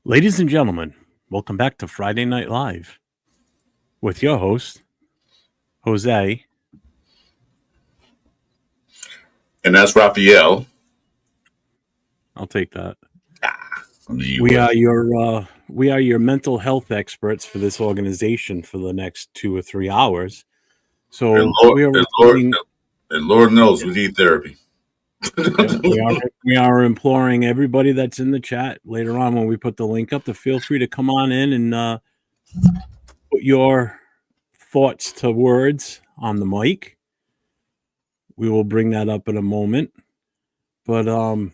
Ladies and gentlemen, welcome back to Friday Night Live with your host, Jose. And that's Raphael. I'll take that. We We are your mental health experts for this organization for the next 2 or 3 hours. and So Lord, we are and Lord, repeating, and Lord knows we need therapy. we are imploring everybody that's in the chat later on when we put the link up to feel free to come on in and put your thoughts to words on the mic. We will bring that up in a moment. But I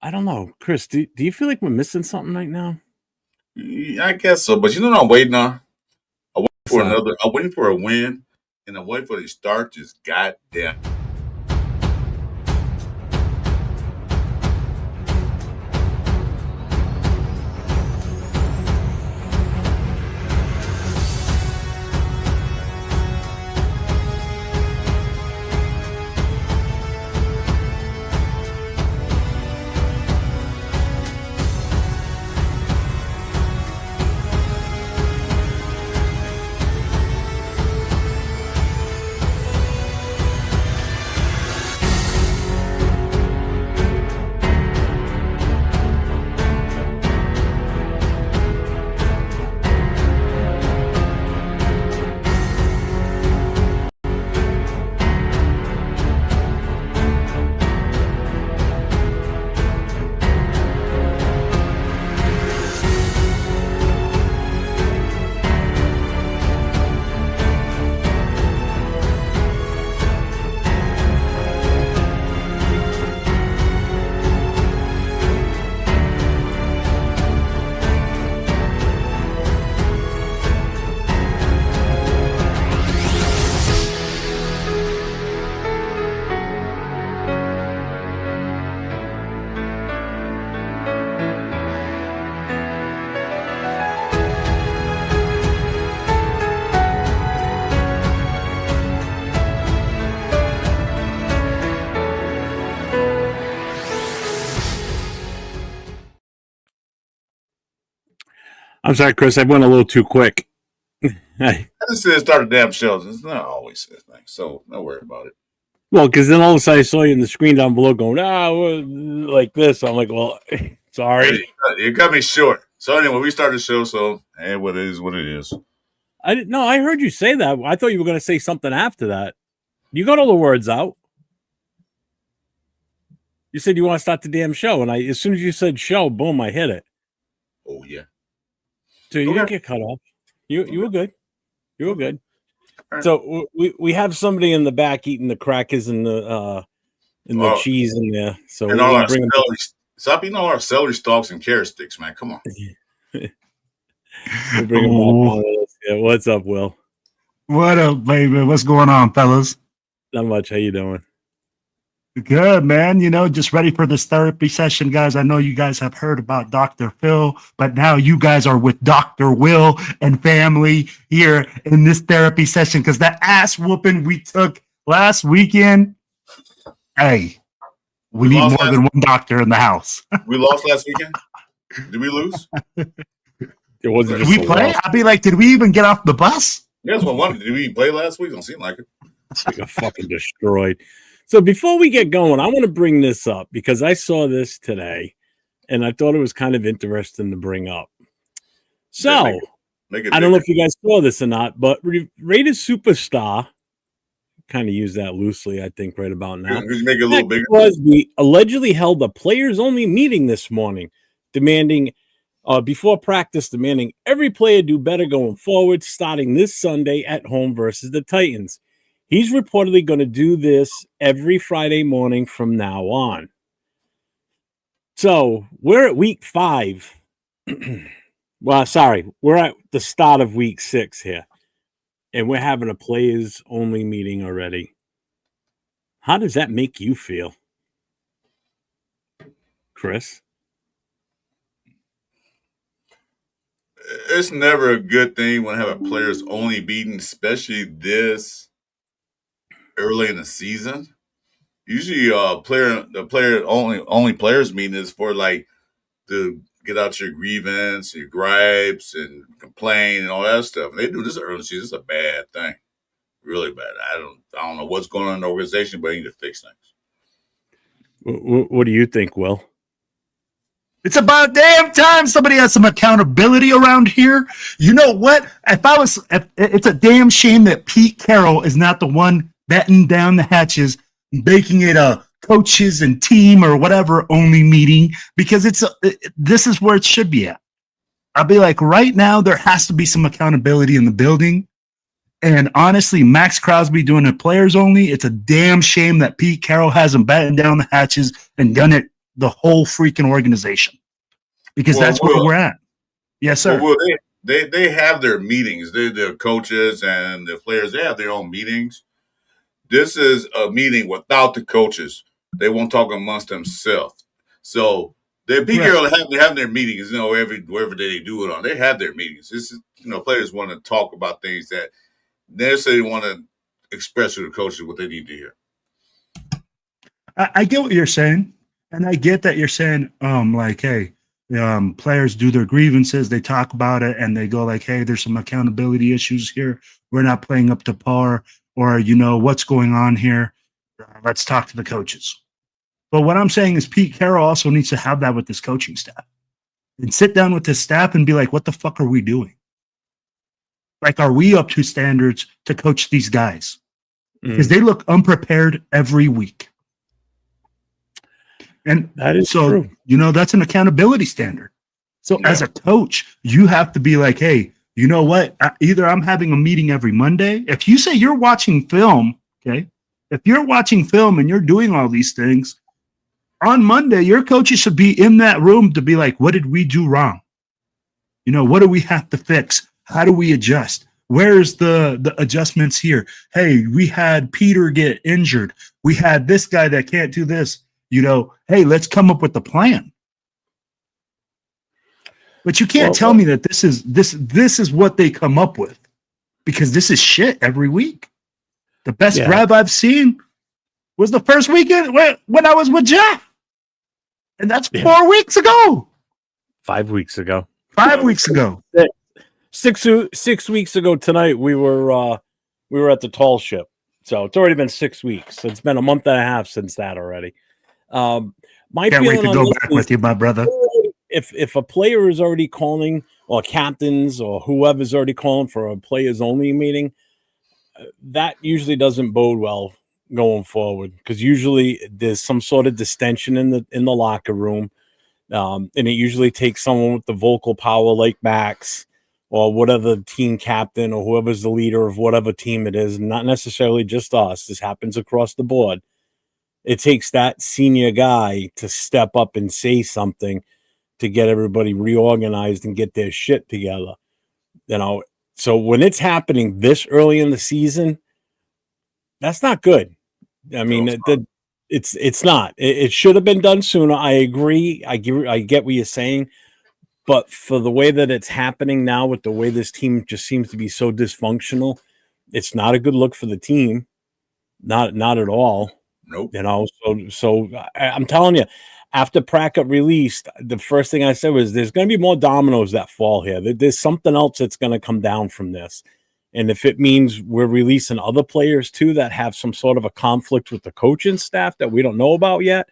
don't know, Chris. Do you feel like we're missing something right now? I guess so, but you know what I'm waiting on? So, I'm waiting for a win, and I'm waiting for the start. Just goddamn. I'm sorry, Chris. I went a little too quick. I just said start the damn shows. It's not always this thing, so don't worry about it. Well, because then all of a sudden I saw you in the screen down below going, like this. I'm like, well, sorry. You got me short. So anyway, we started the show. So hey, what it is, what it is. I didn't know. I heard you say that. I thought you were going to say something after that. You got all the words out. You said you want to start the damn show, and as soon as you said show, boom, I hit it. Oh yeah. So you didn't get cut off. You were good. You were good. Right. So we have somebody in the back eating the crackers and the cheese in there. So and all our celery, stop eating all our celery stalks and carrot sticks, man. Come on. We'll bring him back on. Yeah, what's up, Will? What up, baby? What's going on, fellas? Not much. How you doing? Good, man. You know, just ready for this therapy session, guys. I know you guys have heard about Dr. Phil, but now you guys are with Dr. Will and family here in this therapy session because that ass whooping we took last weekend, hey, we need more than one doctor in the house. We lost last weekend? Did we lose? It wasn't. Did we play? I'd be like, did we even get off the bus? Yeah, that's what I wondered. Did we play last week? Don't seem like it. We got fucking destroyed. So before we get going, I want to bring this up because I saw this today and I thought it was kind of interesting to bring up. So I don't know if you guys saw this or not, but Rated Superstar, kind of use that loosely, I think, right about now. Make it a little bigger. Crosby allegedly held a players-only meeting this morning, demanding before practice, demanding every player do better going forward, starting this Sunday at home versus the Titans. He's reportedly going to do this every Friday morning from now on. So we're at week 5. Well, sorry, we're at the start of week 6 here, and we're having a players-only meeting already. How does that make you feel, Chris? It's never a good thing when I have a players only meeting, especially this early in the season. Usually, the player only players meeting is for like to get out your grievance, your gripes, and complain and all that stuff. And they do this early in the season. It's a bad thing, really bad. I don't know what's going on in the organization, but they need to fix things. What do you think, Will? It's about damn time somebody has some accountability around here. You know what? It's a damn shame that Pete Carroll is not the one batting down the hatches, making it a coaches and team or whatever only meeting, because this is where it should be at. I'll be like, right now there has to be some accountability in the building. And honestly, Max Crosby doing it players only. It's a damn shame that Pete Carroll hasn't battened down the hatches and done it the whole freaking organization, because that's where we're at. Yes, sir. Well, they have their meetings. The coaches and the players, they have their own meetings. This is a meeting without the coaches. They won't talk amongst themselves. So Pete Carroll have their meetings, wherever they do it on. They have their meetings. This is, players want to talk about things that necessarily want to express to the coaches what they need to hear. I get what you're saying. And I get that you're saying, hey, players do their grievances, they talk about it, and they go like, hey, there's some accountability issues here. We're not playing up to par, or, what's going on here? Let's talk to the coaches. But what I'm saying is Pete Carroll also needs to have that with his coaching staff and sit down with his staff and be like, what the fuck are we doing? Like, are we up to standards to coach these guys? Because they look unprepared every week. And that is true. That's an accountability standard. So as a coach, you have to be like, hey, you know what? Either I'm having a meeting every Monday. If you say you're watching film, okay, if you're watching film and you're doing all these things, on Monday, your coaches should be in that room to be like, what did we do wrong? What do we have to fix? How do we adjust? Where's the adjustments here? Hey, we had Peter get injured. We had this guy that can't do this. Hey, let's come up with a plan. But you can't tell me that this is what they come up with, because this is shit every week. The best drive I've seen was the first weekend when I was with Jeff. And that's 4 weeks ago. 5 weeks ago. 5 weeks ago. 6 weeks ago tonight, we were at the Tall Ship. So it's already been 6 weeks. So it's been a month and a half since that already. Can't wait to go back with you, my brother. If a player is already calling, or captains or whoever's already calling for a players only meeting, that usually doesn't bode well going forward, because usually there's some sort of distension in the locker room, and it usually takes someone with the vocal power like Max or whatever team captain or whoever's the leader of whatever team it is, not necessarily just us. This happens across the board. It takes that senior guy to step up and say something to get everybody reorganized and get their shit together. So when it's happening this early in the season, that's not good. I mean, it's not. It should have been done sooner. I agree. I get what you're saying. But for the way that it's happening now, with the way this team just seems to be so dysfunctional, it's not a good look for the team. Not at all. Nope. So I'm telling you, after Pratt got released, the first thing I said was there's going to be more dominoes that fall here. There's something else that's going to come down from this. And if it means we're releasing other players too that have some sort of a conflict with the coaching staff that we don't know about yet,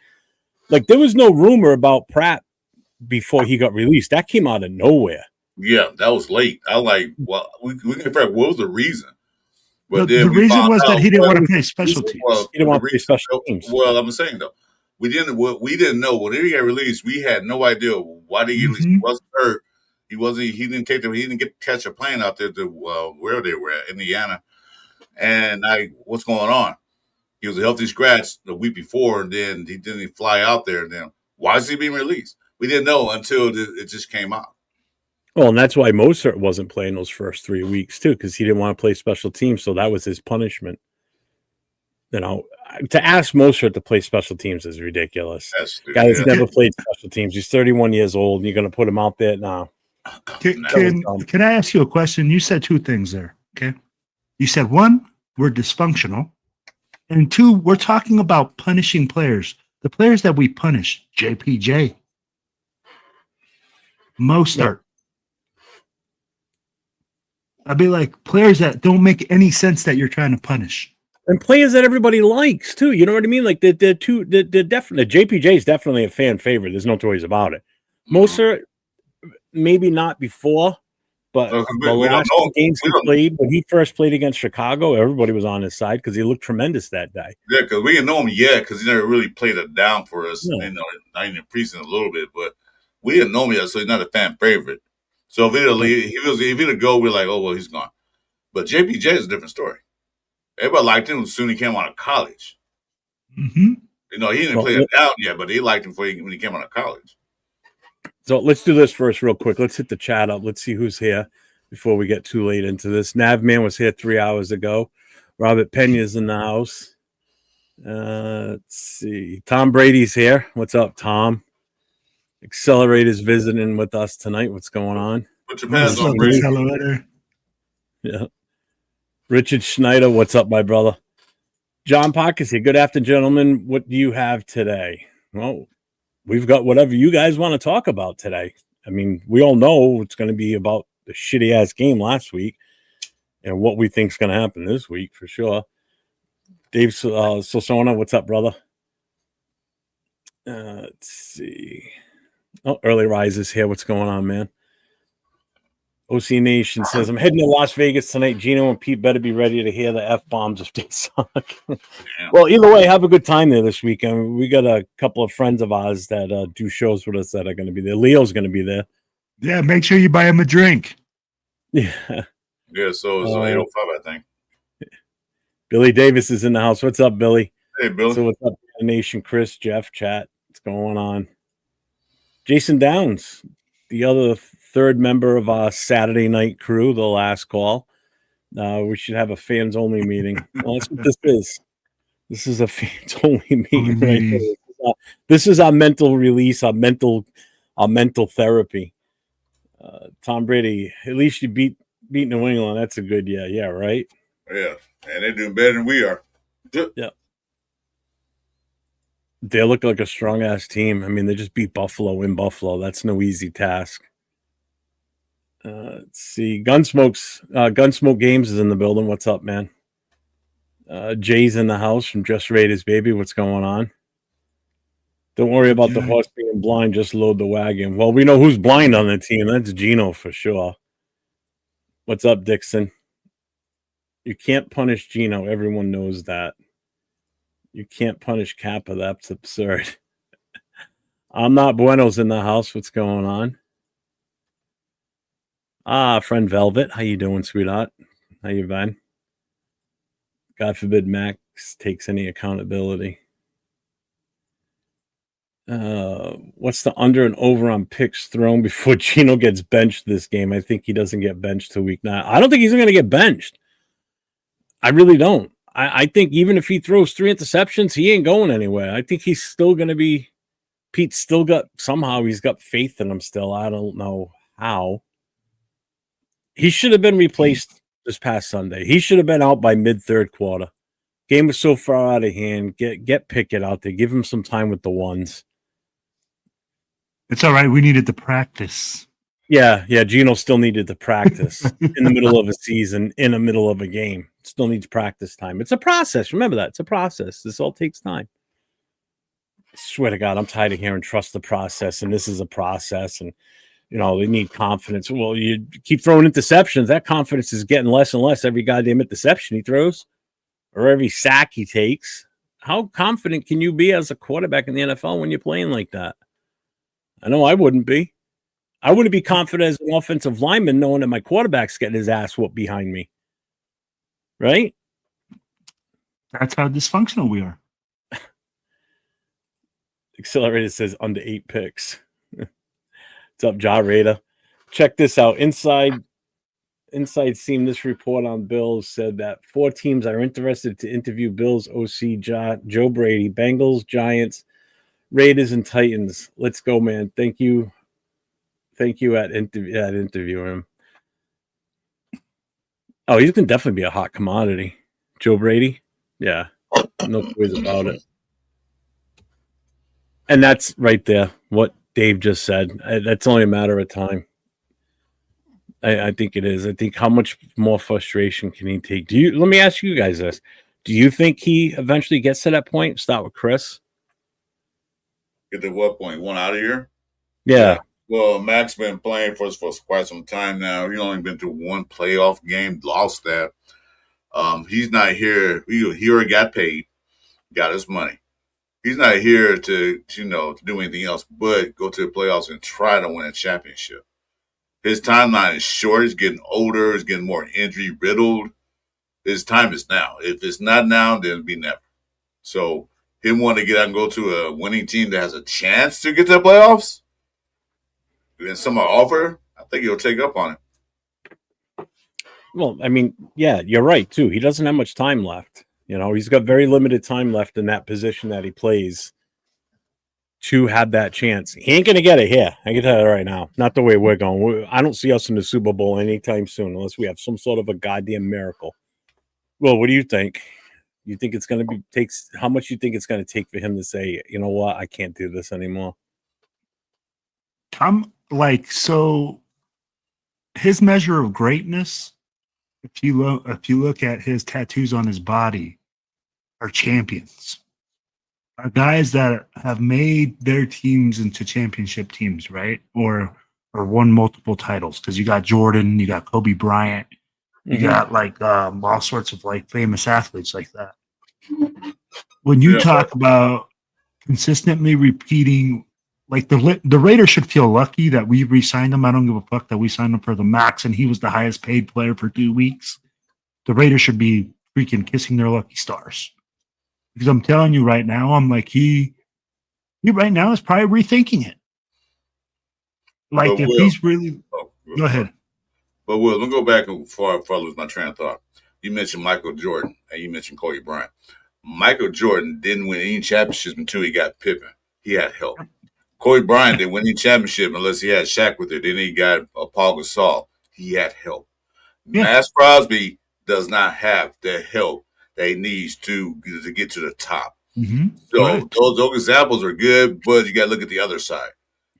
like there was no rumor about Pratt before he got released. That came out of nowhere. Yeah, that was late. I like, well, we can figure out what was the reason. But the reason was that he didn't want to play special teams. He didn't want to play special teams. Well, I'm saying though, we didn't know when he got released. We had no idea why did he get released. He wasn't hurt. He didn't get to catch a plane out there to where they were at, Indiana. And what's going on? He was a healthy scratch the week before, and then he didn't fly out there. And then why is he being released? We didn't know until it just came out. Well, and that's why Mozart wasn't playing those first 3 weeks too, because he didn't want to play special teams. So that was his punishment. To ask Mozart to play special teams is ridiculous. Guy's never played special teams. He's 31 years old, and you're going to put him out there now. Can I ask you a question? You said two things there. Okay, you said one, we're dysfunctional, and two, we're talking about punishing players. The players that we punish, JPJ. Mostert. I'd be like players that don't make any sense that you're trying to punish. And players that everybody likes too. You know what I mean? Like they're definitely JPJ is definitely a fan favorite. There's no two ways about it. Mostert, maybe not before, but the last games he played, when he first played against Chicago, everybody was on his side because he looked tremendous that day. Yeah, because we didn't know him yet because he never really played it down for us. No. You know, not in the preseason a little bit, but we didn't know him yet, so he's not a fan favorite. So if he'd go, we're like, oh well, he's gone. But JPJ is a different story. Everybody liked him as soon as he came out of college. Mm-hmm. You know, he didn't play it down yet, but they liked him when he came out of college. So let's do this first real quick. Let's hit the chat up. Let's see who's here before we get too late into this. Navman was here 3 hours ago. Robert Pena's in the house. Let's see. Tom Brady's here. What's up, Tom? Accelerator's visiting with us tonight. What's going on? Put your pants on, Brady. Yeah. Richard Schneider, what's up, my brother? John Pockets here. Good afternoon, gentlemen. What do you have today? Well, we've got whatever you guys want to talk about today. I mean, we all know it's going to be about the shitty-ass game last week and what we think is going to happen this week for sure. Dave Sosona, what's up, brother? Let's see. Oh, Early Rise is here. What's going on, man? OC Nation says, I'm heading to Las Vegas tonight. Gino and Pete better be ready to hear the F-bombs if they suck. Well, either way, have a good time there this weekend. We got a couple of friends of ours that do shows with us that are going to be there. Leo's going to be there. Yeah, make sure you buy him a drink. Yeah. Yeah, so it's 8:05, I think. Billy Davis is in the house. What's up, Billy? Hey, Billy. So what's up, Nation? Chris, Jeff, chat. What's going on? Jason Downs, the other third member of our Saturday night crew, the last call. We should have a fans only meeting. Well, that's what this is. This is a fans only meeting right here. This is our mental release, our mental therapy. Tom Brady, at least you beat New England. That's a good yeah, right? Yeah, and they're doing better than we are. Yeah. They look like a strong ass team. I mean, they just beat Buffalo in Buffalo. That's no easy task. Let's see. Gunsmoke Games is in the building. What's up, man? Jay's in the house from Just Raiders, baby. What's going on? Don't worry about the horse being blind. Just load the wagon. Well, we know who's blind on the team. That's Gino for sure. What's up, Dixon? You can't punish Gino. Everyone knows that. You can't punish Kappa. That's absurd. I'm not Bueno's in the house. What's going on? Friend Velvet. How you doing, sweetheart? How you been? God forbid Max takes any accountability. What's the under and over on picks thrown before Gino gets benched this game? I think he doesn't get benched till week 9. I don't think he's going to get benched. I really don't. I think even if he throws 3 interceptions, he ain't going anywhere. I think he's still going to be – Pete's still got – somehow he's got faith in him still. I don't know how. He should have been replaced this past Sunday. He should have been out by mid-third quarter. Game was so far out of hand. Get Pickett out there. Give him some time with the ones. It's all right. We needed to practice. Yeah. Gino still needed to practice in the middle of a season, in the middle of a game. Still needs practice time. It's a process. Remember that. It's a process. This all takes time. I swear to God, I'm tired of hearing trust the process, and this is a process, and they need confidence. Well, you keep throwing interceptions. That confidence is getting less and less every goddamn interception he throws or every sack he takes. How confident can you be as a quarterback in the NFL when you're playing like that? I know I wouldn't be. I wouldn't be confident as an offensive lineman knowing that my quarterback's getting his ass whooped behind me. Right? That's how dysfunctional we are. Accelerator says under 8 picks. What's up, Ja Raider? Check this out. Inside Seam, this report on Bills said that 4 teams are interested to interview Bills OC Joe Brady, Bengals, Giants, Raiders, and Titans. Let's go, man. Thank you at interviewing him. Oh, he's going to definitely be a hot commodity. Joe Brady? Yeah. No ways about it. And that's right there. What Dave just said. That's only a matter of time. I think it is. I think how much more frustration can he take? Let me ask you guys this. Do you think he eventually gets to that point? Start with Chris. Get to what point? Want out of here? Yeah. Well, Mac's been playing for us for quite some time now. He's only been through one playoff game, lost that. He's not here. He already got paid, got his money. He's not here to do anything else but go to the playoffs and try to win a championship. His timeline is short. He's getting older. He's getting more injury riddled. His time is now. If it's not now, then it'll be never. So him wanting to get out and go to a winning team that has a chance to get to the playoffs, and someone offer, I think he'll take up on it. Well, I mean, yeah, you're right, too. He doesn't have much time left. He's got very limited time left in that position that he plays to have that chance. He ain't going to get it here. I can tell you that right now. Not the way we're going. I don't see us in the Super Bowl anytime soon unless we have some sort of a goddamn miracle. Well, what do you think? You think it's going to takes how much you think it's going to take for him to say, you know what, I can't do this anymore? So his measure of greatness, if you look at his tattoos on his body, are champions. Are guys that have made their teams into championship teams, right? Or won multiple titles. Because you got Jordan, you got Kobe Bryant, you got all sorts of famous athletes like that. When you talk about consistently repeating, the Raiders should feel lucky that we re-signed him. I don't give a fuck that we signed him for the max and he was the highest paid player for 2 weeks. The Raiders should be freaking kissing their lucky stars. Because I'm telling you right now, he right now is probably rethinking it. He's really go ahead. But Will, let me go back before I lose my train of thought. You mentioned Michael Jordan and you mentioned Kobe Bryant. Michael Jordan didn't win any championships until he got Pippen. He had help. Kobe Bryant didn't win any championship unless he had Shaq with it. Then he got Paul Gasol. He had help. Yeah. Max Crosby does not have the help that he needs to get to the top. Mm-hmm. So those examples are good, but you got to look at the other side.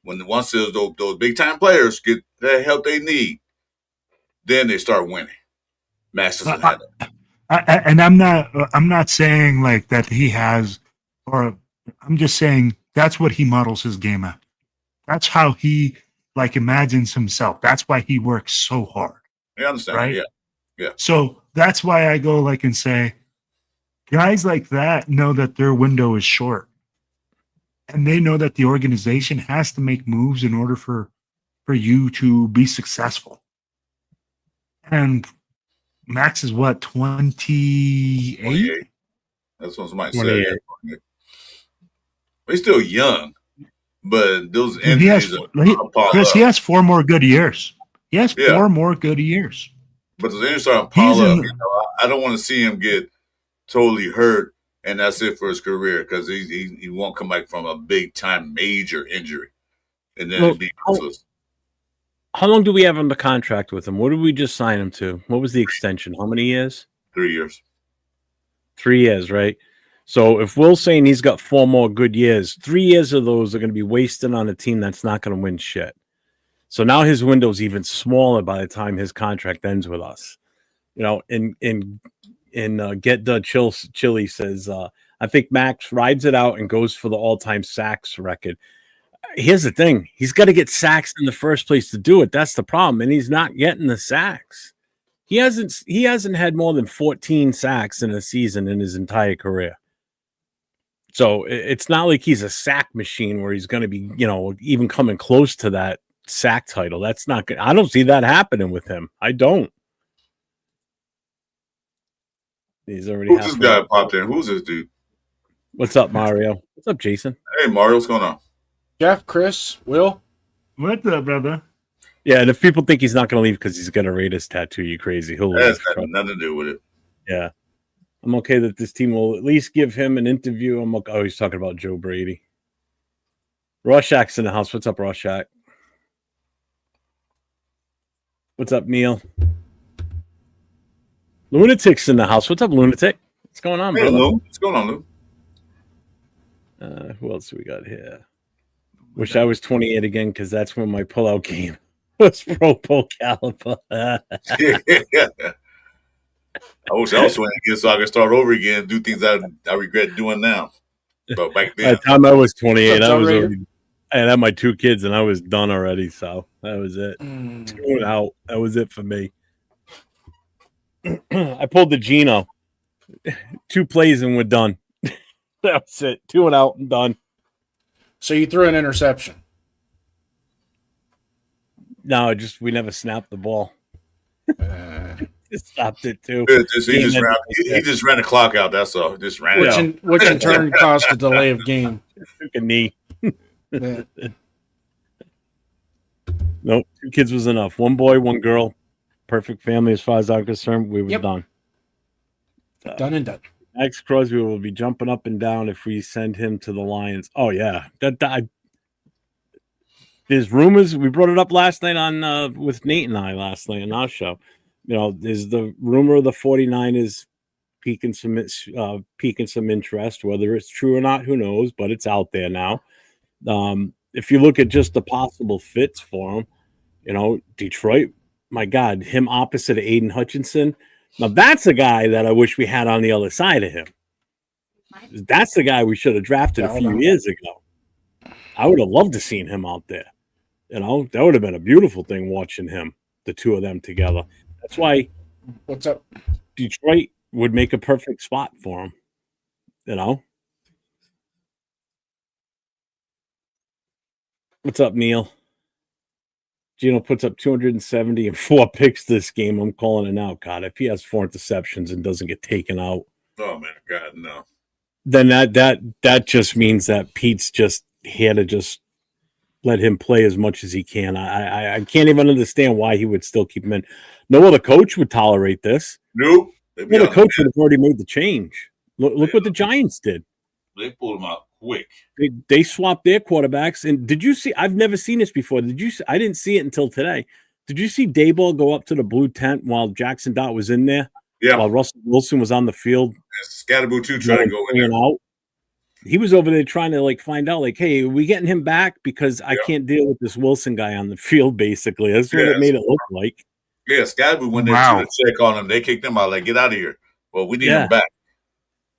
Once those big time players get the help they need, then they start winning. Max doesn't have that. And I'm not saying that he has, or I'm just saying that's what he models his game at. That's how he imagines himself. That's why he works so hard. I understand. Right? Yeah. So that's why I go and say, guys like that know that their window is short, and they know that the organization has to make moves in order for you to be successful. And Max is what, 28? That's what somebody said. He's still young, but those injuries Chris, he has 4 more good years. He has 4 more good years. But those injuries are pile up. I don't want to see him get totally hurt, and that's it for his career because he won't come back from a big time major injury, and then it'd be useless. How long do we have on the contract with him? What did we just sign him to? What was the extension? How many years? 3 years. 3 years, right? So if Will's saying he's got 4 more good years, 3 years of those are going to be wasted on a team that's not going to win shit. So now his window's even smaller by the time his contract ends with us. In Get the Chili says, I think Max rides it out and goes for the all-time sacks record. Here's the thing. He's got to get sacks in the first place to do it. That's the problem. And he's not getting the sacks. He hasn't had more than 14 sacks in a season in his entire career. So it's not like he's a sack machine where he's going to be, even coming close to that sack title. That's not good. I don't see that happening with him. I don't. He's already. Who's this guy popped in? Who's this dude? What's up, Mario? What's up, Jason? Hey, Mario, what's going on? Jeff, Chris, Will. What's up, brother? Yeah, and if people think he's not going to leave because he's got a Raiders tattoo, you crazy. He'll leave. That's got nothing to do with it. Yeah. I'm okay that this team will at least give him an interview. Oh, he's talking about Joe Brady. Rorschach's in the house. What's up, Rorschach? What's up, Neil? Lunatic's in the house. What's up, Lunatic? What's going on, brother? Lou. What's going on, Lou? Who else do we got here? Wish I was 28 again because that's when my pullout game was Pro Caliber. I wish I was 20 again so I could start over again and do things I regret doing now. But back By then, the time I was 28, What's I up, was Raider? already, I had my 2 kids and I was done already. So that was it. Going out. That was it for me. I pulled the Gino. 2 plays and we're done. That was it. 2 and out and done. So you threw an interception. No, we never snapped the ball. Just stopped it too. he just ran the clock out. That's all. Just ran it out. Which in turn caused a delay of game. Took a knee. Yeah. Nope. 2 kids was enough. 1 boy, 1 girl. Perfect family as far as I'm concerned. We were Yep. done. Done and done. Max Crosby will be jumping up and down if we send him to the Lions. Oh yeah, there's rumors. We brought it up last night on with Nate and I last night on our show. You know, there's the rumor of the 49ers piquing some interest. Whether it's true or not, who knows? But it's out there now. If you look at just the possible fits for him, you know, Detroit. My God, him opposite of Aiden Hutchinson. Now, that's a guy that I wish we had on the other side of him. That's the guy we should have drafted a few years ago. I would have loved to seen him out there. You know, that would have been a beautiful thing watching him, the 2 of them together. That's why What's up? Detroit would make a perfect spot for him. You know? What's up, Neil? Gino puts up 270 and 4 picks this game. I'm calling it out, God. If he has 4 interceptions and doesn't get taken out, Oh man, God, no. then that just means that Pete's just here to just let him play as much as he can. I can't even understand why he would still keep him in. No other coach would tolerate this. Nope. No other coach would have already made the change. Look what the Giants did. They pulled him out quick. They swapped their quarterbacks. And did you see? I've never seen this before. Did you? I didn't see it until today. Did you see Daboll go up to the blue tent while Jackson Dott was in there? Yeah. While Russell Wilson was on the field. Scatterboo too trying to go in there. Out. He was over there trying to find out hey, are we getting him back? Because I can't deal with this Wilson guy on the field, basically. That's what it made it look like. Yeah, Scatterboo went there to check on him. They kicked him out, get out of here. Well, we need him back.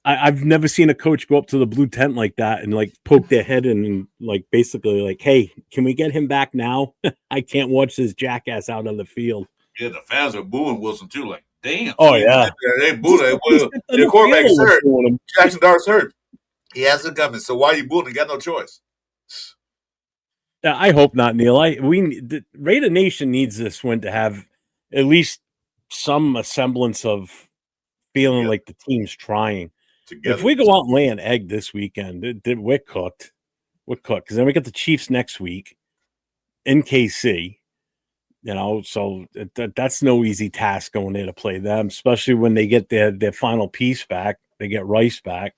I've never seen a coach go up to the blue tent like that and poke their head in and basically hey, can we get him back now? I can't watch this jackass out on the field. Yeah, the fans are booing Wilson too. Damn. Oh yeah, they booed him. The quarterback is hurt. Jackson Dart's hurt. He hasn't come in. So why are you booing? He got no choice. Yeah, I hope not, Neil. The Raider Nation needs this win to have at least some semblance of feeling like the team's trying. Together. If we go out and lay an egg this weekend, we're cooked. We're cooked because then we got the Chiefs next week in KC. You know, so that's no easy task going there to play them, especially when they get their final piece back. They get Rice back.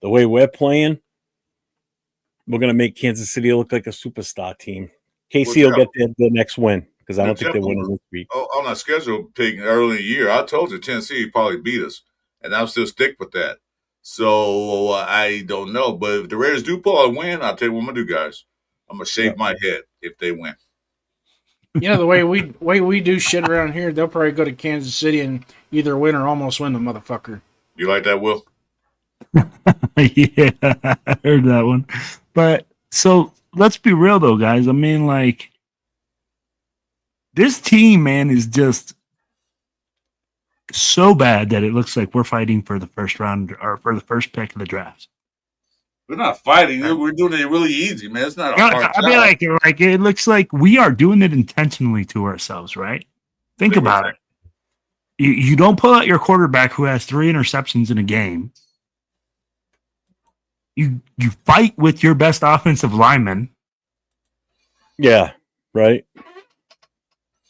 The way we're playing, we're going to make Kansas City look like a superstar team. KC will get the next win because I don't think they're winning this week. On our schedule pick early in the year, I told you Tennessee probably beat us, and I'll still stick with that. So I don't know. But if the Raiders do pull out a win, I'll tell you what I'm going to do, guys. I'm going to shave my head if they win. You know, the way we do shit around here, they'll probably go to Kansas City and either win or almost win the motherfucker. You like that, Will? Yeah, I heard that one. But so let's be real though, guys. I mean, this team, man, is just so bad that it looks like we're fighting for the first round or for the first pick of the draft. We're not fighting. We're doing it really easy, man. It's not a hard I mean, it looks like we are doing it intentionally to ourselves, right? Think about it. You don't pull out your quarterback who has 3 interceptions in a game. You fight with your best offensive lineman. Yeah, right.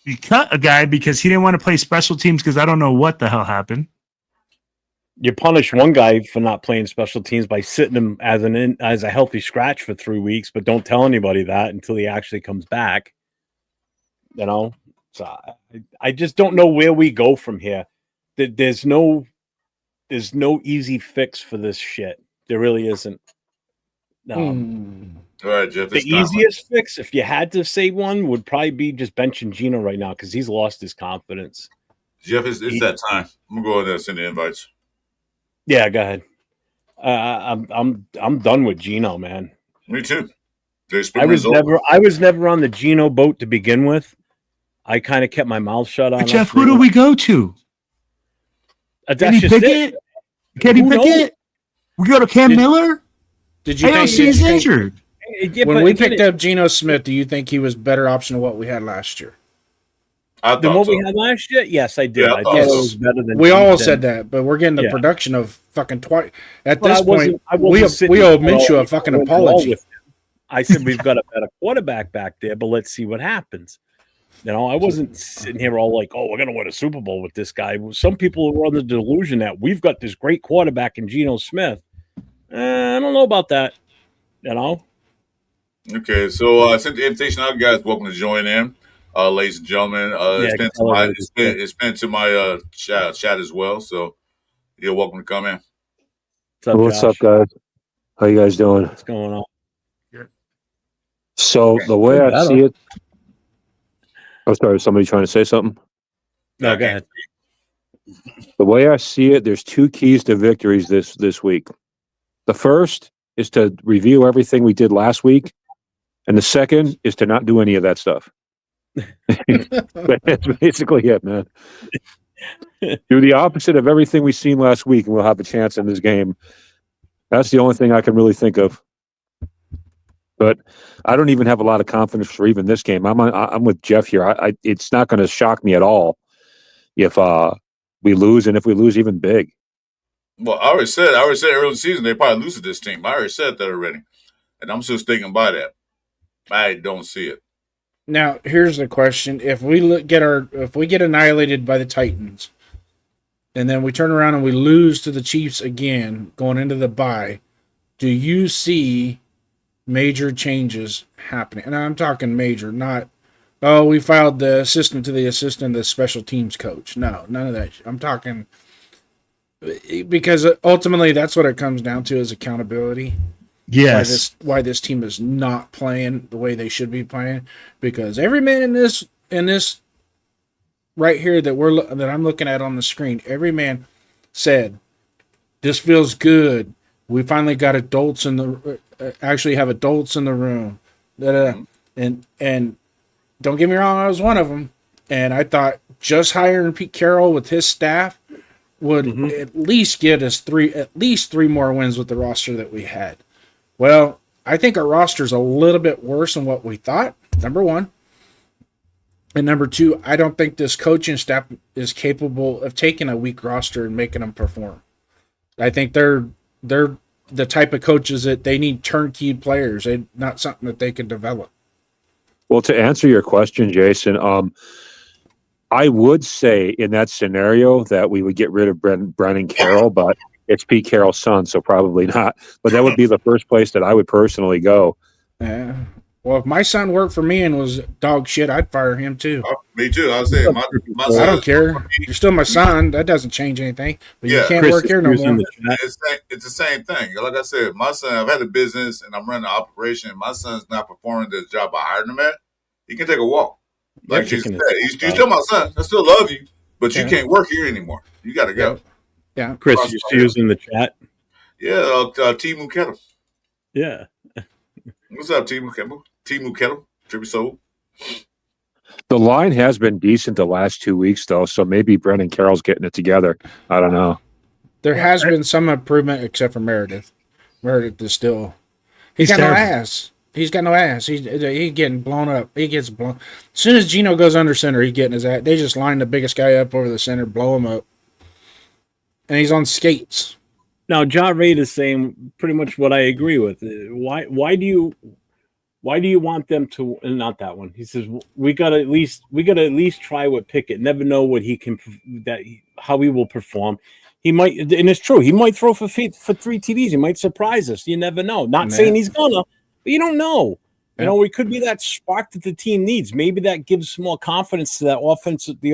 You cut a guy because he didn't want to play special teams because I don't know what the hell happened. You punish one guy for not playing special teams by sitting him as a healthy scratch for 3 weeks, but don't tell anybody that until he actually comes back. You know, so I just don't know where we go from here. There's no easy fix for this shit. There really isn't. All right, Jeff. The It's time. easiest fix, if you had to say one, would probably be just benching Gino right now because he's lost his confidence. Jeff, it's that time. I'm gonna go ahead and send the invites. Yeah, go ahead. I'm done with Gino, man. Me too. I was never on the Gino boat to begin with. I kind of kept my mouth shut on. But Jeff, who do we go to? That's Kenny just Pickett? it. Kenny Who knows? Pickett? We go to Cam Miller? Did you AOC think, is injured. Yeah, when but we again, picked up Geno Smith, do you think he was better option than what we had last year? I than thought what so. we had last year, yes, I did. Yeah, I I thought thought it so. was better than We all than- said that, but we're getting the Yeah. production of fucking twice. At Well, this point, we owe Minshew a fucking apology. I said we've got a better quarterback back there, but let's see what happens. You know, I wasn't sitting here all like, "Oh, we're going to win a Super Bowl with this guy." Some people were on the delusion that we've got this great quarterback in Geno Smith. I don't know about that. You know, Okay, so I sent the invitation out, guys. Welcome to join in, ladies and gentlemen. It's been to my chat as well. So you're welcome to come in. What's up, Josh? guys? How you guys doing? What's going on? So the way I see it, I'm sorry, somebody trying to say something? No, go ahead. The way I see it, there's two keys to victories this week. The first is to review everything we did last week, and the second is to not do any of that stuff. That's basically it, man. Do the opposite of everything we've seen last week, and we'll have a chance in this game. That's the only thing I can really think of. But I don't even have a lot of confidence for even this game. I'm with Jeff here. It's not going to shock me at all if we lose, and if we lose even big. Well, I already said early in the season they probably lose to this team. I already said that already, and I'm still sticking by that. I don't see it. Now, here's the question: if we get annihilated by the Titans, and then we turn around and we lose to the Chiefs again going into the bye, do you see major changes happening? And I'm talking major, not we filed the assistant to the assistant, the special teams coach. No, none of that. I'm talking because ultimately that's what it comes down to is accountability. Yes. Why this team is not playing the way they should be playing, because every man in this right here that I'm looking at on the screen, every man said this feels good. We finally got adults in the actually have adults in the room. And don't get me wrong, I was one of them, and I thought just hiring Pete Carroll with his staff would at least get us three more wins with the roster that we had. Well, I think our roster's a little bit worse than what we thought, number one. And number two, I don't think this coaching staff is capable of taking a weak roster and making them perform. I think they're the type of coaches that they need turnkey players. They're not something that they can develop. Well, to answer your question, Jason, I would say in that scenario that we would get rid of Brennan Carroll, but it's Pete Carroll's son, so probably not. But that would be the first place that I would personally go. Well, if my son worked for me and was dog shit, I'd fire him too. Me too. I was saying my son, I don't care. You're still my son. That doesn't change anything. But you can't Chris work here no is in more. the chat. It's the same thing. Like I said, my son, I've had a business and I'm running an operation. My son's not performing the job I hired him at. He can take a walk. Like you said, he's still my son. I still love you, but you can't work here anymore. You got to go. Yeah. Chris, you see who's in the chat? Yeah, Timu Kettle. Yeah. What's up, Timu Kettle? Timu Kettle, Trippy Soul. The line has been decent the last 2 weeks, though, so maybe Brennan Carroll's getting it together. I don't know. There has been some improvement except for Meredith. Meredith is still he's got terrible. no ass. He's got no ass. He's getting blown up. He gets blown. As soon as Gino goes under center, he's getting his ass. They just line the biggest guy up over the center, blow him up. And he's on skates. Now, John Reid is saying pretty much what I agree with. Why do you want them to? Not that one. He says we gotta at least try with Pickett. Never know what he can how he will perform. He might, and it's true. He might throw for 3 TDs. He might surprise us. You never know. Not saying he's gonna, but you don't know. You know, it could be that spark that the team needs. Maybe that gives more confidence to the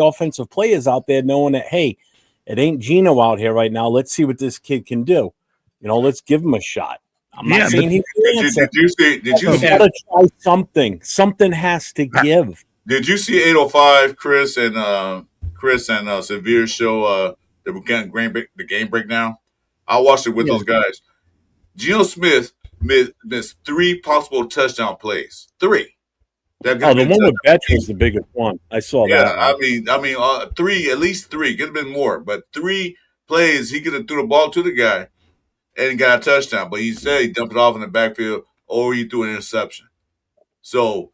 offensive players out there, knowing that hey, it ain't Gino out here right now. Let's see what this kid can do. You know, let's give him a shot. I'm not Yeah, saying he Did can't. you see? Did you You see? gotta try something. Something has to give. Did you see 805 Chris and Severe show the game breakdown? I watched it with Yeah. those guys. Geno Smith missed 3 possible touchdown plays. 3. That could Oh, have the been one with touchdown. Betch was the biggest one. I saw Yeah, that. I mean, 3, at least 3. Could have been more, but 3 plays he could have threw the ball to the guy and got a touchdown. But he said he dumped it off in the backfield or he threw an interception. So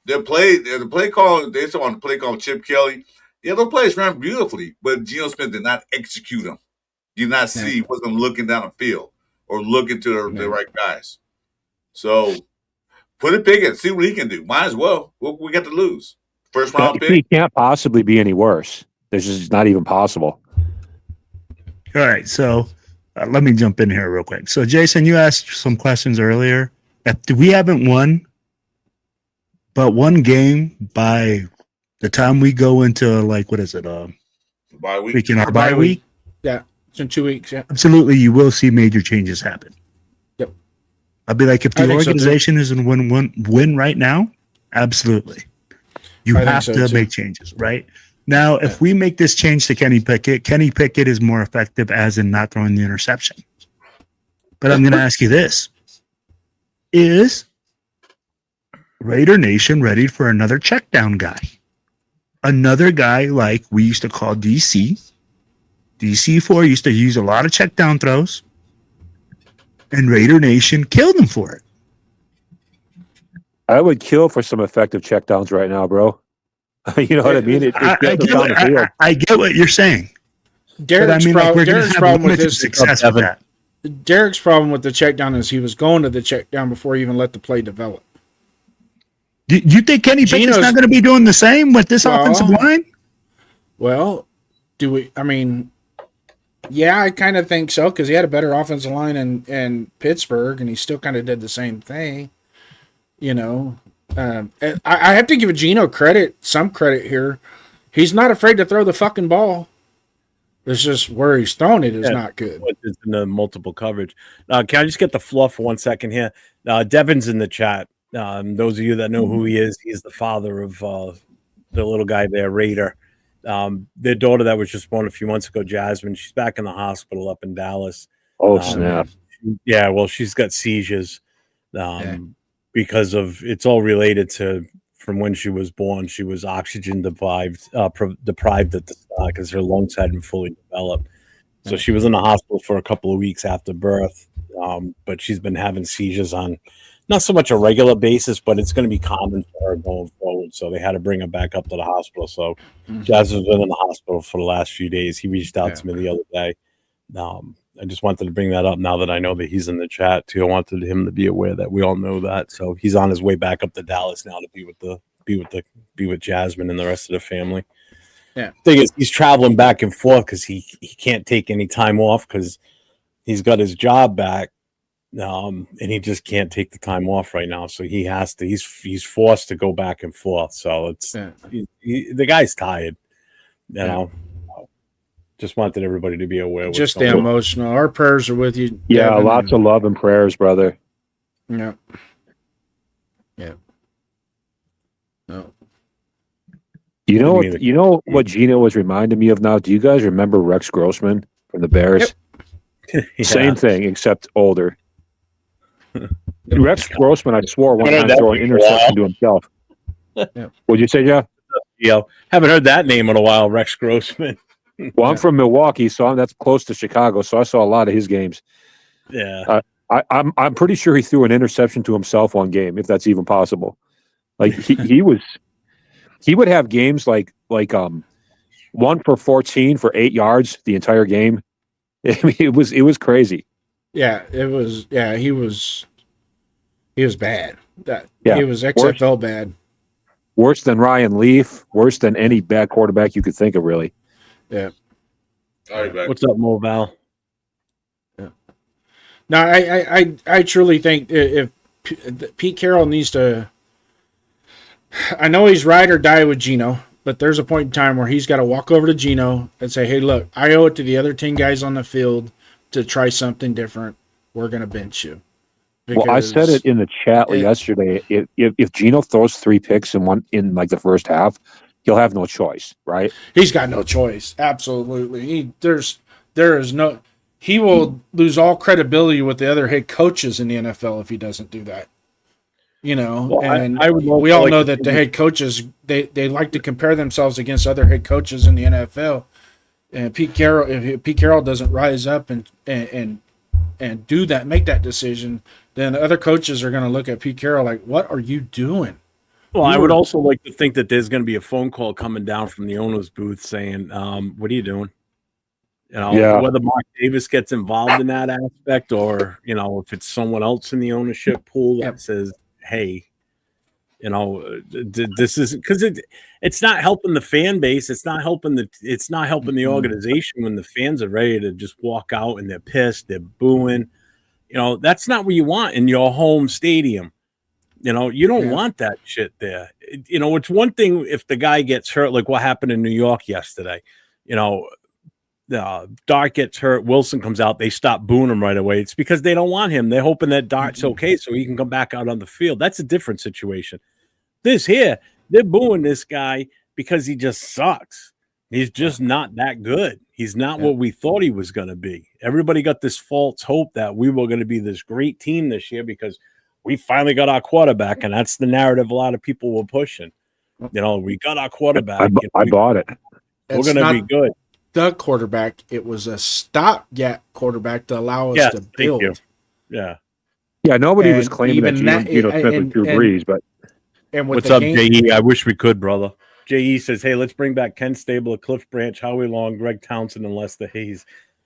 the play call, they saw on the play call Chip Kelly. Yeah, those plays ran beautifully, but Geno Smith did not execute them. Did not see, he wasn't looking down the field or looking to the right guys. So put it Pickett, see what he can do. Might as well. What we got to lose? First round He pick. can't possibly be any worse. This is not even possible. All right, so let me jump in here real quick. So, Jason, you asked some questions earlier. If we haven't won but one game by the time we go into what is it? Bye week. Week in our bye week. Yeah, it's in 2 weeks. Yeah, Absolutely, you will see major changes happen. Yep. I'd be like, if I the think so, organization is in win right now, absolutely, you I think have so, to too. make changes. Right now, if we make this change to Kenny Pickett is more effective as in not throwing the interception. But I'm going to ask you this: is Raider Nation ready for another check down guy? Another guy like we used to call DC. DC4 used to use a lot of check down throws, and Raider Nation killed him for it. I would kill for some effective checkdowns right now, bro. You know what I mean? It I gets get them down the field. what, I get what you're saying. Derek's, But I mean, we're going Derek's to have problem with limited this. success with that. Derek's problem with the check down is he was going to the check down before he even let the play develop. Do you think Kenny Pickett's Geno's- not going to be doing the same with this Well- offensive line? Well, do we? I mean, yeah, I kind of think so because he had a better offensive line in Pittsburgh, and he still kind of did the same thing. You know, and I have to give Geno some credit here. He's not afraid to throw the fucking ball. It's just where he's thrown it is not good. It's in the multiple coverage. Can I just get the fluff for 1 second here? Devin's in the chat. Those of you that know who he is, he's the father of the little guy there, Raider. Their daughter that was just born a few months ago, Jasmine, she's back in the hospital up in Dallas. Oh, snap. Yeah, well, she's got seizures because of it's all related to from when she was born. She was oxygen deprived at the start because her lungs hadn't fully developed. So she was in the hospital for a couple of weeks after birth, but she's been having seizures on not so much a regular basis, but it's going to be common for her going forward. So they had to bring her back up to the hospital. So Jasmine's been in the hospital for the last few days. He reached out to me the other day. I just wanted to bring that up now that I know that he's in the chat too. I wanted him to be aware that we all know that. So he's on his way back up to Dallas now to be with Jasmine and the rest of the family. Yeah. Thing is, he's traveling back and forth because he can't take any time off because he's got his job back. And he just can't take the time off right now, so he has to. He's forced to go back and forth. So it's the guy's tired. You know, just wanted everybody to be aware. Just stay emotional. Our prayers are with you. Yeah, Devin, lots of love and prayers, brother. Yeah. Yeah. No. You know what Gino was reminding me of now? Do you guys remember Rex Grossman from the Bears? Yeah. Same thing, except older. Rex Grossman, I swore one time throwing interception to himself. Yeah. What'd you say, Jeff? Haven't heard that name in a while, Rex Grossman. Well, I'm from Milwaukee, so that's close to Chicago, so I saw a lot of his games. Yeah. I'm pretty sure he threw an interception to himself one game, if that's even possible. Like he would have games like 1 for 14 for 8 yards the entire game. I mean, it was crazy. Yeah, it was. Yeah, he was bad. He was XFL bad. Worse than Ryan Leaf. Worse than any bad quarterback you could think of, really. Yeah. All right, back. What's up, Mo Val? Yeah. No, I truly think if Pete Carroll needs to. I know he's ride or die with Geno, but there's a point in time where he's got to walk over to Geno and say, "Hey, look, I owe it to the other 10 guys on the field to try something different. We're going to bench you." Well, I said it in the chat it- yesterday. If Gino throws 3 picks in like the first half, he'll have no choice, right? He's got no choice. Absolutely. He will lose all credibility with the other head coaches in the NFL if he doesn't do that. Well, And I would we also all like know to that the think- head coaches they like to compare themselves against other head coaches in the NFL. And Pete Carroll, if Pete Carroll doesn't rise up and do that, make that decision, then other coaches are going to look at Pete Carroll like, "What are you doing?" Well, You I would were- also like to think that there's going to be a phone call coming down from the owner's booth saying, "What are you doing?" Yeah. Whether Mark Davis gets involved in that aspect, or if it's someone else in the ownership pool that Yep. says, "Hey, this is," because it's not helping the fan base. It's not helping the organization when the fans are ready to just walk out and they're pissed, they're booing. That's not what you want in your home stadium. You don't Yeah. want that shit there. It's one thing if the guy gets hurt, like what happened in New York yesterday. Dart gets hurt, Wilson comes out, they stop booing him right away. It's because they don't want him. They're hoping that Dart's okay so he can come back out on the field. That's a different situation. This here, they're booing this guy because he just sucks. He's just not that good. He's not what we thought he was going to be. Everybody got this false hope that we were going to be this great team this year because we finally got our quarterback, and that's the narrative a lot of people were pushing. We got our quarterback. I bought it. We're It's going to not be good. the quarterback. It was a stopgap quarterback to allow us Yes, to thank build. you. Yeah. Yeah, nobody was And claiming that even Gino that- Smith was and- Drew and- Brees, but And with What's the up, game, JE? I wish we could, brother. JE says, "Hey, let's bring back Ken Stabler, Cliff Branch, Howie Long, Greg Townsend, and Lester Hayes."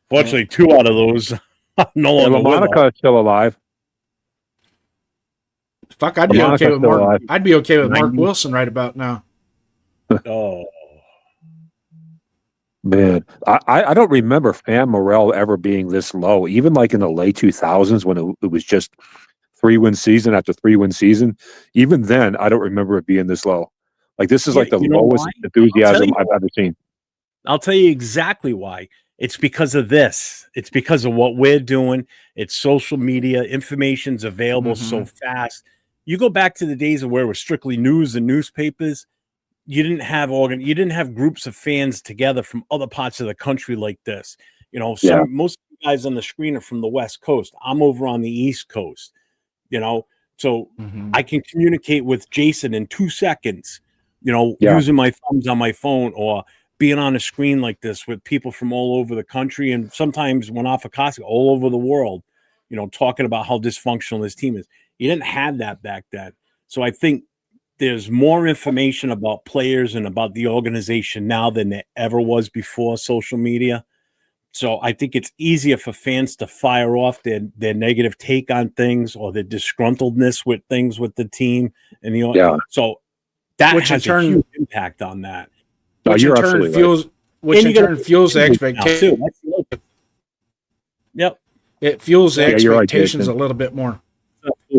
Fortunately, 2 out of those are no longer with us. LaMonica is still alive. fuck, I'd be LaMonica's okay with still Mark. alive. I'd be okay with Mark 90. Wilson right about now. Oh, Man, I don't remember fan morale ever being this low. Even like in the late 2000s when it was just 3-win season after 3-win season. Even then, I don't remember it being this low. Like this is Yeah, like the you know lowest why? enthusiasm you I've ever seen. I'll tell you exactly why. It's because of this. It's because of what we're doing. It's social media. Information's available so fast. You go back to the days of where it was strictly news and newspapers. You didn't have groups of fans together from other parts of the country like this. Most of the guys on the screen are from the West Coast. I'm over on the East Coast. So I can communicate with Jason in 2 seconds. Using my thumbs on my phone or being on a screen like this with people from all over the country and sometimes when off of Costco, all over the world. Talking about how dysfunctional this team is. You didn't have that back then. So I think there's more information about players and about the organization now than there ever was before social media. So I think it's easier for fans to fire off their negative take on things or their disgruntledness with things with the team. So that Which in has turn- a huge impact on that. No, Which you're in turn absolutely right. fuels, which And in you gotta- turn fuels the Now, expectation. too. That's the other- Yep. It fuels the Yeah, you're right, expectations Jason. a little bit more.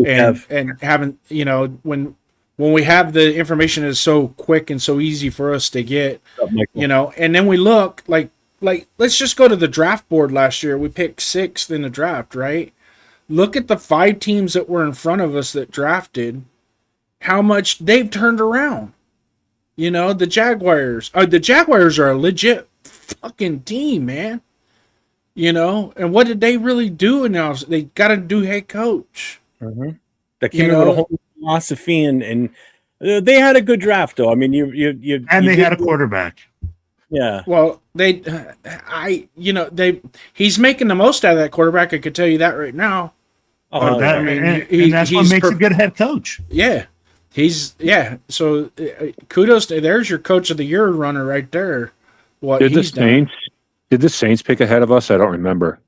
Have- And having when we have the information is so quick and so easy for us to get, and then we look like let's just go to the draft board last year. We picked 6th in the draft, right? Look at the 5 teams that were in front of us that drafted, how much they've turned around. The Jaguars. The Jaguars are a legit fucking team, man. And what did they really do now? They got a new head coach. That came in with a whole philosophy and they had a good draft though. I mean, And they had a quarterback. Yeah. Well, he's making the most out of that quarterback. I could tell you that right now. Oh, That- I mean, and that's what he's makes a good head coach. Yeah, So kudos to there's your coach of the year runner right there. What Did the he's done. Saints pick ahead of us? I don't remember.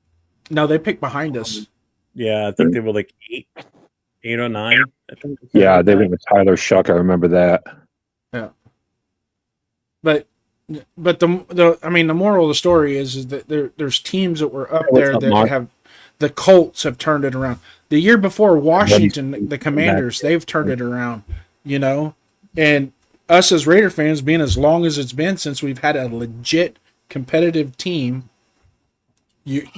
No, they picked behind us. Yeah, I think they were like 8 or 9. I think. Yeah, they went with Tyler Shuck. I remember that. Yeah. But the moral of the story is that there's teams that were up What's there up, that Mark? have the Colts have turned it around. The year before Washington, the Commanders, they've turned it around, and us as Raider fans being as long as it's been since we've had a legit competitive team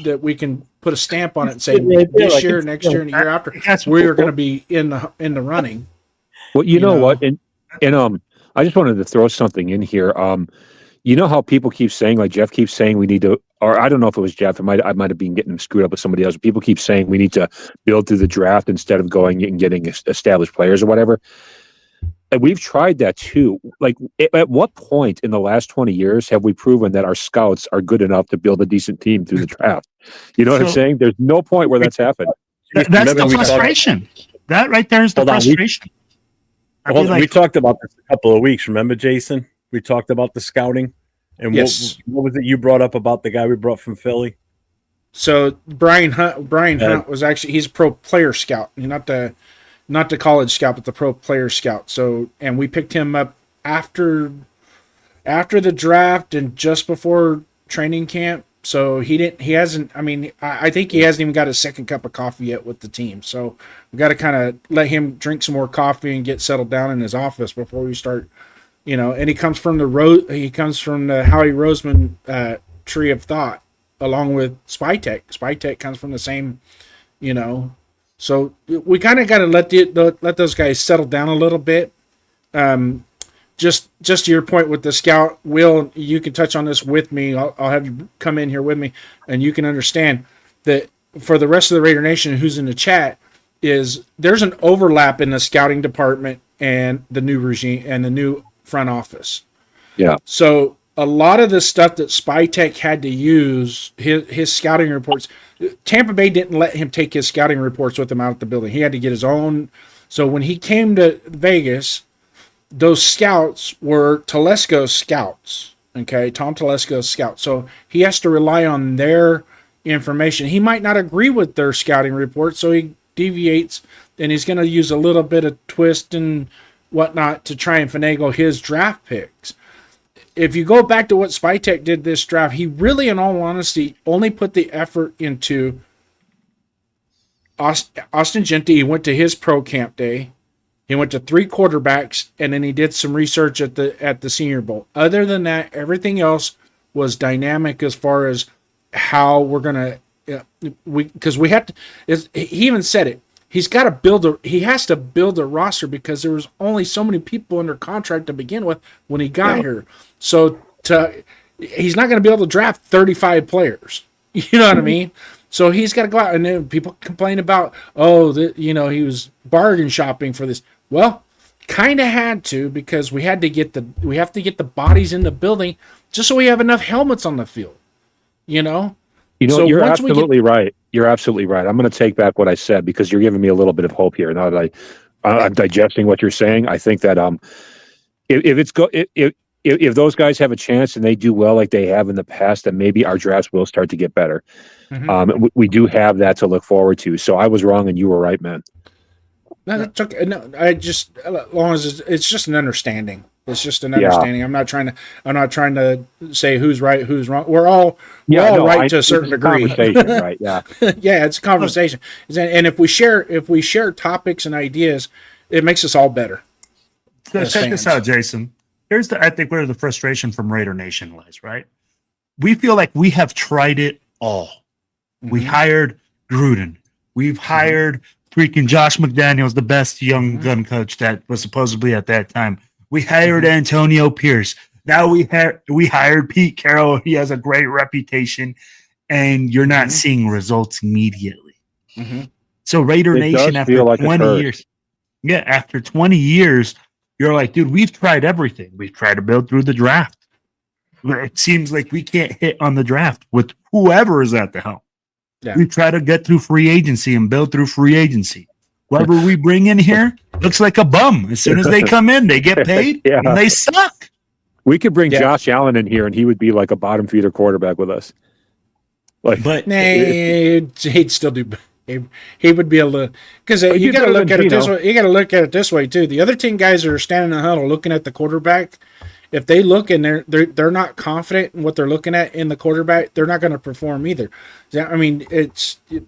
that we can put a stamp on it and say Yeah, this like year, it's- next year, and the year after, That's we are going to be in the running. Well, you You know know. what, and I just wanted to throw something in here. You know how people keep saying, like Jeff keeps saying, we need to, or I don't know if it was Jeff. I might have been getting him screwed up with somebody else. People keep saying we need to build through the draft instead of going and getting established players or whatever. And we've tried that too. Like, at what point in the last 20 years have we proven that our scouts are good enough to build a decent team through the draft? You know what I'm So- saying? There's no point where that's happened. That's Remember the we talked- frustration. That right there is the Hold on, we- frustration. I Hold feel on, we like- talked about this a couple of weeks. Remember, Jason? We talked about the scouting. And Yes. what was it you brought up about the guy we brought from Philly? So Brian Hunt was actually, he's a pro player scout, not the college scout, but the pro player scout. So, and we picked him up after the draft and just before training camp. So he hasn't, I mean, I think he hasn't even got his second cup of coffee yet with the team. So we got to kind of let him drink some more coffee and get settled down in his office before we start, and he comes from the Howie Roseman tree of thought, along with Spytech. Spytech comes from the same, so we kind of got to let those guys settle down a little bit. Just to your point with the scout, Will, you can touch on this with me. I'll have you come in here with me, and you can understand that for the rest of the Raider Nation who's in the chat, there's an overlap in the scouting department and the new regime and the new front office. Yeah. So a lot of the stuff that Spytech had to use, his scouting reports, Tampa Bay didn't let him take his scouting reports with him out at the building. He had to get his own. So when he came to Vegas, those scouts were Telesco's scouts. Okay, Tom Telesco's scouts. So he has to rely on their information. He might not agree with their scouting report, so he deviates, and he's going to use a little bit of twist and whatnot to try and finagle his draft picks. If you go back to what Spytech did this draft, he really, in all honesty, only put the effort into Austin Gentry. He went to his pro camp day. He went to 3 quarterbacks, and then he did some research at the Senior Bowl. Other than that, everything else was dynamic as far as how we're gonna because we have to. He even said it. He has to build a roster because there was only so many people under contract to begin with when he got here. So he's not going to be able to draft 35 players. You know what I mean? So he's got to go out, and then people complain about, he was bargain shopping for this. Well, kind of had to, because we have to get the bodies in the building just so we have enough helmets on the field. So you're once we absolutely right. You're absolutely right. I'm going to take back what I said because you're giving me a little bit of hope here. Now that I'm digesting what you're saying, I think that if those guys have a chance and they do well like they have in the past, then maybe our drafts will start to get better. Mm-hmm. We do have that to look forward to. So I was wrong and you were right, man. No, that's okay. No, as long as it's just an understanding. It's just an understanding. I'm not trying to say who's right, who's wrong. We're all right to a certain degree. Right? Yeah. Yeah, it's a conversation. And if we share topics and ideas, it makes us all better. So as check this fans. out, Jason. I think where the frustration from Raider Nation lies, right? We feel like we have tried it all. We Mhm. hired Gruden. We've hired freaking Josh McDaniels, the best young Mhm. gun coach that was supposedly at that time. We hired Antonio Pierce. Now we hired Pete Carroll. He has a great reputation, and you're not Mhm. seeing results immediately. Mhm. So Raider It Nation, does after feel like a 20 hurt. years, after 20 years, you're like, dude, we've tried everything. We've tried to build through the draft. But it seems like we can't hit on the draft with whoever is at the helm. Yeah. We try to get through free agency and build through free agency. Whoever we bring in here looks like a bum. As soon as they come in, they get paid Yeah. and they suck. We could bring Yeah. Josh Allen in here and he would be like a bottom feeder quarterback with us. Like, But Nah, he'd still do. He would be able to, because He'd you be got to better look than at it this Geno. way. You got to look at it this way too. The other 10 guys that are standing in the huddle looking at the quarterback, if they look and they're not confident in what they're looking at in the quarterback, they're not going to perform either. I mean,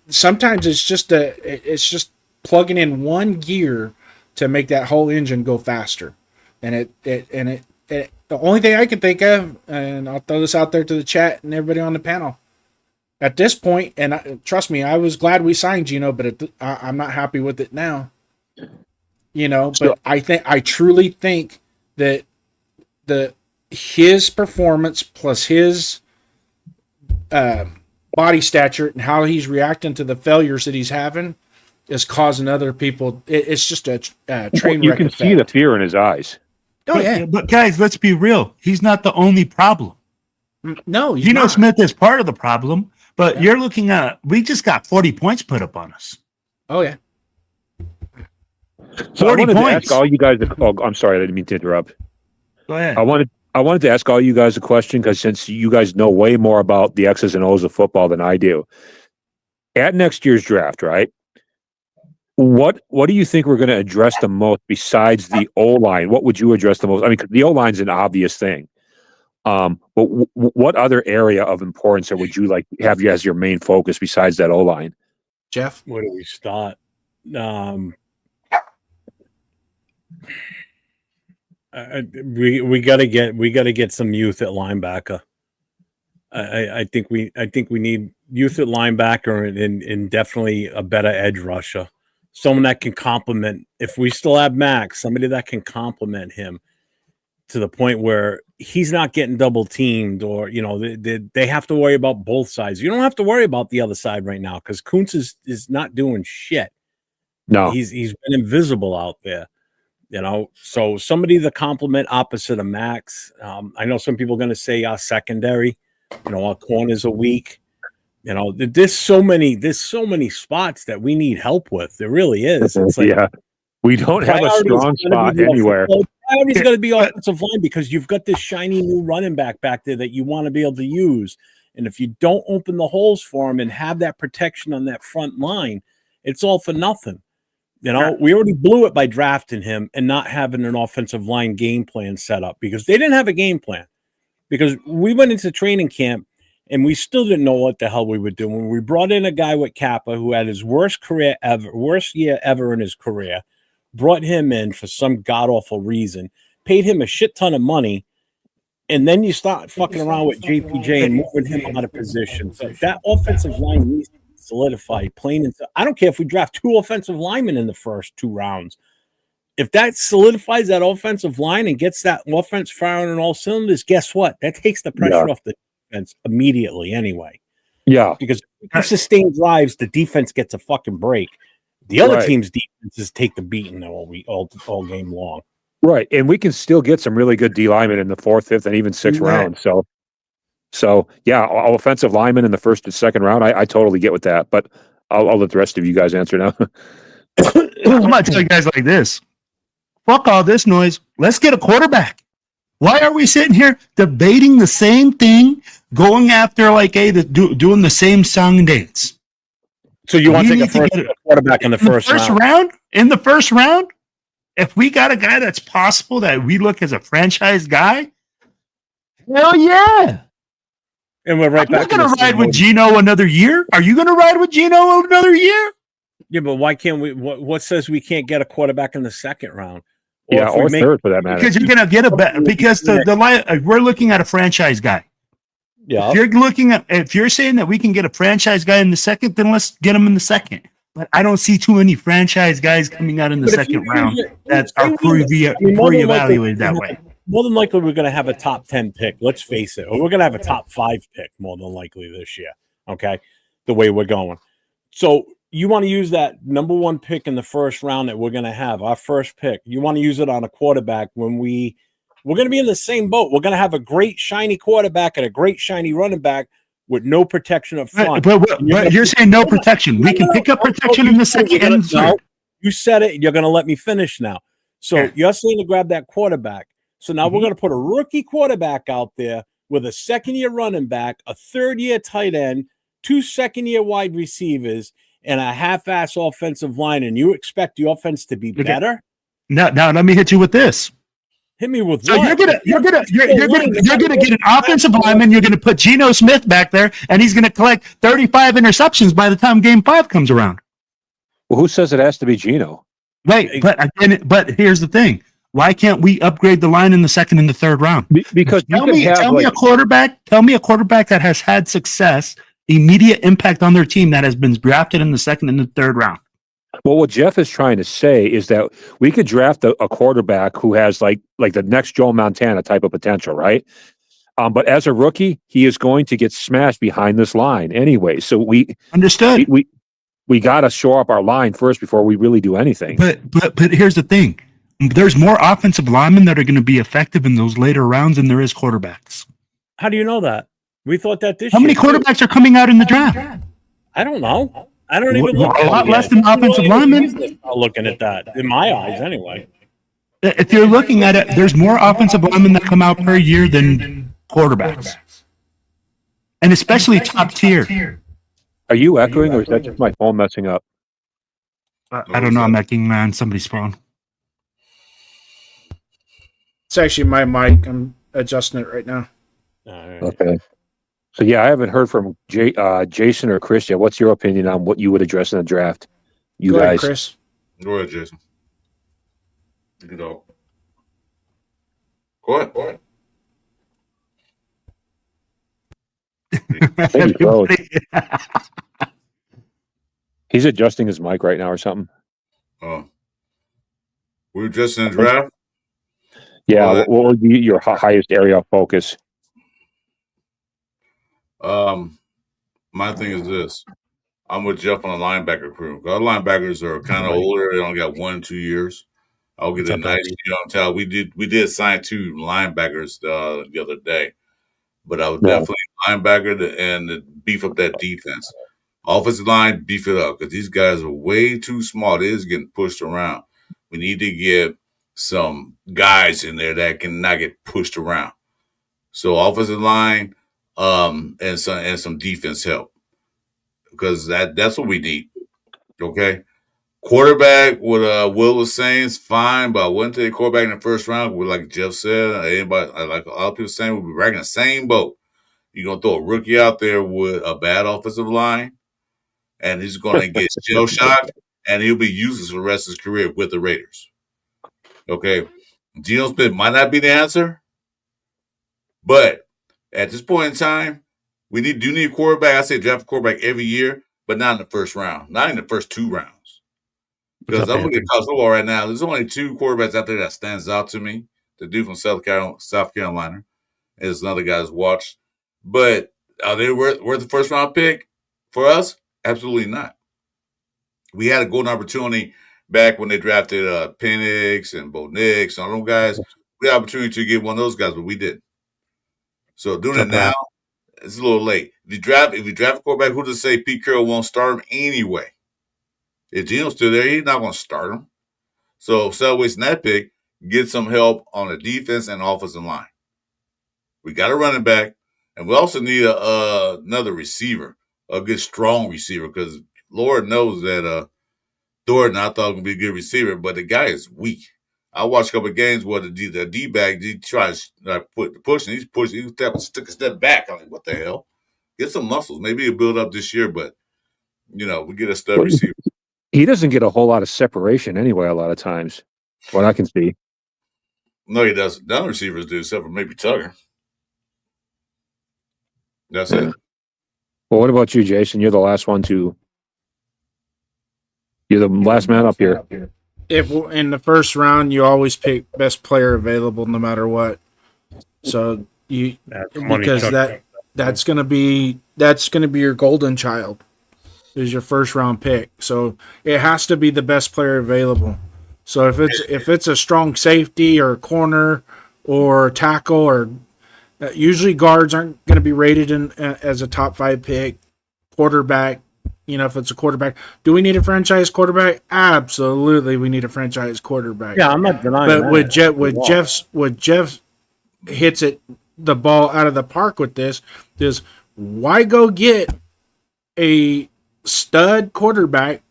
sometimes it's just plugging in one gear to make that whole engine go faster. And the only thing I can think of, and I'll throw this out there to the chat and everybody on the panel, at this point, and trust me, I was glad we signed Geno, but I'm not happy with it now. But I truly think that his performance plus his body stature and how he's reacting to the failures that he's having is causing other people. It's just a train wreck. You can see the fear in his eyes. Oh yeah, but guys, let's be real. He's not the only problem. No, Geno Smith is part of the problem, but you're looking at, we just got 40 points put up on us. Oh yeah. So I 40 wanted to points. ask all you guys. I'm sorry, I didn't mean to interrupt. Go ahead. I wanted to ask all you guys a question because since you guys know way more about the X's and O's of football than I do, at next year's draft, right? What do you think we're going to address the most besides the O-line? What would you address the most? I mean, 'cause the O-line's an obvious thing. But what other area of importance or would you like have you as your main focus besides that O-line? Jeff, Where do we start? We got to get some youth at linebacker. I think we need youth at linebacker and definitely a better edge rusher. Someone that can complement, if we still have Max, somebody that can complement him to the point where he's not getting double teamed or, they have to worry about both sides. You don't have to worry about the other side right now because Kuntz is not doing shit. No. He's been invisible out there, so somebody to complement opposite of Max. I know some people are going to say our secondary, our corners are weak. There's so many spots that we need help with. There really is. It's like, yeah, we don't have a strong spot anywhere. Priority's got to be offensive line because you've got this shiny new running back there that you want to be able to use. And if you don't open the holes for him and have that protection on that front line, it's all for nothing. We already blew it by drafting him and not having an offensive line game plan set up because they didn't have a game plan. Because we went into training camp and we still didn't know what the hell we were doing. We brought in a guy with Kappa who had his worst year ever in his career, brought him in for some god-awful reason, paid him a shit ton of money, and then you start fucking around with JPJ and moving him out of position. So that offensive line needs to be solidified, plain and simple. I don't care if we draft 2 offensive linemen in the first 2 rounds. If that solidifies that offensive line and gets that offense firing on all cylinders, guess what? That takes the pressure off the defense immediately anyway. Yeah. Because if you sustain drives, the defense gets a fucking break. The other team's defenses take the beating all game long. Right. And we can still get some really good D linemen in the 4th, 5th, and even 6th round. So yeah, offensive linemen in the 1st and 2nd round. I totally get with that, but I'll let the rest of you guys answer now. I'm going to tell you guys like this. Fuck all this noise. Let's get a quarterback. Why are we sitting here debating the same thing, going after doing the same song and dance? So you want to take a quarterback in the first round? In the first round? If we got a guy that's possible that we look as a franchise guy, hell yeah. And we're right back. I'm going to ride with Geno another year. Are you going to ride with Geno another year? Yeah, but why can't we? What says we can't get a quarterback in the 2nd round? Or 3rd for that matter. Because you're going to get because we're looking at a franchise guy. Yeah. If you're saying that we can get a franchise guy in the 2nd, then let's get him in the 2nd. But I don't see too many franchise guys coming out in the 2nd round that are pre-evaluated that way. More than likely, we're going to have a top 10 pick. Let's face it. Or we're going to have a top 5 pick more than likely this year. Okay. The way we're going. So you want to use that number 1 pick in the 1st round that we're going to have, our first pick. You want to use it on a quarterback when we're going to be in the same boat. We're going to have a great shiny quarterback and a great shiny running back with no protection up front. But you're saying no protection. We can pick up protection in the 2nd and 3rd. You said it. You're going to let me finish now. So you're saying to grab that quarterback. So now we're going to put a rookie quarterback out there with a 2nd-year running back, a 3rd-year tight end, 2 2nd-year wide receivers, and a half-ass offensive line, and you expect the offense to be better? Now let me hit you with this. Hit me with so what? You're gonna get an offensive lineman. You're gonna put Geno Smith back there, and he's gonna collect 35 interceptions by the time Game 5 comes around. Well, who says it has to be Geno? Right, but here's the thing: why can't we upgrade the line in the 2nd and the 3rd round? Because tell me a quarterback that has had success immediate impact on their team that has been drafted in the second and the third round. Well, what Jeff is trying to say is that we could draft a quarterback who has like the next Joe Montana type of potential, right? But as a rookie, he is going to get smashed behind this line anyway. So we understood. We got to shore up our line first before we really do anything. But here's the thing: there's more offensive linemen that are going to be effective in those later rounds than there is quarterbacks. How do you know that? We thought that this How year. many quarterbacks are coming out in the draft? I don't know. I don't even look A at lot it less yet. than offensive linemen. Looking at that, in my eyes, anyway. If you're looking at it, there's more offensive linemen that come out per year than quarterbacks, and especially top tier. Are you echoing, or is that just my phone messing up? I don't know. I'm echoing on somebody's phone. It's actually my mic. I'm adjusting it right now. All right. Okay. So yeah, I haven't heard from Jason or Chris yet. What's your opinion on what you would address in the draft? You Go guys, ahead, Chris. Go ahead, Jason. You know. Go ahead. I think he froze. He's adjusting his mic right now or something. We're just in the draft. Yeah, Well, what would be your highest area of focus? My thing is this. I'm with Jeff on the linebacker crew. Our linebackers are kind of older. They only got 1-2 years. I'll get a nice tell. We did sign 2 linebackers the other day, but I was definitely linebacker and beef up that defense. Offensive line, beef it up because these guys are way too small. They is getting pushed around. We need to get some guys in there that can not get pushed around. So offensive line, and some defense help because that's what we need. Okay, quarterback. What Will was saying is fine, but I wouldn't take a quarterback in the first round. Like Jeff said, anybody like a lot of people saying, we'll be right in the same boat. You're gonna throw a rookie out there with a bad offensive line, and he's gonna get shell shocked, and he'll be useless for the rest of his career with the Raiders. Okay, Geno Smith might not be the answer, but at this point in time, we do need a quarterback. I say draft a quarterback every year, but not in the first round, not in the first 2 rounds. Because I'm looking at college football right now. There's only 2 quarterbacks out there that stands out to me. The dude from South Carolina is another guy that's watched. But are they worth the first round pick for us? Absolutely not. We had a golden opportunity back when they drafted Penix and Bo Nix and all those guys. We had an opportunity to get one of those guys, but we didn't. So doing it now, it's a little late. If you draft a quarterback, who does say Pete Carroll won't start him anyway? If Geno's still there, he's not going to start him. So instead of wasting that pick, get some help on the defense and offensive line. We got a running back, and we also need another receiver, a good strong receiver, because Lord knows that Thornton, I thought would be a good receiver, but the guy is weak. I watched a couple of games where the D-bag, he tries to put the push, and he's pushing, he took a step back. I'm like, what the hell? Get some muscles. Maybe he'll build up this year, but, we get a stud receiver. He doesn't get a whole lot of separation anyway, a lot of times, what I can see. No, he doesn't. None of the receivers do, except for maybe Tugger. That's it. Well, what about you, Jason? You're the last one to. You're the last man up here. If in the first round, you always pick best player available, no matter what. So that's gonna be your golden child, is your first round pick. So it has to be the best player available. So if it's a strong safety or a corner or a tackle or usually guards aren't going to be rated as a top 5 pick. Quarterback, if it's a quarterback, do we need a franchise quarterback? Absolutely, we need a franchise quarterback. Yeah, I'm not denying but that. with Jeff hits the ball out of the park with this is why go get a stud quarterback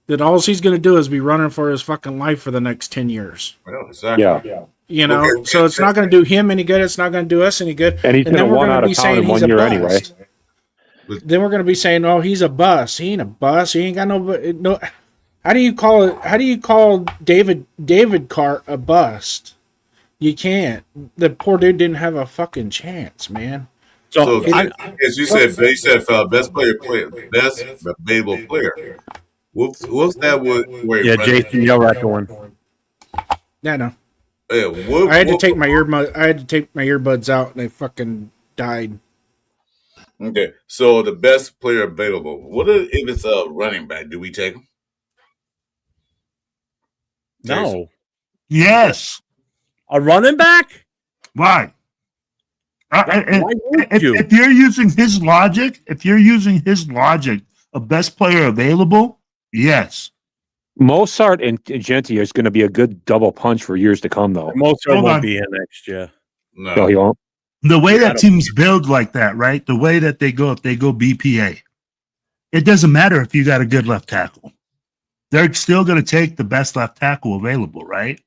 that all he's going to do is be running for his fucking life for the next 10 years. Well, exactly. Yeah. So it's not going to do him any good. It's not going to do us any good. And he's going to want out of town in 1 year anyway. Then we're going to be saying, "Oh, he's a bust. He ain't a bust. He ain't got no." How do you call it? How do you call David Carr a bust? You can't. The poor dude didn't have a fucking chance, man. So, I, as you said, best best available player. What's that? Where he yeah, runs? Jason, you're echoing. Yeah, no. Yeah, I had to take my earbuds out, and they fucking died. Okay, so the best player available. What if it's a running back? Do we take him? No, Yes. a running back. Why? Why would you? If you're using his logic, of best player available, yes. Mozart and Genti is going to be a good double punch for years to come, though. Mozart Hold won't on. be here next year. No, he won't. The way Yeah, I that don't- teams build like that, right? The way that they go, if they go BPA, it doesn't matter if you got a good left tackle. They're still going to take the best left tackle available, right?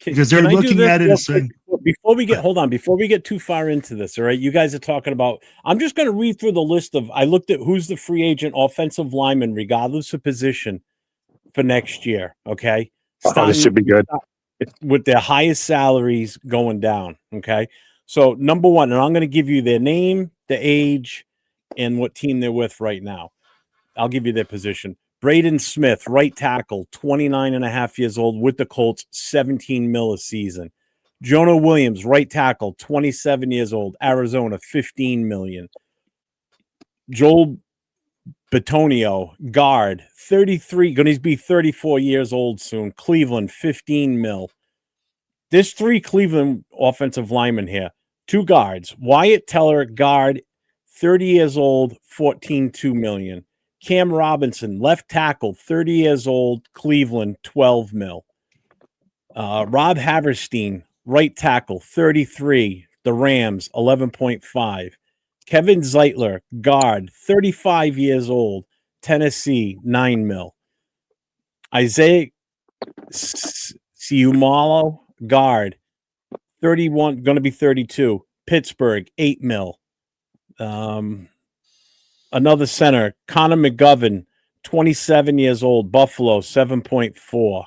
Because they're Can I do looking this at it real as saying, quick? Before we get too far into this, all right, you guys are talking about, I'm just going to read through the list I looked at who's the free agent offensive lineman, regardless of position, for next year. Okay. Oh, this should be good. With their highest salaries going down. Okay. So number one, and I'm going to give you their name, the age, and what team they're with right now. I'll give you their position. Braden Smith, right tackle, 29 and a half years old with the Colts, 17 mil a season. Jonah Williams, right tackle, 27 years old, Arizona, 15 million. Joel Bitonio, guard, 33, going to be 34 years old soon. Cleveland, 15 mil. There's 3 Cleveland offensive linemen here. 2 guards. Wyatt Teller, guard, 30 years old, 14.2 million. Cam Robinson, left tackle, 30 years old, Cleveland, 12 mil. Rob Haverstein, right tackle, 33, the Rams, 11.5. Kevin Zeitler, guard, 35 years old, Tennessee, 9 mil. Isaiah Siumalo, guard, 31, going to be 32, Pittsburgh, 8 mil. Another center, Connor McGovern, 27 years old, Buffalo, 7.4.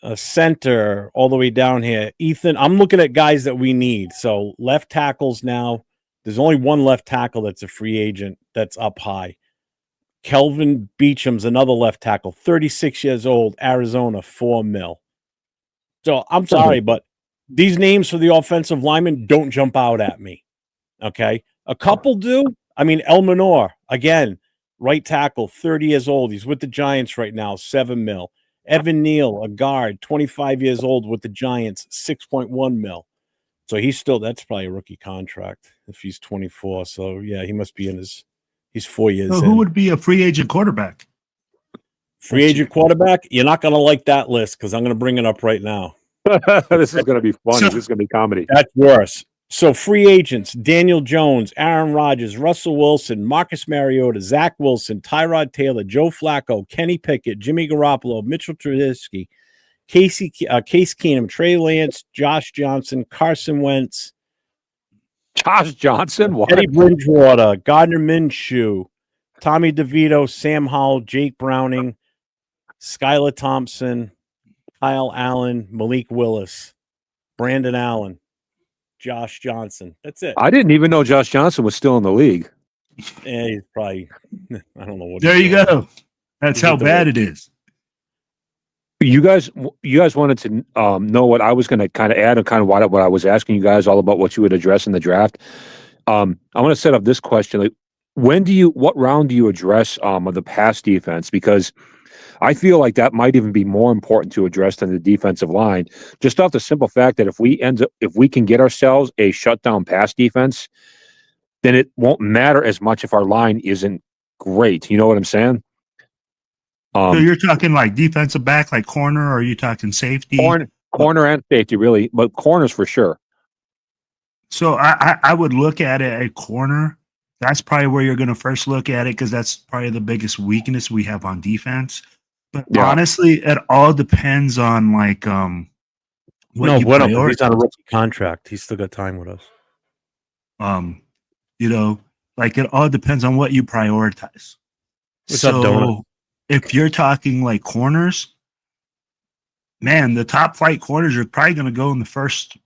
A center all the way down here, Ethan. I'm looking at guys that we need. So left tackles now. There's only one left tackle that's a free agent that's up high. Kelvin Beacham's another left tackle, 36 years old, Arizona, 4 mil. So I'm sorry, but these names for the offensive linemen don't jump out at me. Okay. A couple do. I mean, El Menor, again, right tackle, 30 years old. He's with the Giants right now, 7 mil. Evan Neal, a guard, 25 years old with the Giants, 6.1 mil. So that's probably a rookie contract if he's 24. So, yeah, he must be he's 4 years so in. who would be a free agent quarterback? Free agent quarterback? You're not going to like that list because I'm going to bring it up right now. This is going to be funny. This is going to be comedy. That's worse. So free agents, Daniel Jones, Aaron Rodgers, Russell Wilson, Marcus Mariota, Zach Wilson, Tyrod Taylor, Joe Flacco, Kenny Pickett, Jimmy Garoppolo, Mitchell Trubisky, Case Keenum, Trey Lance, Josh Johnson, Carson Wentz, Josh Johnson? What? Teddy Bridgewater, Gardner Minshew, Tommy DeVito, Sam Howell, Jake Browning, Skylar Thompson, Kyle Allen, Malik Willis, Brandon Allen, Josh Johnson. That's it. I didn't even know Josh Johnson was still in the league. Yeah, he's probably, I don't know what. There you go. That's how bad it is. You guys wanted to know what I was going to kind of add and kind of what I was asking you guys all about what you would address in the draft. I want to set up this question: like, what round do you address of the pass defense? Because I feel like that might even be more important to address than the defensive line, just off the simple fact that if we can get ourselves a shutdown pass defense, then it won't matter as much if our line isn't great. You know what I'm saying? So you're talking like defensive back, like corner, or are you talking safety? Corner and safety, really, but corners for sure. So I would look at it at corner. That's probably where you're going to first look at it because that's probably the biggest weakness we have on defense. But honestly, it all depends on like he's on a rookie contract. He's still got time with us. Like it all depends on what you prioritize. What's up, Donut? If you're talking like corners, man, the top flight corners are probably going to go in the first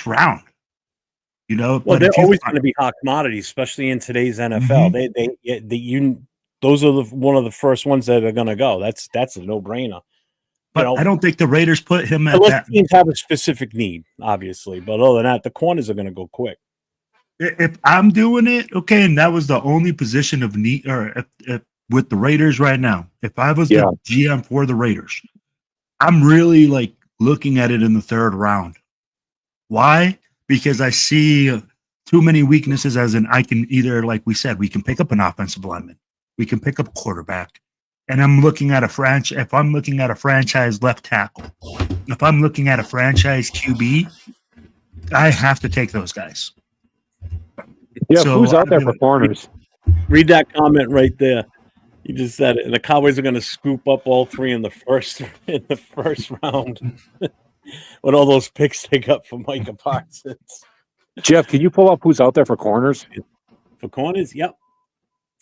round. You know, Well, but they're if you, always going to be hot commodities, especially in today's NFL. Those are one of the first ones that are going to go. That's a no brainer. but I don't think the Raiders put him at Unless that. teams have a specific need, obviously. But other than that, the corners are going to go quick. If I'm doing it, okay, and that was the only position of need, or if with the Raiders right now, if I was the GM for the Raiders, I'm really like looking at it in the third round. Why? Because I see too many weaknesses. As in, I can either, like we said, we can pick up an offensive lineman, we can pick up a quarterback, and I'm looking at a franchise. If I'm looking at a franchise left tackle, if I'm looking at a franchise QB, I have to take those guys. Yeah, So, who's out I there mean, for corners? Read that comment right there. You just said it. And the Cowboys are going to scoop up all three in the first round with all those picks they got for Micah Parsons. Jeff, can you pull up who's out there for corners? For corners, yep.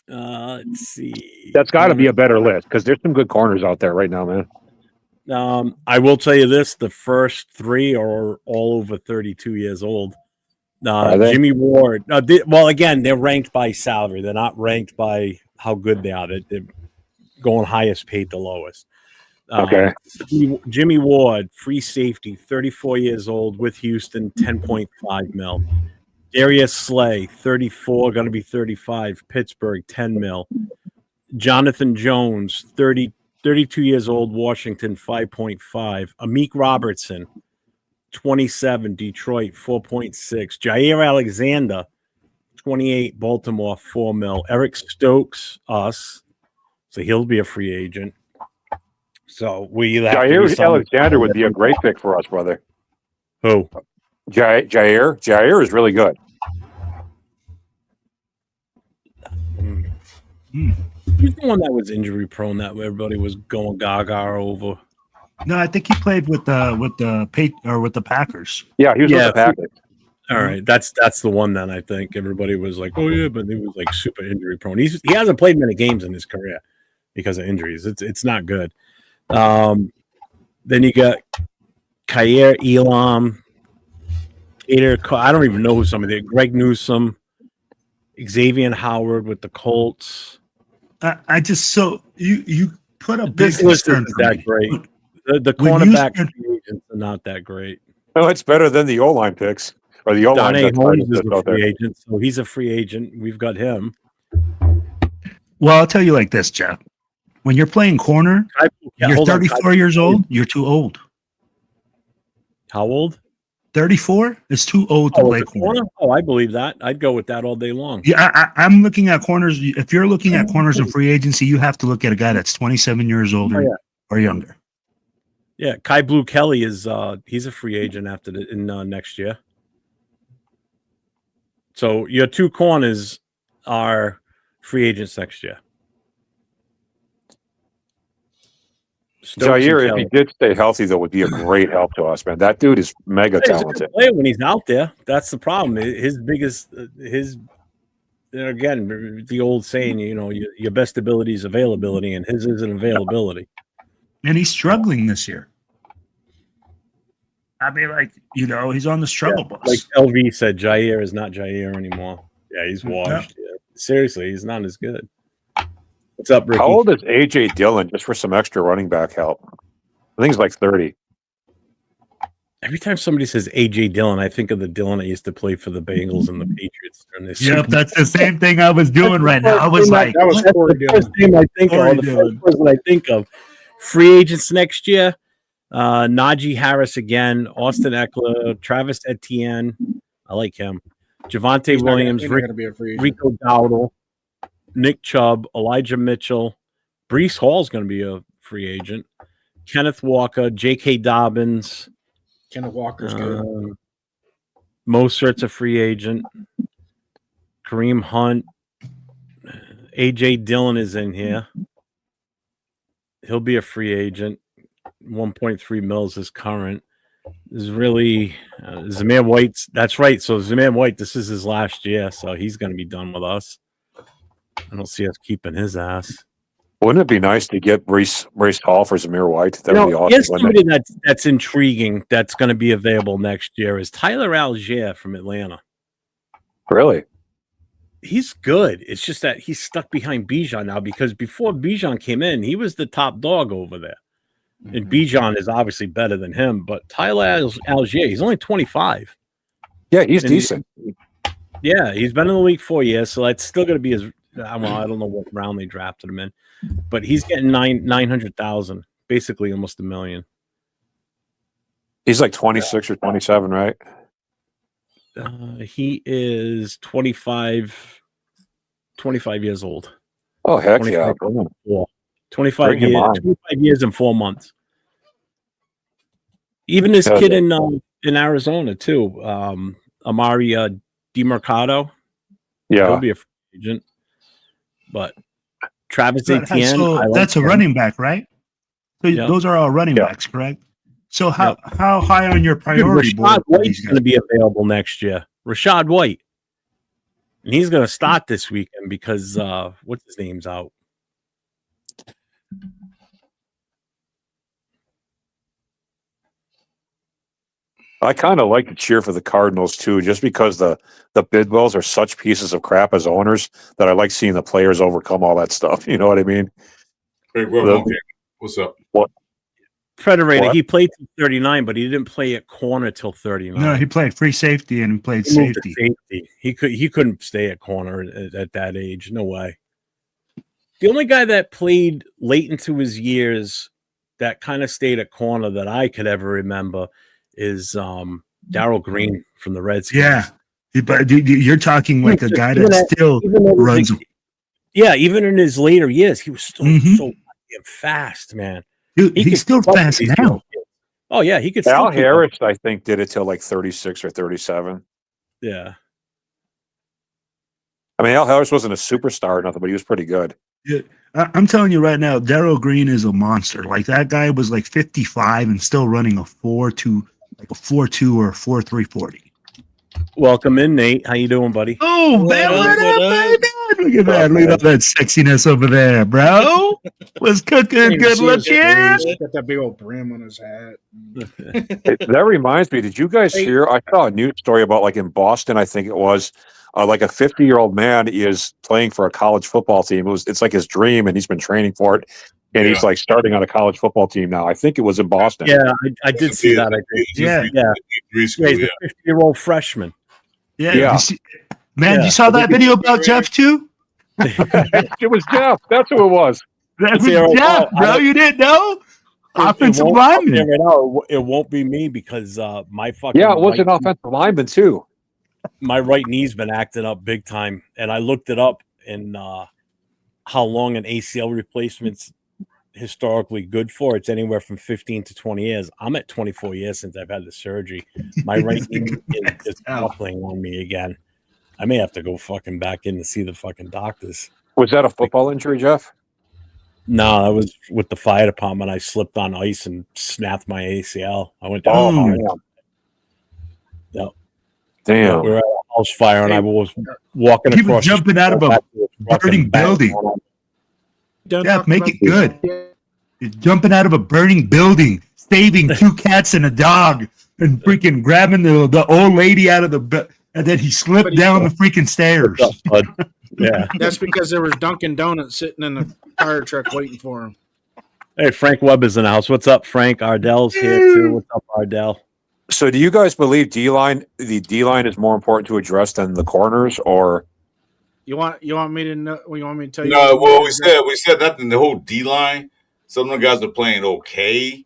Let's see. That's got to be a better list because there's some good corners out there right now, man. I will tell you this: the first three are all over 32 years old. Jimmy Ward. Well, again, they're ranked by salary. They're not ranked by how good they are. They're going highest paid to lowest. Okay. Jimmy Ward, free safety, 34 years old with Houston, 10.5 mil. Darius Slay, 34, going to be 35, Pittsburgh, 10 mil. Jonathan Jones, 32 years old, Washington, 5.5. Amik Robertson, 27, Detroit, 4.6. Jair Alexander, 28, Baltimore, 4 mil. Eric Stokes, us. So he'll be a free agent. So we either have Jair Alexander would be a great pick for us, brother. Who? Jair is really good. He's the one that was injury prone that everybody was going gaga over. No, I think he played with the Packers. Yeah, he was with the Packers. All right, that's the one then. I think everybody was like, "Oh yeah," but he was like super injury prone. He hasn't played many games in his career because of injuries. It's not good. Then you got Kaiir Elam, Cater. I don't even know who some of the Greg Newsome, Xavier Howard with the Colts. I just so you put a big This list concern isn't for that me. great. The When you cornerback said- free agents are not that great. Oh, it's better than the O-line picks or the O-line Darnay picks Holmes is that's a out free there. agent, so he's a free agent. We've got him. Well, I'll tell you like this, Jeff. When you're playing corner, you're 34 years old. You're too old. How old? 34 is too old to play corner. Oh, I believe that. I'd go with that all day long. Yeah, I'm looking at corners. If you're looking at corners in free agency, you have to look at a guy that's 27 years old or younger. Yeah, Kai Blue Kelly is he's a free agent after next year. So your two corners are free agents next year. Jair, if he did stay healthy, though, would be a great help to us, man. That dude is mega He's a good talented. player when he's out there. That's the problem. His biggest, again, the old saying, your best ability is availability, and his isn't availability. And he's struggling this year. I mean, he's on the struggle bus. Like LV said, Jair is not Jair anymore. Yeah, he's washed. Yeah. Seriously, he's not as good. What's up, Ricky? How old is A.J. Dillon, just for some extra running back help? I think he's like 30. Every time somebody says A.J. Dillon, I think of the Dillon that used to play for the Bengals and the Patriots. Yep, that's the same thing I was doing right now. I was like, that was Corey Dillon. First name I think of, the first person I think of. Free agents next year, Najee Harris again, Austin Eckler, Travis Etienne. I like him. Javonte Williams, Rico Dowdle, Nick Chubb, Elijah Mitchell, Breece Hall's going to be a free agent. Kenneth Walker, J.K. Dobbins. Kenneth Walker's good. Mostert's a free agent. Kareem Hunt. A.J. Dillon is in here. He'll be a free agent. 1.3 mils is current. Is really Zamir White's. That's right. So Zamir White, this is his last year, so he's going to be done with us. I don't see us keeping his ass. Wouldn't it be nice to get Breece Hall for Zamir White? That would be awesome. Here's somebody that's intriguing that's going to be available next year is Tyler Algier from Atlanta. Really? He's good. It's just that he's stuck behind Bijan now because before Bijan came in, he was the top dog over there. And Bijan is obviously better than him, but Tyler Algier, he's only 25. Yeah, he's decent. Yeah, he's been in the league 4 years, so that's still going to be his. Well, I don't know what round they drafted him in, but he's getting 900,000, basically almost $1 million. He's like 26 or 27, right? He is 25 years old. Oh, heck 25 yeah. 25 years and 4 months. Even this kid in Arizona too, Amari DeMercado. Yeah, he'll be a free agent. But Travis Etienne, so that's a running back, right? So those are all running backs, correct? So how high on your priority board? Rashad White's going to be available next year. Rashad White, and he's going to start this weekend because what's his name's out. I kind of like to cheer for the Cardinals too, just because the Bidwells are such pieces of crap as owners that I like seeing the players overcome all that stuff. You know what I mean? Hey, what's up? What? Federator, he played till 39, but he didn't play at corner till 39. No, he played free safety and he played safety. He couldn't stay at corner at that age. No way. The only guy that played late into his years that kind of stayed at corner that I could ever remember is Darrell Green from the Redskins. Yeah, but you're talking like a guy that still runs. Yeah, even in his later years, he was still so fast, man. Dude, he's still fast now. Oh yeah, he could. Al Harris, I think, did it till like 36 or 37. Yeah. I mean, Al Harris wasn't a superstar or nothing, but he was pretty good. Yeah, I'm telling you right now, Darrell Green is a monster. Like that guy was like 55 and still running a 4.2, like a 4.2 or a 4.3 40. Welcome in, Nate. How you doing, buddy? Oh, man, what up, baby? Look at that. Look at that sexiness over there, bro. Was cooking, good looking. Got that big old brim on his hat. That reminds me, did you guys hear? I saw a news story about like in Boston, I think it was, like a 50-year-old man is playing for a college football team. It's like his dream, and he's been training for it. And he's like starting on a college football team now. I think it was in Boston. Yeah, I did see that. I think. Yeah. He's a 50-year-old freshman. Yeah. You saw that video about Jeff too? It was Jeff. That's who it was. That was Jeff, bro. You didn't know? Offensive lineman. It won't be me because my fucking it was an offensive lineman too. My right knee's been acting up big time, and I looked it up and how long an ACL replacement's historically good for. It's anywhere from 15 to 20 years. I'm at 24 years since I've had the surgery. My right knee is playing on me again. I may have to go fucking back in to see the fucking doctors. Was that a football injury, Jeff? No, that was with the fire department. I slipped on ice and snapped my ACL. I went down. Yep. Damn. We were at a house fire, and I was walking he across. Was jumping out of a burning building. Yeah, make it good. He's jumping out of a burning building, saving 2 cats and a dog, and freaking grabbing the old lady out of the bed, and then he slipped down the freaking stairs. Yeah, that's because there was Dunkin' Donuts sitting in the fire truck waiting for him. Hey, Frank Webb is in the house. What's up, Frank? Ardell's here too. What's up, Ardell? So, do you guys believe the D-line is more important to address than the corners, or you want me to know? You want me to tell you? No, well, we said that in the whole D-line. Some of the guys are playing okay.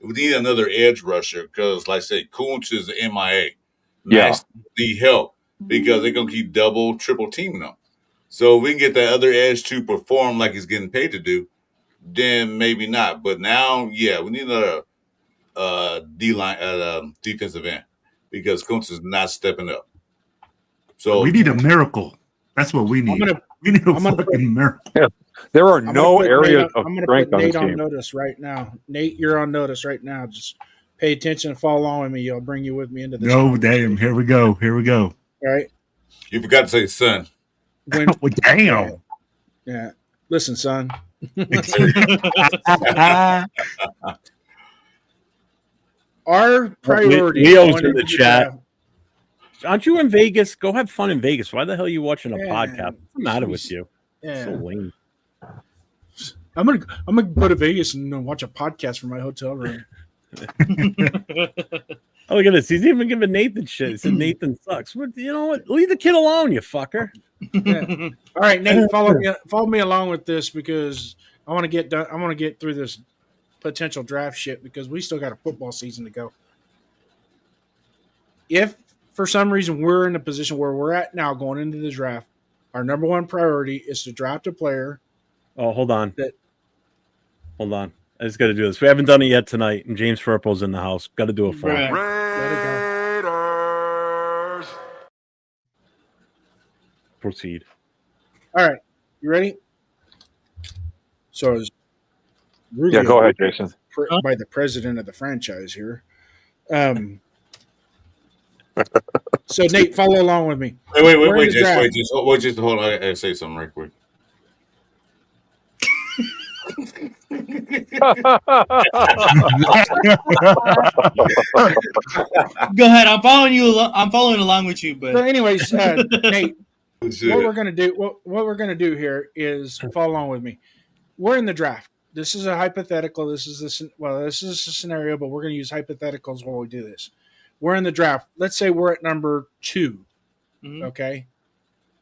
We need another edge rusher because, like I said, Kuntz is the MIA. Max need help because they're gonna keep double, triple teaming them. So if we can get that other edge to perform like he's getting paid to do, then maybe not. But now, we need another D-line defensive end because Kuntz is not stepping up. So we need a miracle. That's what we need. We need a fucking miracle. Yeah. There are no areas of strength on this Nate team. on notice right now. Nate, you're on notice right now. Just pay attention and follow along with me. I'll bring you with me into this. No, damn. Here we go. All right. You forgot to say son. Damn. Yeah. Listen, son. Our priority. Leo's in the chat. Aren't you in Vegas? Go have fun in Vegas. Why the hell are you watching a Yeah, podcast? What's the matter with you? Yeah. So lame. I'm gonna go to Vegas and watch a podcast from my hotel room. Oh, look at this. He's even giving Nathan shit. He said Nathan sucks. You know what? Leave the kid alone, you fucker. Yeah. All right, Nate, follow me along with this because I want to get done. I want to get through this potential draft shit because we still got a football season to go. If for some reason we're in a position where we're at now going into the draft, our number one priority is to draft a player. Oh, hold on. Hold on. I just got to do this. We haven't done it yet tonight, and James Furpo's in the house. Got to do it for him. Raiders. Proceed. All right, you ready? So, as Yeah, go ahead, Jason. by the president of the franchise here. So Nate, follow along with me. Wait, just hold on. I gotta say something right quick. Go ahead. I'm following you. I'm following along with you, So, but anyways, Nate, what we're gonna do here is follow along with me. We're in the draft. This is a hypothetical. This is a scenario, but we're gonna use hypotheticals while we do this. We're in the draft. Let's say we're at number 2. Mhm. Okay.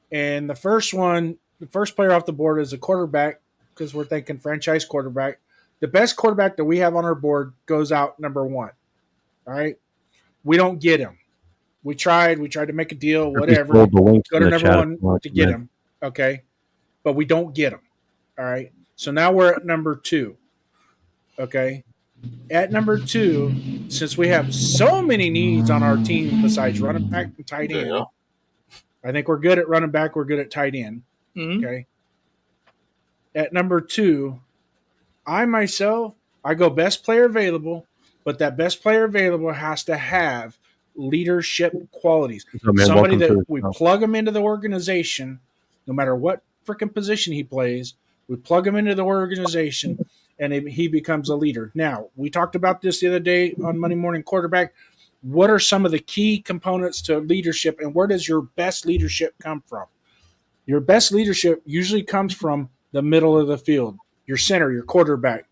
And the first player off the board is a quarterback because we're thinking franchise quarterback. The best quarterback that we have on our board goes out number 1. All right. We don't get him. We tried to make a deal, whatever. Go to number 1 to get him. Okay. But we don't get him. All right. So now we're at number 2. Okay. At number 2, since we have so many needs on our team besides running back and tight end, Yeah. I think we're good at running back. We're good at tight end. Mhm. Okay. At number 2, I go best player available, but that best player available has to have leadership qualities. Somebody that we plug him into the organization, no matter what freaking position he plays, we plug him into the organization and he becomes a leader. Now, we talked about this the other day on Monday Morning Quarterback. What are some of the key components to leadership and where does your best leadership come from? Your best leadership usually comes from the middle of the field, your center, your quarterback,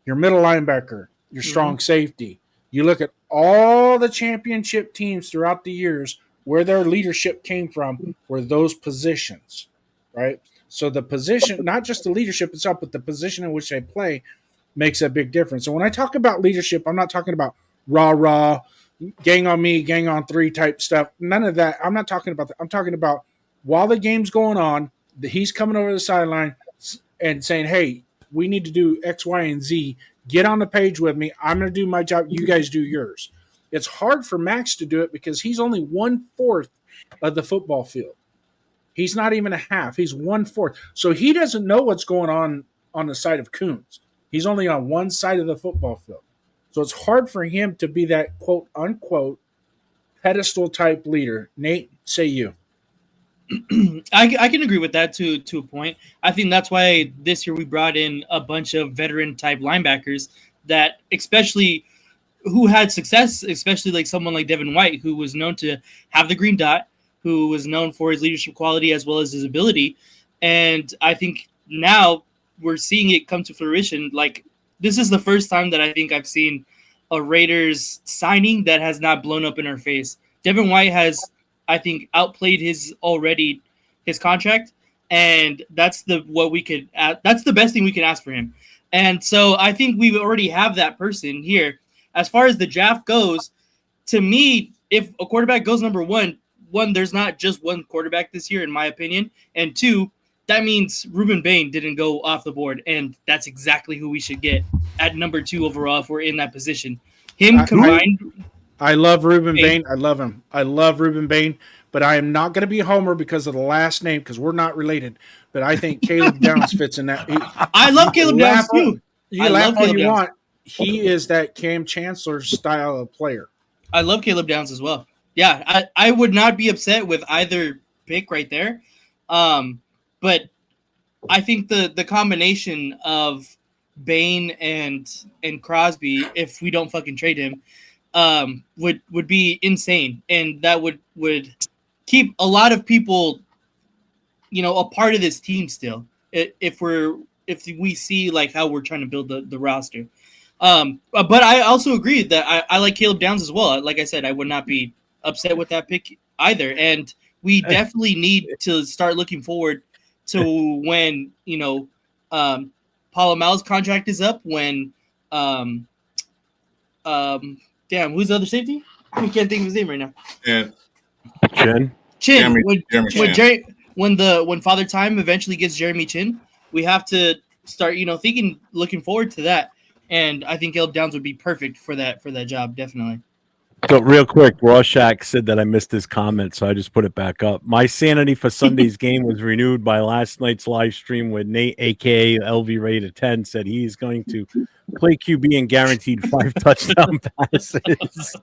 your middle linebacker, your strong safety. You look at all the championship teams throughout the years where their leadership came from were those positions, right? So the position, not just the leadership itself, but the position in which they play makes a big difference. So when I talk about leadership, I'm not talking about rah, gang on me, gang on 3 type stuff. None of that. I'm not talking about that. I'm talking about while the game's going on, he's coming over the sideline and saying, hey, we need to do X, Y, and Z. Get on the page with me. I'm going to do my job. You guys do yours. It's hard for Max to do it because he's only 1/4 of the football field. He's not even a half. He's 1/4. So he doesn't know what's going on the side of Coons. He's only on one side of the football field. So it's hard for him to be that quote unquote pedestal type leader. Nate, say you. I can agree with that to a point. I think that's why this year we brought in a bunch of veteran type linebackers that especially who had success, especially like someone like Devin White, who was known to have the green dot, who was known for his leadership quality as well as his ability. And I think now we're seeing it come to fruition. Like this is the first time that I think I've seen a Raiders signing that has not blown up in our face. Devin White has, I think, outplayed his contract, and that's the best thing we can ask for him. And so I think we already have that person here. As far as the draft goes, to me, if a quarterback goes number one, there's not just one quarterback this year, in my opinion, and 2, that means Ruben Bain didn't go off the board, and that's exactly who we should get at number 2 overall if we're in that position. I love Ruben Bain. I love him. I love Ruben Bain, but I am not going to be a homer because of the last name because we're not related. But I think Caleb Downs fits in that. I love Caleb Downs too. You laugh all you want. He is that Cam Chancellor style of player. I love Caleb Downs as well. Yeah, I would not be upset with either pick right there. But I think the combination of Bain and Crosby, if we don't fucking trade him, would be insane, and that would keep a lot of people, a part of this team still. If we see like how we're trying to build the roster. But I also agree that I like Caleb Downs as well. Like I said, I would not be upset with that pick either. And we definitely need to start looking forward to when, Palomalu's contract is up, when damn, who's the other safety? I can't think of his name right now. And Chin. Chin. Jeremy When Father Time eventually gets Jeremy Chin, we have to start, looking forward to that. And I think Caleb Downs would be perfect for that job, definitely. So real quick, Rorschach said that I missed his comment, so I just put it back up. My sanity for Sunday's game was renewed by last night's live stream when Nate, aka LV rated 10, said he's going to play QB and guaranteed 5 touchdown passes.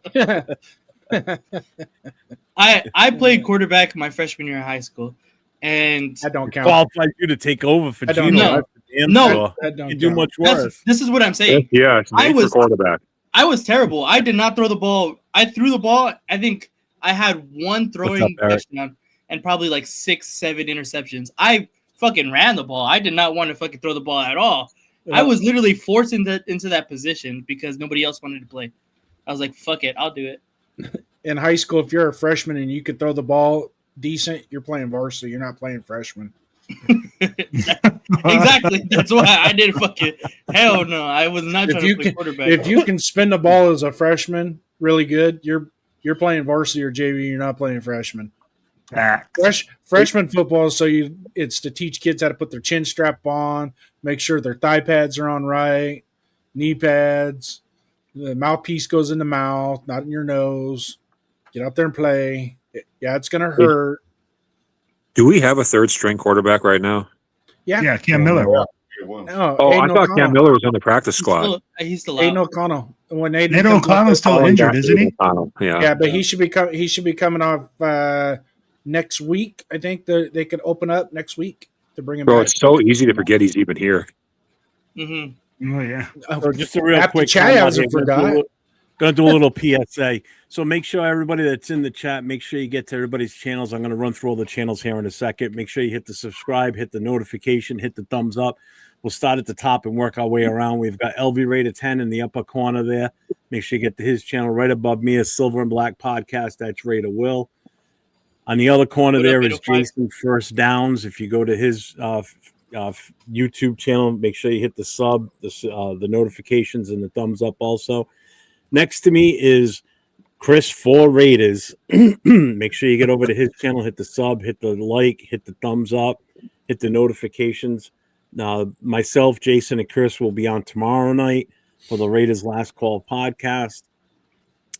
I played quarterback my freshman year of high school, and That don't count. Qualified you to take over for I don't Gino. know. That's for damn No. sure. That don't You do count. much worse. this is what I'm saying. Yeah, it's I Nate was- for quarterback. I was terrible. I did not throw the ball. I threw the ball. I think I had one throwing Eric? touchdown and probably like 6-7 interceptions. I fucking ran the ball. I did not want to fucking throw the ball at all. I was literally forced into that position because nobody else wanted to play. I was like, fuck it, I'll do it. In high school, if you're a freshman and you could throw the ball decent, you're playing varsity. You're not playing freshman. Exactly. That's why I didn't fucking hell no. I was not If trying you to play can- quarterback. If you can spin the ball as a freshman really good, you're playing varsity or JV. You're not playing freshman. Freshman football, it's to teach kids how to put their chin strap on, make sure their thigh pads are on right, knee pads, the mouthpiece goes in the mouth, not in your nose. Get out there and play. Yeah, it's gonna hurt. Do we have a third string quarterback right now? Yeah, Cam Miller. No, Oh, I Aiden thought O'Connell. Cam Miller was on the practice squad. He's still Aiden out. O'Connell. When Aiden Nate comes O'Connell's off- still injured, isn't he? Yeah. Yeah, but he should be coming off next week. I think they could open up next week to bring him Bro, back. it's so easy to forget he's even here. Mm-hmm. Oh yeah. So just a real After quick Chad time out hasn't here. forgot. Gonna do a little PSA. So make sure everybody that's in the chat, make sure you get to everybody's channels. I'm gonna run through all the channels here in a second. Make sure you hit the subscribe, hit the notification, hit the thumbs up. We'll start at the top and work our way around. We've got LV rated 10 in the upper corner there. Make sure you get to his channel. Right above me is Silver and Black Podcast. That's Raider Will. On the other corner What up, there is 805? Jason First Downs. If you go to his YouTube channel, make sure you hit the sub, the notifications, and the thumbs up also. Next to me is Chris for Raiders. Make sure you get over to his channel, hit the sub, hit the like, hit the thumbs up, hit the notifications. Myself, Jason, and Chris will be on tomorrow night for the Raiders Last Call podcast,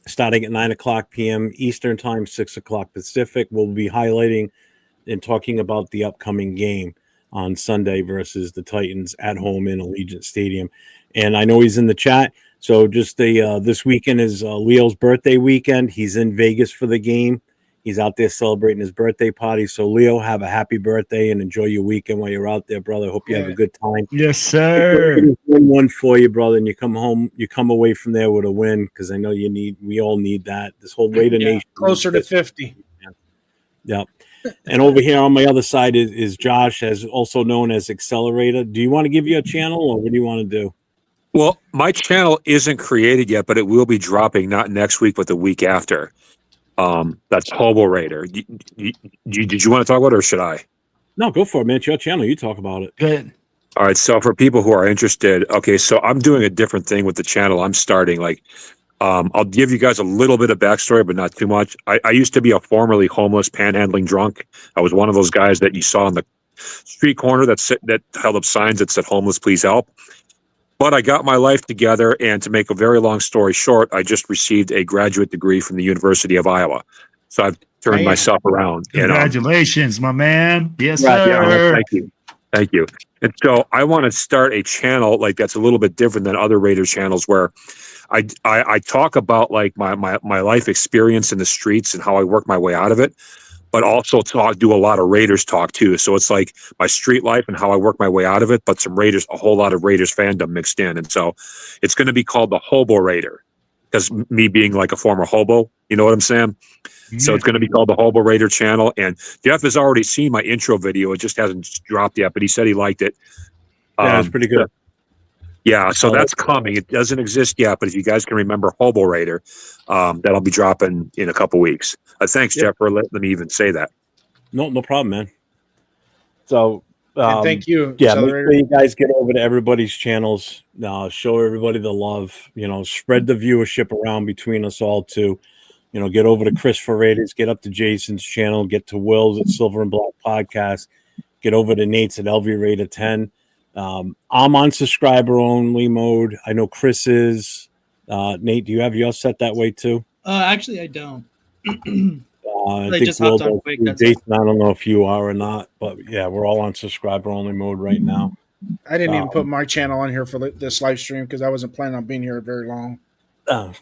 starting at 9:00 p.m. Eastern Time, 6:00 Pacific. We'll be highlighting and talking about the upcoming game on Sunday versus the Titans at home in Allegiant Stadium. And I know he's in the chat. So just this weekend is Leo's birthday weekend. He's in Vegas for the game. He's out there celebrating his birthday party. So Leo, have a happy birthday and enjoy your weekend while you're out there, brother. Hope you have a good time. Yes, sir. Win one for you, brother, and you come home. You come away from there with a win because I know we all need that. This whole Raider Nation Closer to 50. Yeah. And over here on my other side is Josh, as also known as Accelerator. Do you want to give you a channel, or what do you want to do? Well, my channel isn't created yet, but it will be dropping not next week, but the week after. That's Hobo Raider. Did you want to talk about it, or should I? No, go for it, man. It's your channel. You talk about it. Good. All right. So for people who are interested, okay, so I'm doing a different thing with the channel. I'm starting I'll give you guys a little bit of backstory, but not too much. I used to be a formerly homeless panhandling drunk. I was one of those guys that you saw on the street corner that held up signs that said "homeless, please help." But I got my life together, and to make a very long story short, I just received a graduate degree from the University of Iowa. So I've turned Damn. myself around. And, Congratulations, my man. Yes, yeah, sir. thank you. And so I want to start a channel that's a little bit different than other Raiders channels, where I talk about like my life experience in the streets and how I work my way out of it, but also do a lot of Raiders talk too. So it's like my street life and how I work my way out of it, but a whole lot of Raiders fandom mixed in. And so it's going to be called the Hobo Raider. because me being like a former hobo, you know what I'm saying? So it's going to be called the Hobo Raider channel. And Jeff has already seen my intro video. It just hasn't dropped yet, but he said he liked it. Yeah, it's pretty good. Yeah, so that's coming. It doesn't exist yet, but if you guys can remember Hobo Raider, that'll be dropping in a couple weeks. Thanks, Jeff, for letting me even say that. No problem, man. So, And thank you. Yeah, make Accelerator. sure you guys get over to everybody's channels. Show everybody the love. Spread the viewership around between us all too. Get over to Chris for Raiders, get up to Jason's channel, get to Will's at Silver and Black Podcast, get over to Nate's at LV Raider 10. I'm on subscriber only mode. I know Chris is. Nate, do you have yours set that way too? Actually, I don't. I I think just hopped on Will quick, does. that's Jason, I don't know if you are or not, but yeah, we're all on subscriber only mode right now. I didn't even put my channel on here for this live stream because I wasn't planning on being here very long.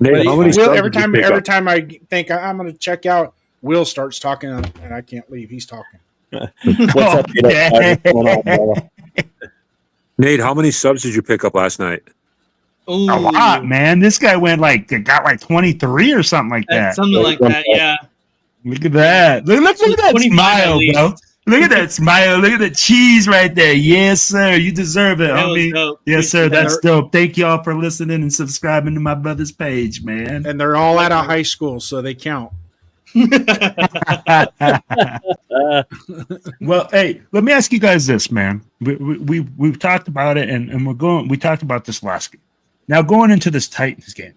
Nate, how many Will, subs every did you time, pick every up? time I think I'm going to check out, Will starts talking and I can't leave. He's talking. What's up? Okay. What's going on, brother? Nate, how many subs did you pick up last night? Ooh, A lot, man. This guy got like 23 or something like that. something like that. Yeah. Look at that. Look at that 25 smile, at least. bro. Look at that smile. Look at the cheese right there. Yes, sir. You deserve it, That was homie. dope. Yes, sir. Appreciate That's that. dope. Thank y'all for listening and subscribing to my brother's page, man. And they're all out of high school, so they count. Well, hey, let me ask you guys this, man. We've talked about it, and we talked about this last game. Now, going into this Titans game,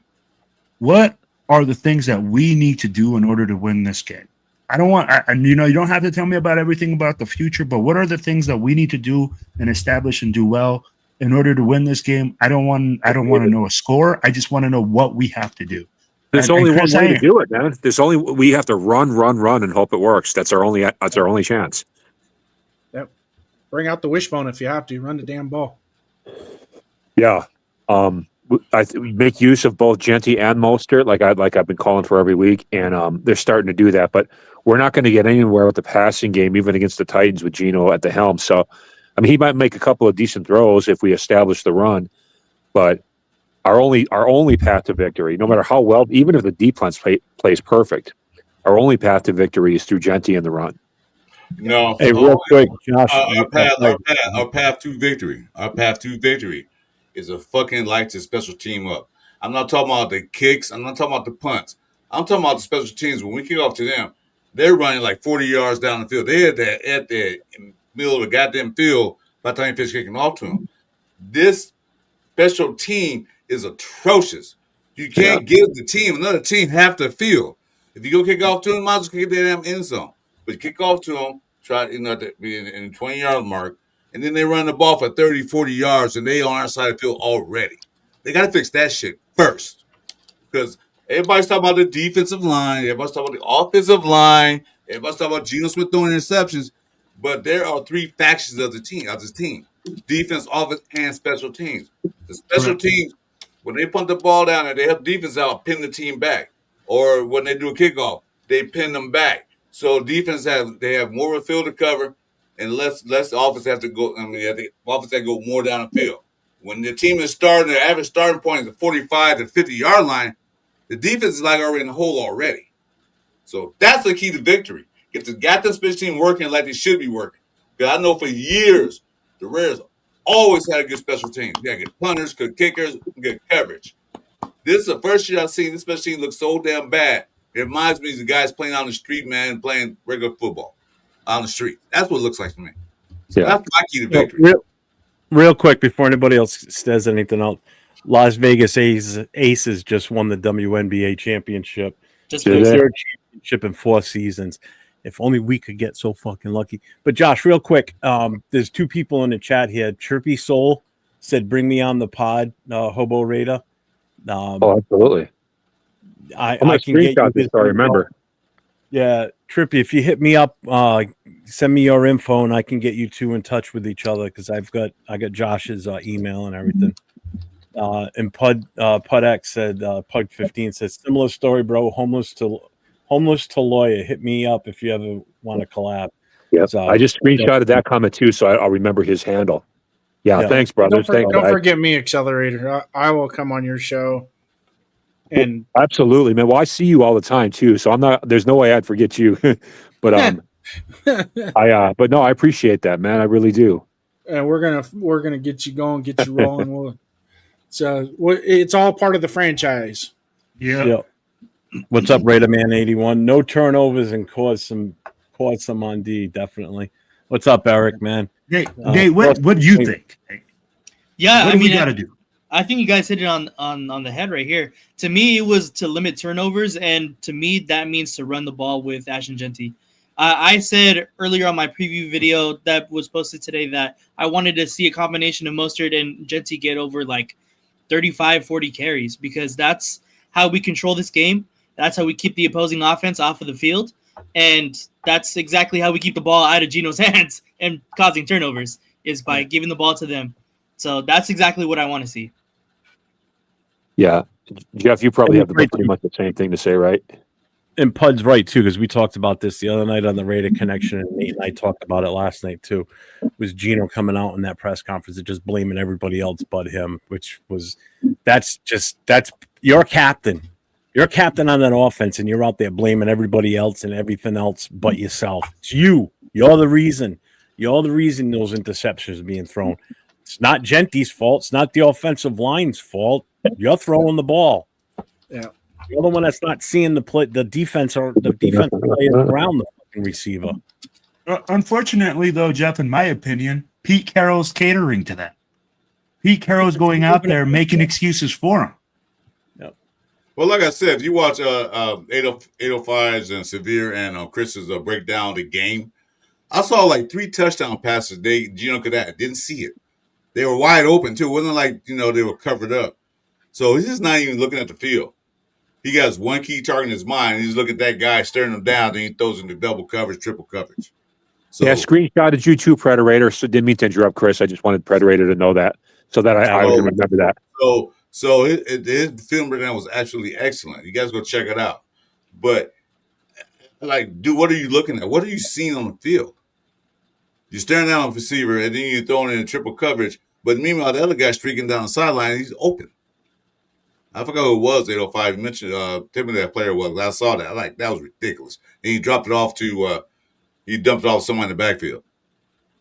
what are the things that we need to do in order to win this game? I don't want, you don't have to tell me about everything about the future, but what are the things that we need to do and establish and do well in order to win this game? I don't want to know a score. I just want to know what we have to do. There's And only one Chris, way to do it, man. We have to run, and hope it works. That's our only chance. Bring out the wishbone if you have to. Run the damn ball. Yeah. We make use of both Genty and Mostert, like I've been calling for every week, and they're starting to do that. But we're not going to get anywhere with the passing game, even against the Titans with Geno at the helm. So, I mean, he might make a couple of decent throws if we establish the run, but our only path to victory, no matter how well, even if the defense plays perfect, our only path to victory is through Genty and the run. No. Hey, real quick, Josh. Our path to victory. Our path to victory is a fucking light to special team up. I'm not talking about the kicks. I'm not talking about the punts. I'm talking about the special teams. When we kick off to them, they're running like 40 yards down the field. They're at the middle of the goddamn field by the time you finish kicking off to them. This special team is atrocious. You can't give the team, another team, half the field. If you go kick off to them, might as well kick their damn end zone. But you kick off to them, try to be in the 20-yard mark, and then they run the ball for 30, 40 yards, and they on our side of the field already. They got to fix that shit first. Because everybody's talking about the defensive line. Everybody's talking about the offensive line. Everybody's talking about Geno Smith throwing interceptions. But there are three factions of this team. Defense, offense, and special teams. The special teams, when they punt the ball down and they help defense out, pin the team back. Or when they do a kickoff, they pin them back. So defense have more of a field to cover, and less offense have to go. The offense have to go more down the field. When the team is starting, their average starting point is the 45 to 50-yard line. The defense is like already in the hole already. So that's the key to victory. Get the goddamn special team working like they should be working. Because I know for years the Raiders always had a good special team. You got good punters, good kickers, good coverage. This is the first year I've seen this special team look so damn bad. It reminds me of the guys playing on the street, man, playing regular football on the street. That's what it looks like to me. So Yeah. that's my key to victory. Real quick before anybody else says anything else, Las Vegas Aces just won the WNBA championship. Just Did Their they? third championship in 4 seasons. If only we could get so fucking lucky. But Josh, real quick, there's 2 people in the chat here. Chirpy Soul said, "Bring me on the pod, Hobo Raider." Oh, absolutely. I I'm going can get screenshot you this so I remember. Yeah, Trippy, if you hit me up, send me your info, and I can get you 2 in touch with each other because I got Josh's email and everything. And Pudx said, Pug 15 says, similar story, bro. Homeless to lawyer. Hit me up if you ever want to collab. Yeah, So, I just screenshotted that comment too, so I'll remember his handle. Yeah, Yeah. thanks, brothers. Don't Thanks, forget me, Accelerator. I will come on your show. And Absolutely, man. Well, I see you all the time too, so there's no way I'd forget you. But but no, I appreciate that, man. I really do. and we're gonna get you going, get you rolling. It's all part of the franchise. Yeah. Yep. What's up, Raider Man 81? No turnovers and cause some on D, definitely. What's up, Eric, man? Hey, Dave, what do you think? Yeah, What do we got to do? I think you guys hit it on the head right here. To me, it was to limit turnovers, and to me, that means to run the ball with Ashton Genty. I said earlier on my preview video that was posted today that I wanted to see a combination of Mostert and Genty get over like 35, 40 carries, because that's how we control this game. That's how we keep the opposing offense off of the field. And that's exactly how we keep the ball out of Geno's hands and causing turnovers, is by giving the ball to them. So that's exactly what I want to see. Yeah, Jeff, you probably have pretty much the same thing to say, right? And Pud's right too, because we talked about this the other night on the Raider Connection, and Nate and I talked about it last night too. Was Geno coming out in that press conference and just blaming everybody else but him, which was that's your captain. You're captain on that offense, and you're out there blaming everybody else and everything else but yourself. It's you. You're the reason. You're the reason those interceptions are being thrown. It's not Genty's fault. It's not the offensive line's fault. You're throwing the ball. Yeah. You're the one that's not seeing the defense or the defense players around the fucking receiver. Unfortunately, though, Jeff, in my opinion, Pete Carroll's catering to that. Pete Carroll's going out there making excuses for him. Well, like I said, if you watch 805's and Severe and Chris's breakdown of the game, I saw like 3 touchdown passes Geno could have. Didn't see it. They were wide open, too. It wasn't like, they were covered up. So he's just not even looking at the field. He got one key target in his mind. He's looking at that guy, staring him down, then he throws into double coverage, triple coverage. So, yeah, screenshotted you too, Predator. So didn't mean to interrupt, Chris. I just wanted Predator to know that, so that I would remember that. So his film breakdown was absolutely excellent. You guys go check it out. But, dude, what are you looking at? What are you seeing on the field? You're staring down on the receiver, and then you're throwing in triple coverage. But meanwhile, the other guy's streaking down the sideline, he's open. I forgot who it was, 805. You mentioned, tell me that player was. I saw that. That was ridiculous. And he dropped it off he dumped it off someone in the backfield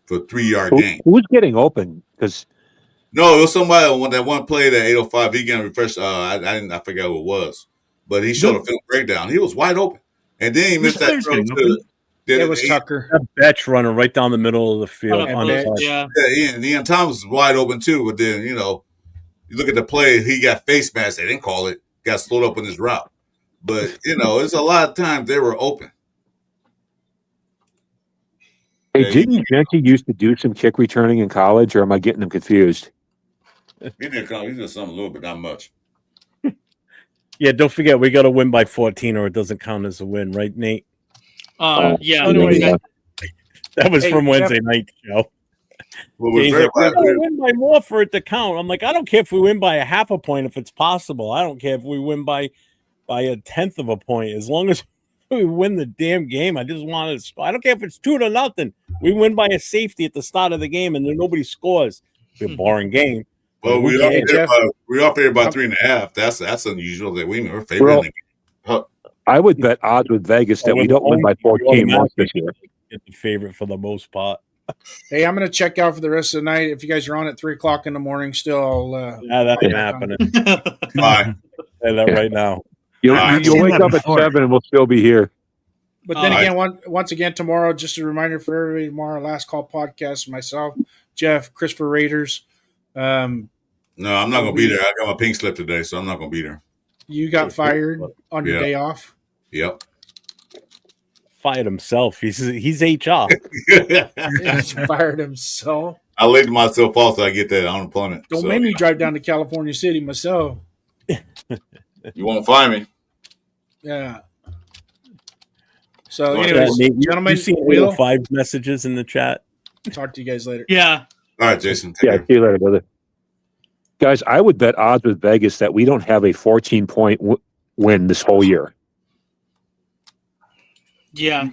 for a 3-yard gain. Who was getting open? Because no, it was somebody on that one play that 805. He getting refreshed. I forgot who it was, but he showed a film breakdown. He was wide open, and then he missed that throw too. It was Tucker. That Betch running right down the middle of the field. Yeah, Ian Thomas was wide open too. But then you look at the play. He got face mask. They didn't call it. Got slowed up in his route. But it's a lot of times they were open. Hey, didn't Genty used to do some kick returning in college, or am I getting them confused? He did something a little bit, not much. Yeah, don't forget, we got to win by 14 or it doesn't count as a win, right, Nate? Yeah. That was from Wednesday night show. Well, He's like, we got to win by more for it to count. I'm like, I don't care if we win by a half a point if it's possible. I don't care if we win by a 1/10 of a point. As long as we win the damn game, I just want to. I don't care if it's 2-0. We win by a safety at the start of the game and then nobody scores. It's a boring game. Well, we're up here by 3.5. That's unusual that we're favoring the game. I would bet odds with Vegas that we don't win by 14 once this year. Get the favorite for the most part. Hey, I'm going to check out for the rest of the night. If you guys are on at 3:00 in the morning still, that ain't happening. Fine. Say that right now. You'll wake up at 7 and we'll still be here. But then again, once again, tomorrow, just a reminder for everybody, tomorrow, Last Call podcast, myself, Jeff, Christopher Raiders. No, I'm not going to be there. I got my pink slip today, so I'm not going to be there. You got fired on your day off? Yep. Fired himself. He's HR. He's fired himself. I laid myself off so I get that unemployment. Don't make me drive down to California City myself. You won't find me. Yeah. So, anyways, gentlemen, you see 5 messages in the chat. Talk to you guys later. Yeah. All right, Jason. See you later, brother. Guys, I would bet odds with Vegas that we don't have a 14-point win this whole year. Yeah,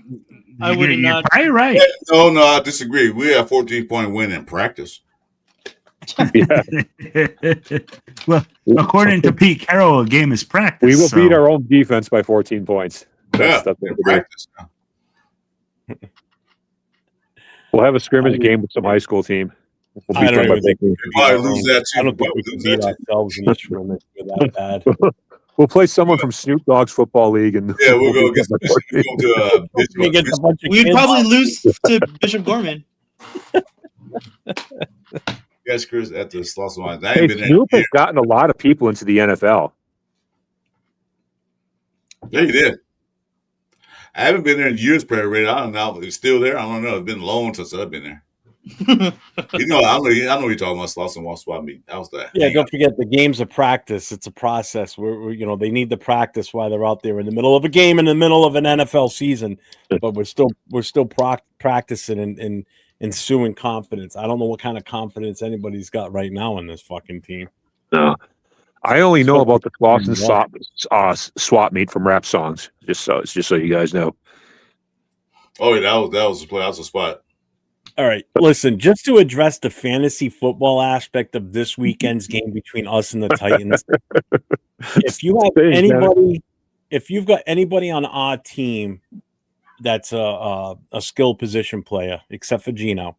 I would not. You're right. No, I disagree. We have 14-point win in practice. Well, according to Pete Carroll, a game is practice. We will so- beat our own defense by 14 points. Yeah, That's in what we'll do. practice. We'll have a scrimmage game with some high school team. We'll I beat don't them by even think 15. we could Probably beat our lose own- that I too. don't think we Probably can lose beat that too. ourselves in this room if we're that bad. We'll play someone from Snoop Dogg's football league, and Yeah, we'll go beat against them by 14. We get a bunch of We'd kids. probably lose to Bishop Gorman. Yes, Chris, at the Slauson line. I Hey, ain't been there. Snoop has gotten a lot of people into the NFL. Yeah, you did. I haven't been there in years, Prairie Red. I don't know if it's still there. I don't know. It's been long since I've been there. I know you're talking about Slauson Wall Swap meet. That was that. Yeah, don't forget the game's a practice. It's a process. We're they need to practice while they're out there in the middle of a game, in the middle of an NFL season. But we're still practicing and ensuing confidence. I don't know what kind of confidence anybody's got right now in this fucking team. No, I only know about the Slauson Yeah. swap meet from rap songs. Just so you guys know. Oh, yeah, that was a play. That was a spot. All right, listen, just to address the fantasy football aspect of this weekend's game between us and the Titans, if you have anybody, if you've got anybody on our team that's a skill position player, except for Gino,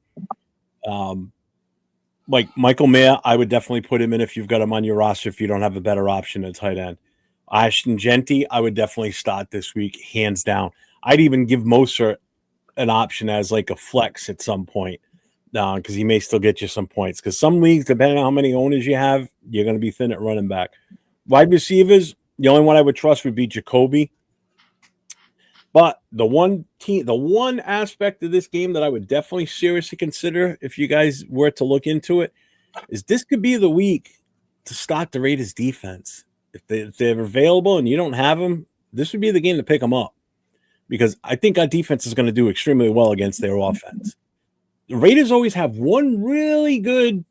like Michael Mayer, I would definitely put him in if you've got him on your roster if you don't have a better option at tight end. Ashton Genty, I would definitely start this week, hands down. I'd even give Moser an option as like a flex at some point because he may still get you some points. Because some leagues, depending on how many owners you have, you're going to be thin at running back. Wide receivers, the only one I would trust would be Jacoby. But the one aspect of this game that I would definitely seriously consider if you guys were to look into it is this could be the week to start the Raiders defense. If they're available and you don't have them, this would be the game to pick them up. Because I think our defense is going to do extremely well against their offense. The Raiders always have one really good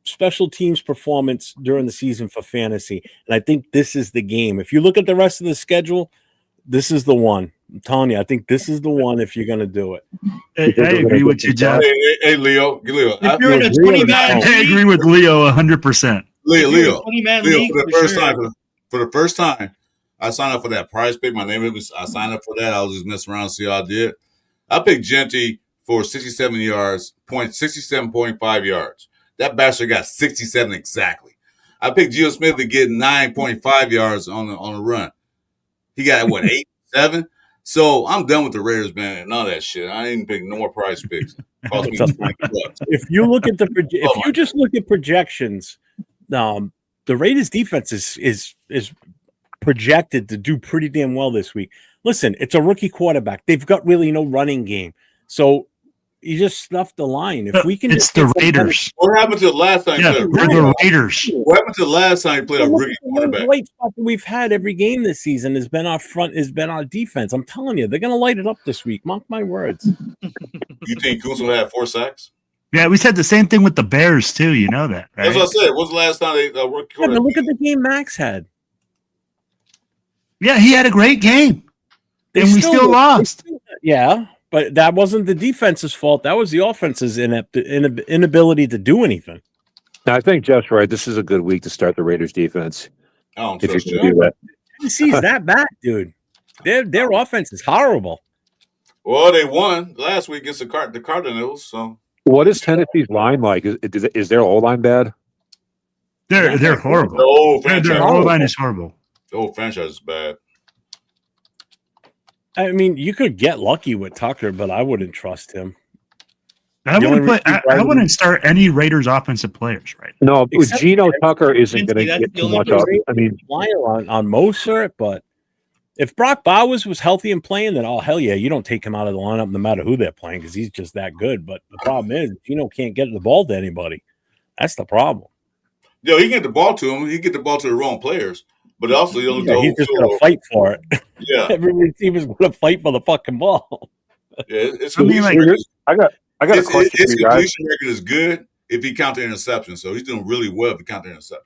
special teams performance during the season for fantasy, and I think this is the game. If you look at the rest of the schedule, this is the one. I'm telling you, I think this is the one if you're going to do it. I agree with you, Jeff. Hey, Leo. If you're in a 20-man I agree with Leo 100%. Leo. 20-man Leo, league, for the first time, I signed up for that prize pick. My name was. I signed up for that. I was just messing around to see how I did. I picked Genty for 67 yards, 67.5 yards. That bastard got 67 exactly. I picked Gio Smith to get 9.5 yards on the run. He got what 8, 7. So I'm done with the Raiders, man, and all that shit. I ain't pick no more prize picks. Cost me $20. If you look at if you just look at projections, the Raiders defense is projected to do pretty damn well this week. Listen, it's a rookie quarterback. They've got really no running game. So you just snuffed the line. If we can, It's the Raiders. What happened to the last time? Yeah, you we're played the Raiders. What happened to the last time you played a rookie One quarterback? great spot that we've had every game this season has been our defense. I'm telling you, they're going to light it up this week. Mark my words. You think Coons will have 4 sacks? Yeah, we said the same thing with the Bears too. You know that, right? That's what I said. When's the last time they rookie Yeah, but quarterback? look at the game Max had. Yeah, he had a great game, and we still lost. Yeah, but that wasn't the defense's fault. That was the offense's inability to do anything. Now, I think Jeff's right. This is a good week to start the Raiders defense. I don't If you trust can you. do that. Tennessee's that bad, dude. Their offense is horrible. Well, they won last week against the Cardinals. So What is Tennessee's line like? Is their O line bad? They're horrible. the whole franchise, Their whole line is horrible. the whole franchise is bad. I mean, you could get lucky with Tucker, but I wouldn't trust him. I The only wouldn't reason I wouldn't start any Raiders offensive players right No, Except- Geno Tucker isn't going to That's get the too only much up. person- I mean, Flyer on Moser, but if Brock Bowers was healthy and playing, then hell yeah, you don't take him out of the lineup no matter who they're playing because he's just that good. But the problem is, Gino can't get the ball to anybody. That's the problem. Yo, he can get the ball to him. He get the ball to the wrong players, but also Yeah, he's just gonna fight for it. Yeah, Every receiver's gonna fight for the fucking ball. yeah. It's I mean, completion like- record. I got a His question for you guys. completion record is good if he count the interceptions. So he's doing really well if he count the interceptions.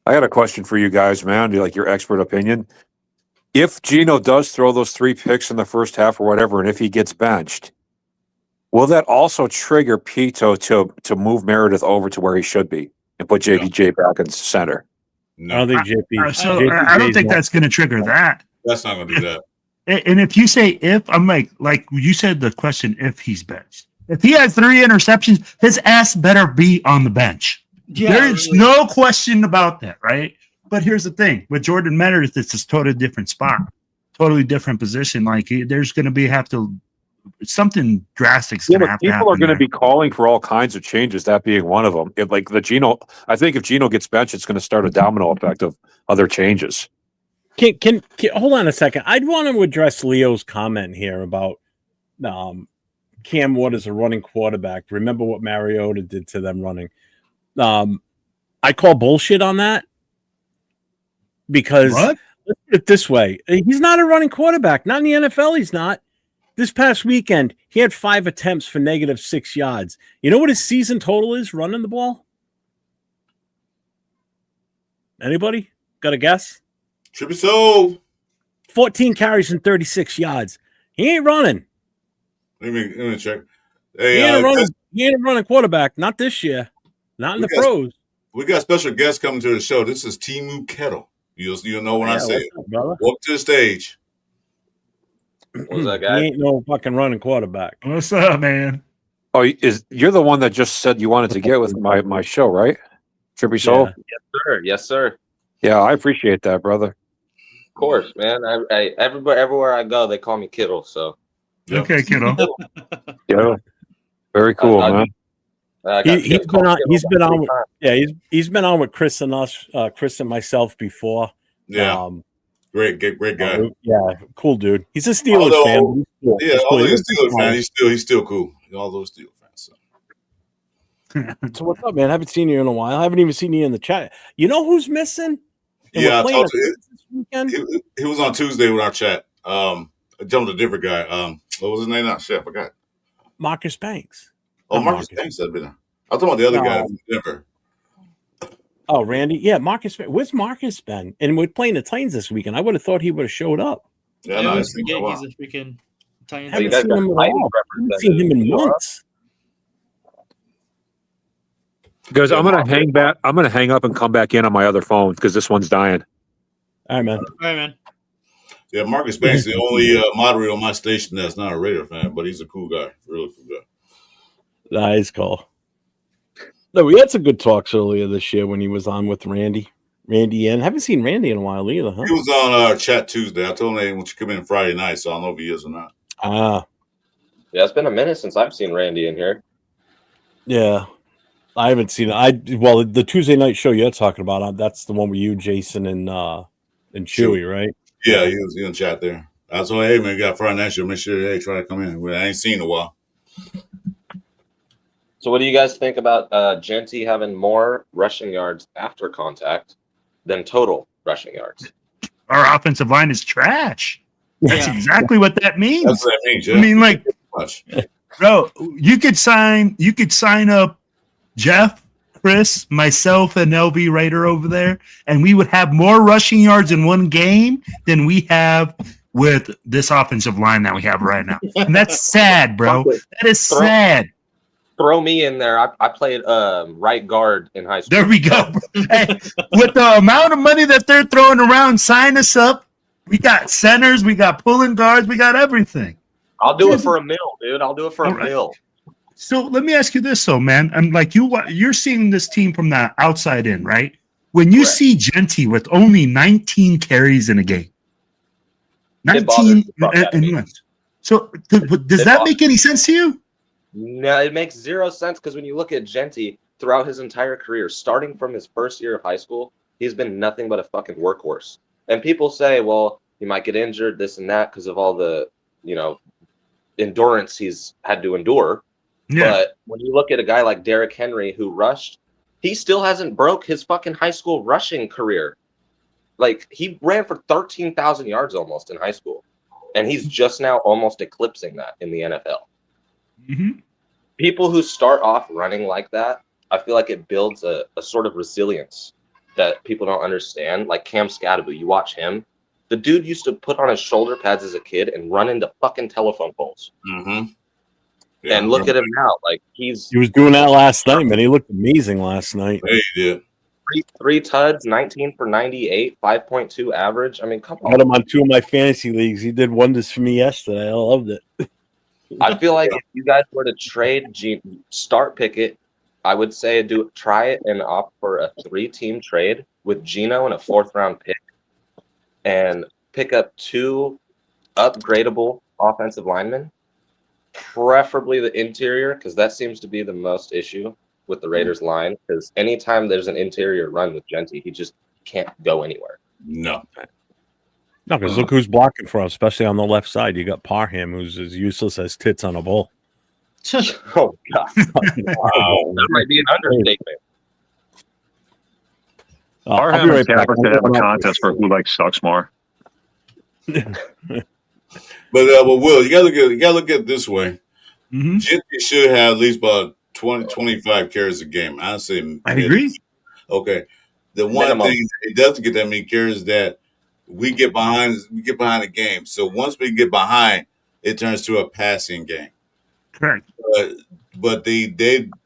I got a question for you guys, man. Like your expert opinion. If Geno does throw those 3 picks in the first half or whatever, and if he gets benched, Will that also trigger Pito to move Meredith over to where he should be and put JPJ back in center? I No, don't think JP. So I don't think that's going to trigger that. that's not going to do that. And if you say if, I'm like you said the question if he's benched. If he has 3 interceptions, his ass better be on the bench. Yeah, There's really. no question about that, right? But here's the thing: with Jordan Meredith, it's a totally different spot, totally different position. Like there's going to be something drastic's Yeah, going to but have to people happen. are going to there. be calling for all kinds of changes. That being one of them. I think if Gino gets benched, it's going to start a domino effect of other changes. Can hold on a second. I'd want to address Leo's comment here about Cam Ward as a running quarterback. Remember what Mariota did to them running. I call bullshit on that because What? let's put it this way. He's not a running quarterback. Not in the NFL, he's not. This past weekend, he had 5 attempts for -6 yards. You know what his season total is running the ball? Anybody? Got a guess? Should be so. 14 carries and 36 yards. He ain't running. Let me check. He Hey, ain't a running quarterback. Not this year. Not in the pros. we got special guests coming to the show. This is Timu Kettle. You'll know when I say it. what's up, brother? Welcome to the stage. What's that He guy? ain't no fucking running quarterback. What's up, man? Oh, you're the one that just said you wanted to get with my show, right? Trippy Soul. Yeah. Yes, sir. Yes, sir. Yeah, I appreciate that, brother. Of course, man. Everywhere I go, they call me Kittle. So Yep. Okay, kiddo. Yeah, very cool, I- man. I got He's called been on. Kittle He's been about on. 3 times. Yeah, he's been on with Chris and us, Chris and myself before. Yeah, great guy. Yeah, cool dude. He's a Steelers Although- fan. But he's cool. Yeah, He's cool. although he's He's a Steelers fan, he's still cool. All those Steelers fans. So. So what's up, man? I haven't seen you in a while. I haven't even seen you in the chat. You know who's missing? And Yeah, I we're playing talked to him. this weekend. He was on Tuesday with our chat. I jumped a different guy. What was his name? Not Chef. I forgot. Marcus Banks. Oh, Not Marcus Banks had been there. I'm talking about the other No. guy from Denver. Oh, Randy. Yeah, Marcus. Where's Marcus been? And we're playing the Titans this weekend. I would have thought he would have showed up. Yeah, I no, always it's been a forget while. he's a freaking Italian. Oh, So you Haven't guys seen got him at Titans all. Haven't seen him in represented. months. Guys, I'm gonna hang back. I'm gonna hang up and come back in on my other phone because this one's dying. All right, man. All right, man. Yeah, Marcus Banks is the only moderator on my station that's not a Raider fan, but he's a cool guy. Really cool guy. Nice call. No, we had some good talks earlier this year when he was on with Randy. Randy and haven't seen Randy in a while either, huh? He was on our chat Tuesday. I told him hey, when you come in Friday night, so I don't know if he is or not. Ah, Yeah, it's been a minute since I've seen Randy in here. yeah. I haven't seen it. Well, the Tuesday night show you're talking about, that's the one with you, Jason, and Chewy, right? Yeah, he was in the chat there. I told him, hey, man, you got Friday night show. Make sure, hey, try to come in. I ain't seen in a while. So, what do you guys think about Genty having more rushing yards after contact than total rushing yards? Our offensive line is trash. That's Yeah. exactly what that means. That's what I mean, Jeff. I mean, like, Much. bro, you could sign up Jeff, Chris, myself, and LV Raider over there, and we would have more rushing yards in one game than we have with this offensive line that we have right now. And that's sad, bro. That is sad. Throw me in there. I played right guard in high school. There we go. Bro. Hey, with the amount of money that they're throwing around, sign us up. We got centers, we got pulling guards, we got everything. I'll do it for a mill, dude. I'll do it for a All right. mill. So let me ask you this, though, man. I'm like you're seeing this team from the outside in, right? When you Correct. see Genty with only 19 carries in a game, It bothers 19 the fuck out of me. months. So does It that bothers make any sense to you? No, it makes zero sense because when you look at Genty throughout his entire career, starting from his first year of high school, he's been nothing but a fucking workhorse. And people say, well, he might get injured, this and that, because of all the, endurance he's had to endure. But when you look at a guy like Derrick Henry who rushed, he still hasn't broke his fucking high school rushing career. Like, he ran for 13,000 yards almost in high school. And he's just now almost eclipsing that in the NFL. Mhm. People who start off running like that, I feel like it builds a sort of resilience that people don't understand. Like Cam Scadaboo, you watch him. The dude used to put on his shoulder pads as a kid and run into fucking telephone poles. Mm-hmm. Yeah, and look at him now. Like He was doing that last night, man. He looked amazing last night. Hey, he did. three tuds, 19 for 98, 5.2 average. I mean, come I got on. him on 2 of my fantasy leagues. He did wonders for me yesterday. I loved it. I feel like if you guys were to trade start Pickett, I would say try it and opt for a 3-team trade with Geno and a 4th-round pick, and pick up 2 upgradable offensive linemen, preferably the interior, because that seems to be the most issue with the Raiders line. Because anytime there's an interior run with Genty, he just can't go anywhere. No. No, because look who's blocking for him, especially on the left side. You got Parham, who's as useless as tits on a bull. Oh God, Wow. that might be an understatement. I'll Parham be and right back. Tapper could have a contest for who sucks more. But Will, you gotta look at it this way. Mhm. Genty should have at least about 20, 25 carries a game. I say I agree. Okay. The one Minimum. thing it doesn't get that many carries is that we get behind the game. So once we get behind, it turns to a passing game. Correct. But they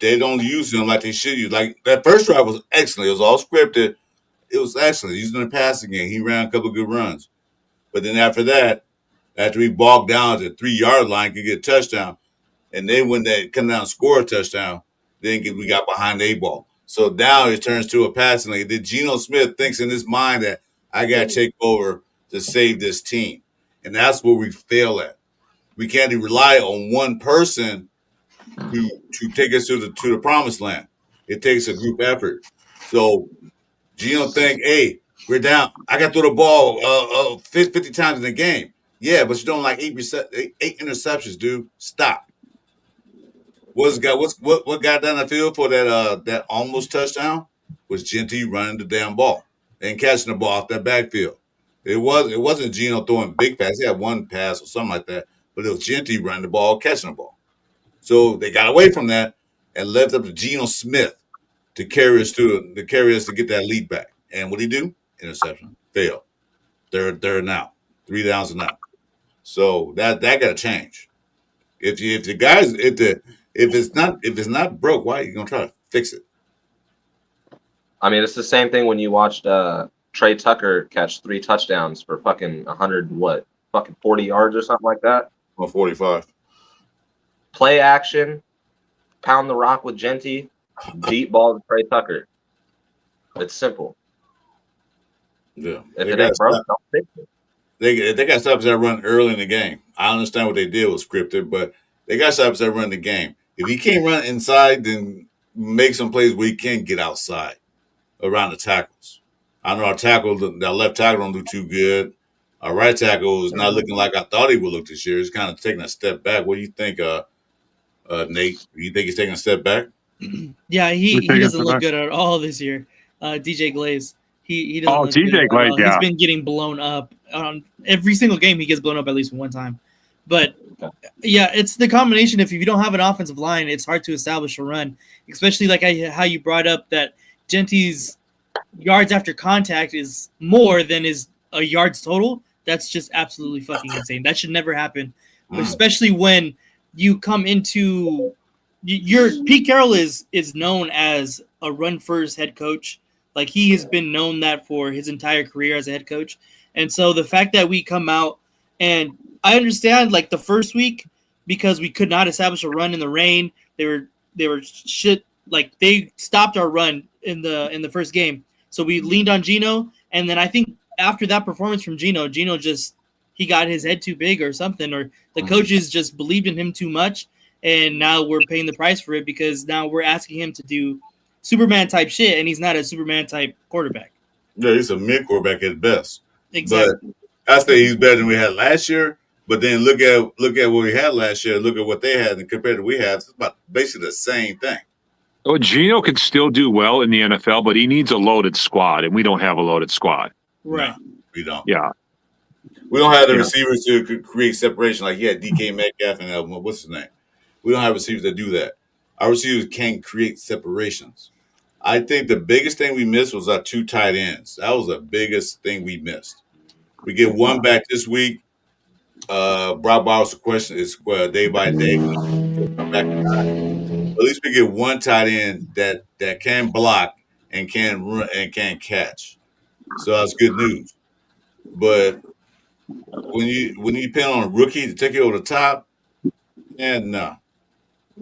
don't use him like they should use. Like that first drive was excellent. It was all scripted. It was excellent. Using the passing game. He ran a couple of good runs. But then after that, after we bogged down to the 3-yard line, could get a touchdown. And then when they come down and score a touchdown, then we got behind the 8 ball. So now it turns to a passing league. Then Geno Smith thinks in his mind that I got to take over to save this team. And that's where we fail at. We can't rely on one person to take us to the promised land. It takes a group effort. So Geno think, hey, we're down. I got to throw the ball 50 times in the game. Yeah, but you're doing like 8 interceptions, dude. Stop. What got down the field for that almost touchdown was Genty running the damn ball and catching the ball off that backfield. It wasn't Geno throwing big passes. He had one pass or something like that, but it was Genty running the ball, catching the ball. So they got away from that and left up to Geno Smith to carry us to get that lead back. And what did he do? Interception. Fail. Third now. 3 downs and out. So that got to change. If it's not broke, why are you gonna try to fix it? I mean, it's the same thing when you watched Trey Tucker catch 3 touchdowns for fucking 40 yards or something like that. 145. Play action, pound the rock with Genty, deep ball to Trey Tucker. It's simple. Yeah. If it ain't broke, don't fix it. They got stops that run early in the game. I understand what they did was scripted, but they got stops that run the game. If he can't run inside, then make some plays where he can get outside around the tackles. I know our left tackle don't do too good. Our right tackle is not looking like I thought he would look this year. He's kind of taking a step back. What do you think, Nate? Do you think he's taking a step back? Yeah, he taking doesn't it look back. good at all this year. DJ Glaze. He doesn't Oh, look TJ good at Glaze, all. yeah. He's been getting blown up. Every single game he gets blown up at least one time. But yeah, it's the combination. If you don't have an offensive line, it's hard to establish a run, especially like how you brought up that Genty's yards after contact is more than his yards total. That's just absolutely fucking insane. That should never happen, especially when you come into Pete Carroll is known as a run first head coach. Like he has been known that for his entire career as a head coach. And so the fact that we come out, and I understand like the first week because we could not establish a run in the rain. They were shit. Like they stopped our run in the first game. So we leaned on Geno, and then I think after that performance from Geno just he got his head too big or something, or the coaches just believed in him too much, and now we're paying the price for it because now we're asking him to do Superman type shit, and he's not a Superman type quarterback. Yeah, he's a mid quarterback at best. Exactly. But I say he's better than we had last year. But then look at what we had last year. Look at what they had, and compared to what we had, it's about basically the same thing. Oh, Geno can still do well in the NFL, but he needs a loaded squad, and we don't have a loaded squad. Right. No, we don't. Yeah. We don't have the receivers to create separation like he had DK Metcalf and what's his name. We don't have receivers that do that. Our receivers can't create separations. I think the biggest thing we missed was our 2 tight ends. That was the biggest thing we missed. We get one back this week. Brock Bowers' question is day by day. Come back. At least we get one tight end that can block and can run and can catch. So that's good news. But when you depend on a rookie to take you over the top, no.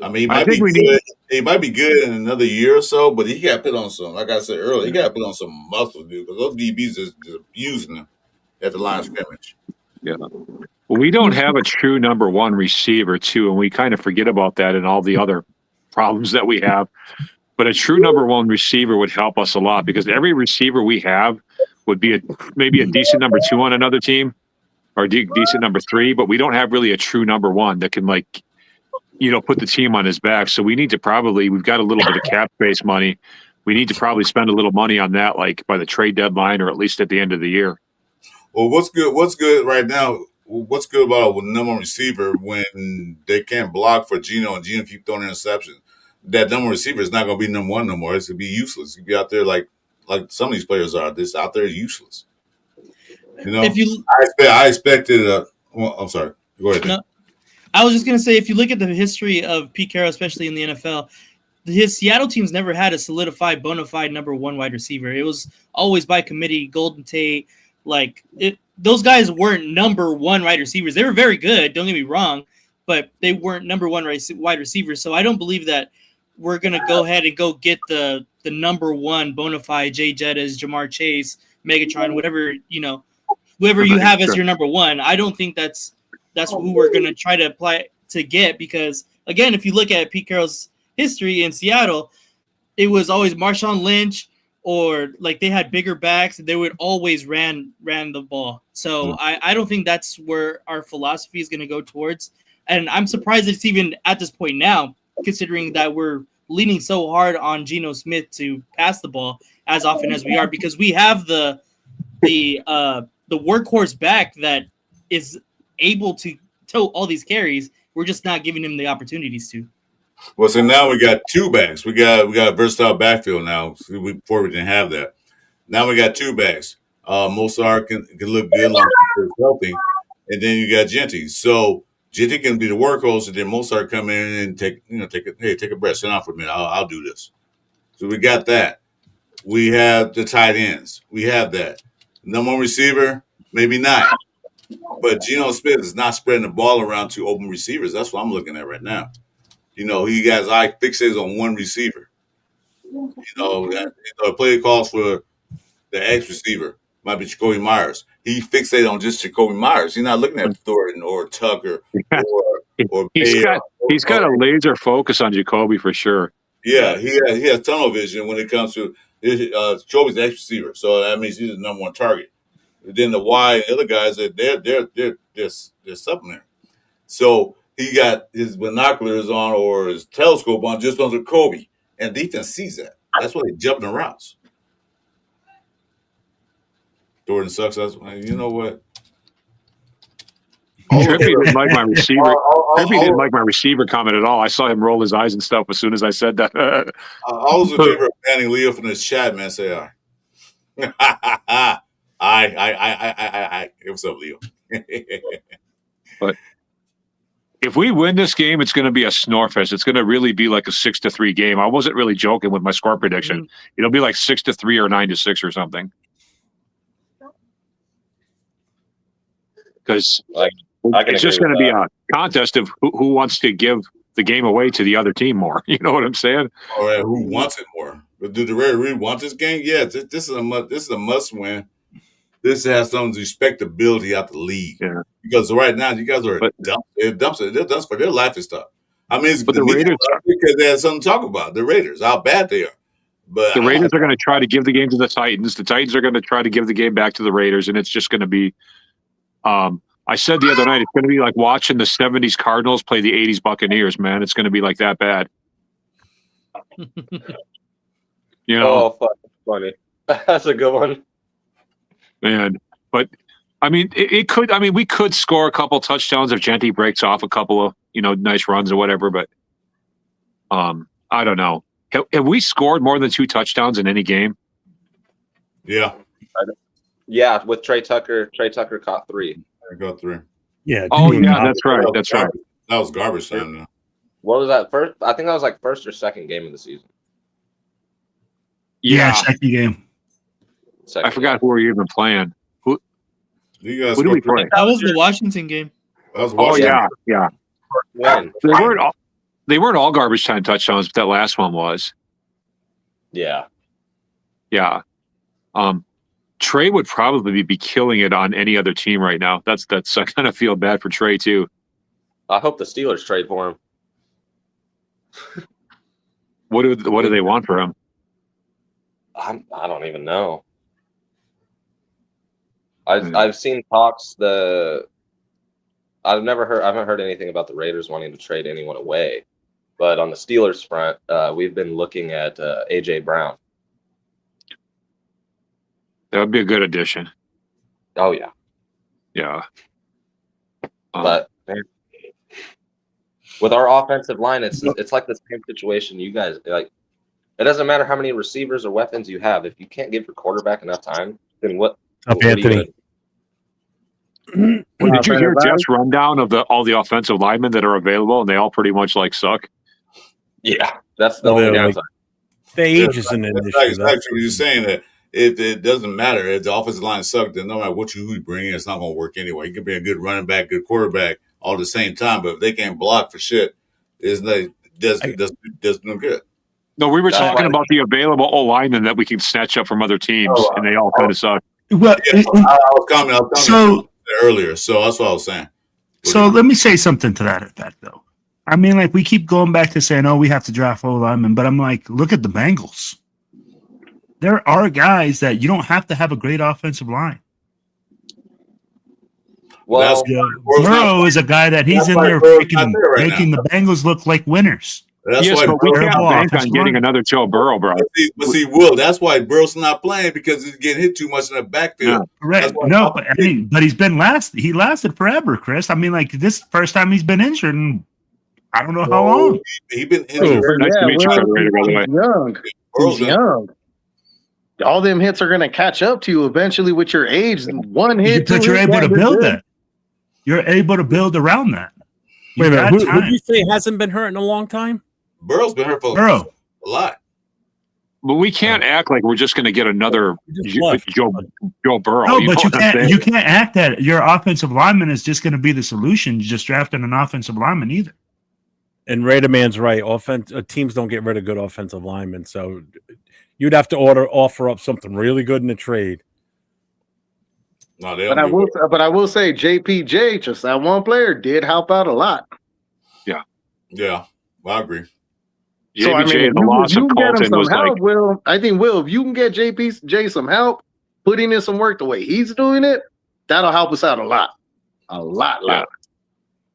I mean, he might be good in another year or so, but he got to put on some. Like I said earlier, he got to put on some muscle, dude, because those DBs just abusing him at the line of scrimmage. Yeah. Well, we don't have a true number one receiver, too, and we kind of forget about that and all the other problems that we have. But a true number one receiver would help us a lot because every receiver we have would be maybe a decent number two on another team or decent number three, but we don't have really a true number one that can put the team on his back. So we need to we've got a little bit of cap space money. We need to probably spend a little money on that, like by the trade deadline or at least at the end of the year. Well, what's good right now? What's good about a number one receiver when they can't block for Geno and Geno keep throwing interceptions? That number one receiver is not going to be number one no more. It's going to be useless. He'll be out there like some of these players are. Just out there useless. I expected. I'm sorry. Go ahead. No, I was just going to say, if you look at the history of Pete Carroll, especially in the NFL, his Seattle teams never had a solidified, bona fide number one wide receiver. It was always by committee. Golden Tate, those guys weren't number one wide receivers. They were very good. Don't get me wrong, but they weren't number one wide receivers. So I don't believe that we're going to go ahead and go get the number one bona fide Jay Jettas, Jamar Chase, Megatron, whatever, whoever you have as your number one. I don't think that's who we're going to try to apply to get, because again, if you look at Pete Carroll's history in Seattle, it was always Marshawn Lynch, or they had bigger backs. They would always ran the ball. So I don't think that's where our philosophy is going to go towards. And I'm surprised it's even at this point now, considering that we're leaning so hard on Geno Smith to pass the ball as often as we are, because we have the workhorse back that is able to tote all these carries. We're just not giving him the opportunities to. Well, so now we got two backs. We got a versatile backfield now. Before we didn't have that. Now we got two backs. Mostert can look good long as he's healthy, and then you got Genty. So Genty can be the workhorse, and then Mostert come in and take a breath, sit down for a minute. I'll do this. So we got that. We have the tight ends. We have that. Number one receiver, maybe not. But Geno Smith is not spreading the ball around to open receivers. That's what I'm looking at right now. He got his eye fixated on one receiver. The play calls for the X receiver might be Jacoby Myers. He fixated on just Jacoby Myers. He's not looking at Thornton or Tucker or he's got a laser focus on Jacoby for sure. Yeah, he has tunnel vision when it comes to Jacoby's the X receiver. So that means he's the number one target. And then the Y and the other guys, they're supplementary. So he got his binoculars on or his telescope on just on Jacoby, and defense sees that. That's why they jumping the routes. Thornton sucks. You know what? Trippy didn't like my receiver. Trippy didn't like my receiver comment at all. I saw him roll his eyes and stuff as soon as I said that. I was in favor of banning Leo from this chat, man. Say I. What's up, Leo? But if we win this game, it's going to be a snorefest. It's going to really be like a 6-3 game. I wasn't really joking with my score prediction. It'll be like 6-3 or 9-6 or something. Because it's just going to be a contest of who wants to give the game away to the other team more. You know what I'm saying? All right, who wants it more? But do the Red Reed want this game? Yeah, this is a must win. This has some respectability out the league. Yeah. Because right now you guys are dumps for their life and stuff. I mean, it's the Raiders because they have something to talk about. The Raiders, how bad they are. But the Raiders are going to try to give the game to the Titans. The Titans are going to try to give the game back to the Raiders, and it's just going to be. I said the other night it's going to be like watching the '70s Cardinals play the '80s Buccaneers. Man, it's going to be like that bad. Oh, funny. That's a good one. Man, but I mean, it could. I mean, we could score a couple touchdowns if Genty breaks off a couple of nice runs or whatever. But I don't know. Have we scored more than 2 touchdowns in any game? Yeah. Yeah, with Trey Tucker. Trey Tucker caught 3. I got 3. Yeah. Oh doing yeah, that. that's right. That's right. That was garbage time. Now. What was that first? I think that was like first or second game of the season. Yeah, Yeah, second game. Second I forgot game. who were you even playing. You guys Who did we scored play? That was the Washington game. That was Oh Washington. yeah. Win. They weren't all garbage time touchdowns, but that last one was. Yeah. Yeah. Trey would probably be killing it on any other team right now. That's I kind of feel bad for Trey too. I hope the Steelers trade for him. What do they want for him? I don't even know. I've seen talks. I haven't heard anything about the Raiders wanting to trade anyone away, but on the Steelers front, we've been looking at AJ Brown. That would be a good addition. Oh yeah, Yeah. but man, with our offensive line, it's like the same situation. You guys like. It doesn't matter how many receivers or weapons you have. If you can't give your quarterback enough time, then what? Up, what are you Anthony. gonna- Well, did you hear Jeff's rundown of all the offensive linemen that are available, and they all pretty much like suck? Yeah, that's the Well, only they're like- downside. The age isn't an That's issue. exactly what you're saying. That it doesn't matter if the offensive line sucks. Then no matter who you bring in, it's not going to work anyway. You can be a good running back, good quarterback, all at the same time. But if they can't block for shit, does no good. No, we were That's talking why- about the available O linemen that we can snatch up from other teams, and they all kind of suck. Well, Yeah, I was commenting so earlier, so that's what I was saying. so let me say something to that effect, though. I mean, like, we keep going back to saying, "Oh, we have to draft O linemen," but I'm like, look at the Bengals. There are guys that you don't have to have a great offensive line. Well, Burrow is a guy that he's that's in why there Burrow's not freaking there right making now. the Bengals look like winners. That's Yes, why but we Burrow- can't Terrible bank on offensive getting line. another Joe Burrow, bro. But see, Will, that's why Burrow's not playing because he's getting hit too much in the backfield. Correct. That's why- No, but I mean, but he lasted forever, Chris. I mean, like, this first time he's been injured in I don't know how long. He's been injured. Nice to meet you, Federator, by the way. Young. Burrow's He's young. All them hits are going to catch up to you eventually with your age. One hit, But two you're hits, able to you're build good. that. You're able to build around that. Wait a You minute. got Who time. did you say hasn't been hurt in a long time? Burrow's been hurt for Burrow. a lot. But we can't act like we're just going to get another Just left. Joe Burrow. No, you but know you what I'm can't. saying? You can't act that your offensive lineman is just going to be the solution. You just drafting an offensive lineman either. And Raider Man's right. Teams don't get rid of good offensive linemen, so you'd have to offer up something really good in the trade. No, they But I will say JPJ, just that one player, did help out a lot. Yeah, I agree. So I JPJ, mean, the loss you of can get him Colton some was help. like, Will, I think if you can get JPJ some help, putting in some work the way he's doing it, that'll help us out a lot. A lot. Yeah.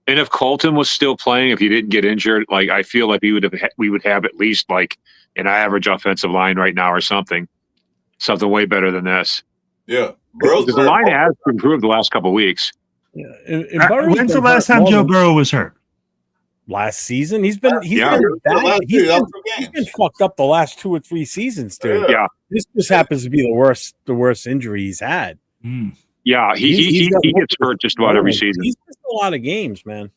and if Colton was still playing, if he didn't get injured, like I feel like we would have at least like an average offensive line right now or something way better than this. Yeah, Because the line has improved the last couple of weeks. Yeah. And Burrow's When's the been last hurt time more Joe than Burrow was hurt? last season? He's been Yeah. bad. He's been fucked up the last 2 or 3 seasons, dude. Yeah. This just happens to be the worst injury he's had. Yeah, he gets hurt just about every season. He's missed a lot of games, man.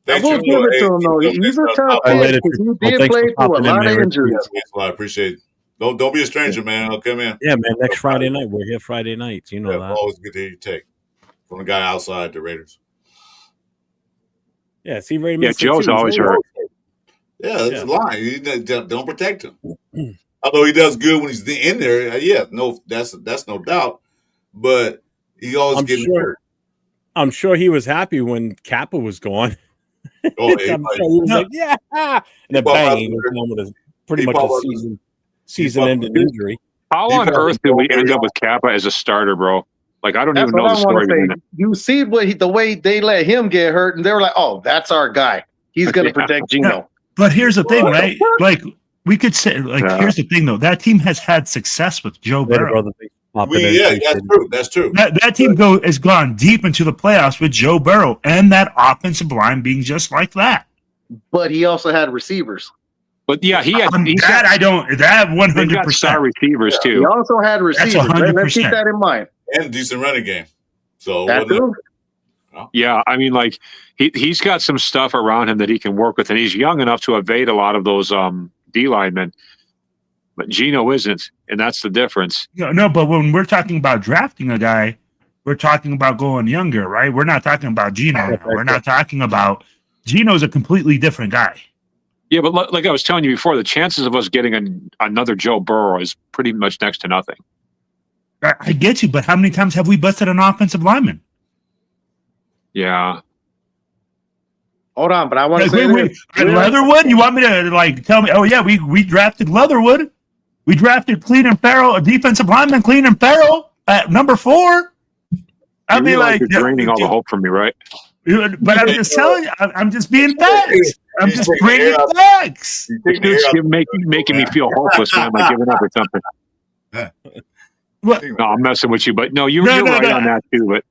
I will give it to him though. He's a tough kid because he did play through a lot of injuries. I appreciate it. Don't be a stranger, man. I'll come in. Yeah, man. Next Friday night, we're here Friday nights. You know that. Always good to hear you take from the guy outside the Raiders. Yeah, see, Ray. Yeah, Joe's always hurt. Yeah, that's a line. You don't protect him. Although he does good when he's in there. Yeah, no, that's no doubt. But he always gets hurt. I'm sure he was happy when Kappa was gone. Oh, I'm sure he was like, yeah. And then bang, he was gone with pretty much a season-ending injury. How on earth did we end up with Kappa as a starter, bro? Like, I don't That's even know what the I want story. to say. You see the way they let him get hurt, and they were like, "Oh, that's our guy. He's going to protect Gino." But here's the thing, right? Like we could say, like, here's the thing, though. That team has had success with Joe Burrow. That's true. That team has gone deep into the playoffs with Joe Burrow and that offensive line being just like that. But he also had receivers. But yeah, he had that 100% star receivers too. He also had receivers. Let's keep 100%. that in mind. And a decent running game. So That too. Yeah, I mean, like he's got some stuff around him that he can work with, and he's young enough to evade a lot of those D linemen. But Geno isn't, and that's the difference. No, but when we're talking about drafting a guy, we're talking about going younger, right? We're not talking about Geno. Now. We're not talking about Geno's a completely different guy. Yeah, but like I was telling you before, the chances of us getting another Joe Burrow is pretty much next to nothing. I get you, but how many times have we busted an offensive lineman? Yeah. Hold on, but I want to say this. Leatherwood? You want me to tell me? Oh yeah, we drafted Leatherwood. We drafted Cleveland Farrell, a defensive lineman, Cleveland Farrell at number 4. I mean, you're draining all the hope from me, right? But I'm just telling you, I'm just being facts. I'm just bringing facts. You're making me feel hopeless when I'm giving up or something. What? No, I'm messing with you, but no, you're right on that too. But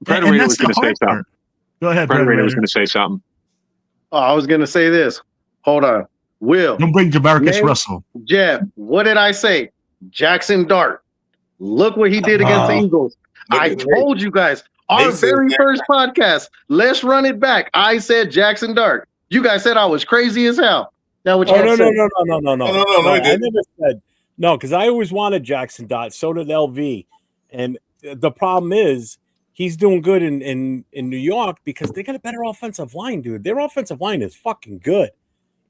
Predator was going to say something. Go ahead, Predator was going to say something. Oh, I was going to say this. Hold on. Will. Don't bring Jamarcus Russell. Jeff, what did I say? Jackson Dart. Look what he did against the Eagles. I told you guys, our very first podcast, let's run it back. I said Jackson Dart. You guys said I was crazy as hell. Now what you no. I I never said no, because I always wanted Jackson Dart. So did LV. And the problem is he's doing good in New York because they got a better offensive line, dude. Their offensive line is fucking good.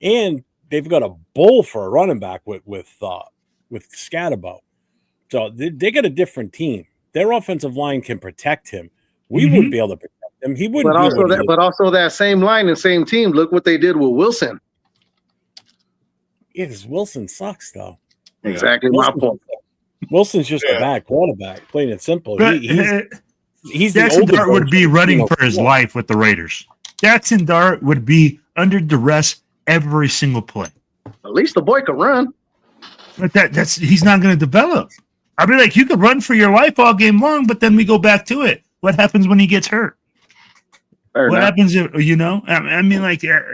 And they've got a bull for a running back with Scatterbo. So they got a different team. Their offensive line can protect him. We wouldn't be able to protect him. He wouldn't. But also that same line and same team. Look what they did with Wilson. Yeah, because Wilson sucks though. Exactly my point. Wilson's just a bad quarterback, plain and simple. He's Jackson Dart would be running for his life with the Raiders. Jackson Dart would be under duress every single play. At least the boy could run. But he's not going to develop. I mean, you could run for your life all game long, but then we go back to it. What happens when he gets hurt? What happens if, I mean,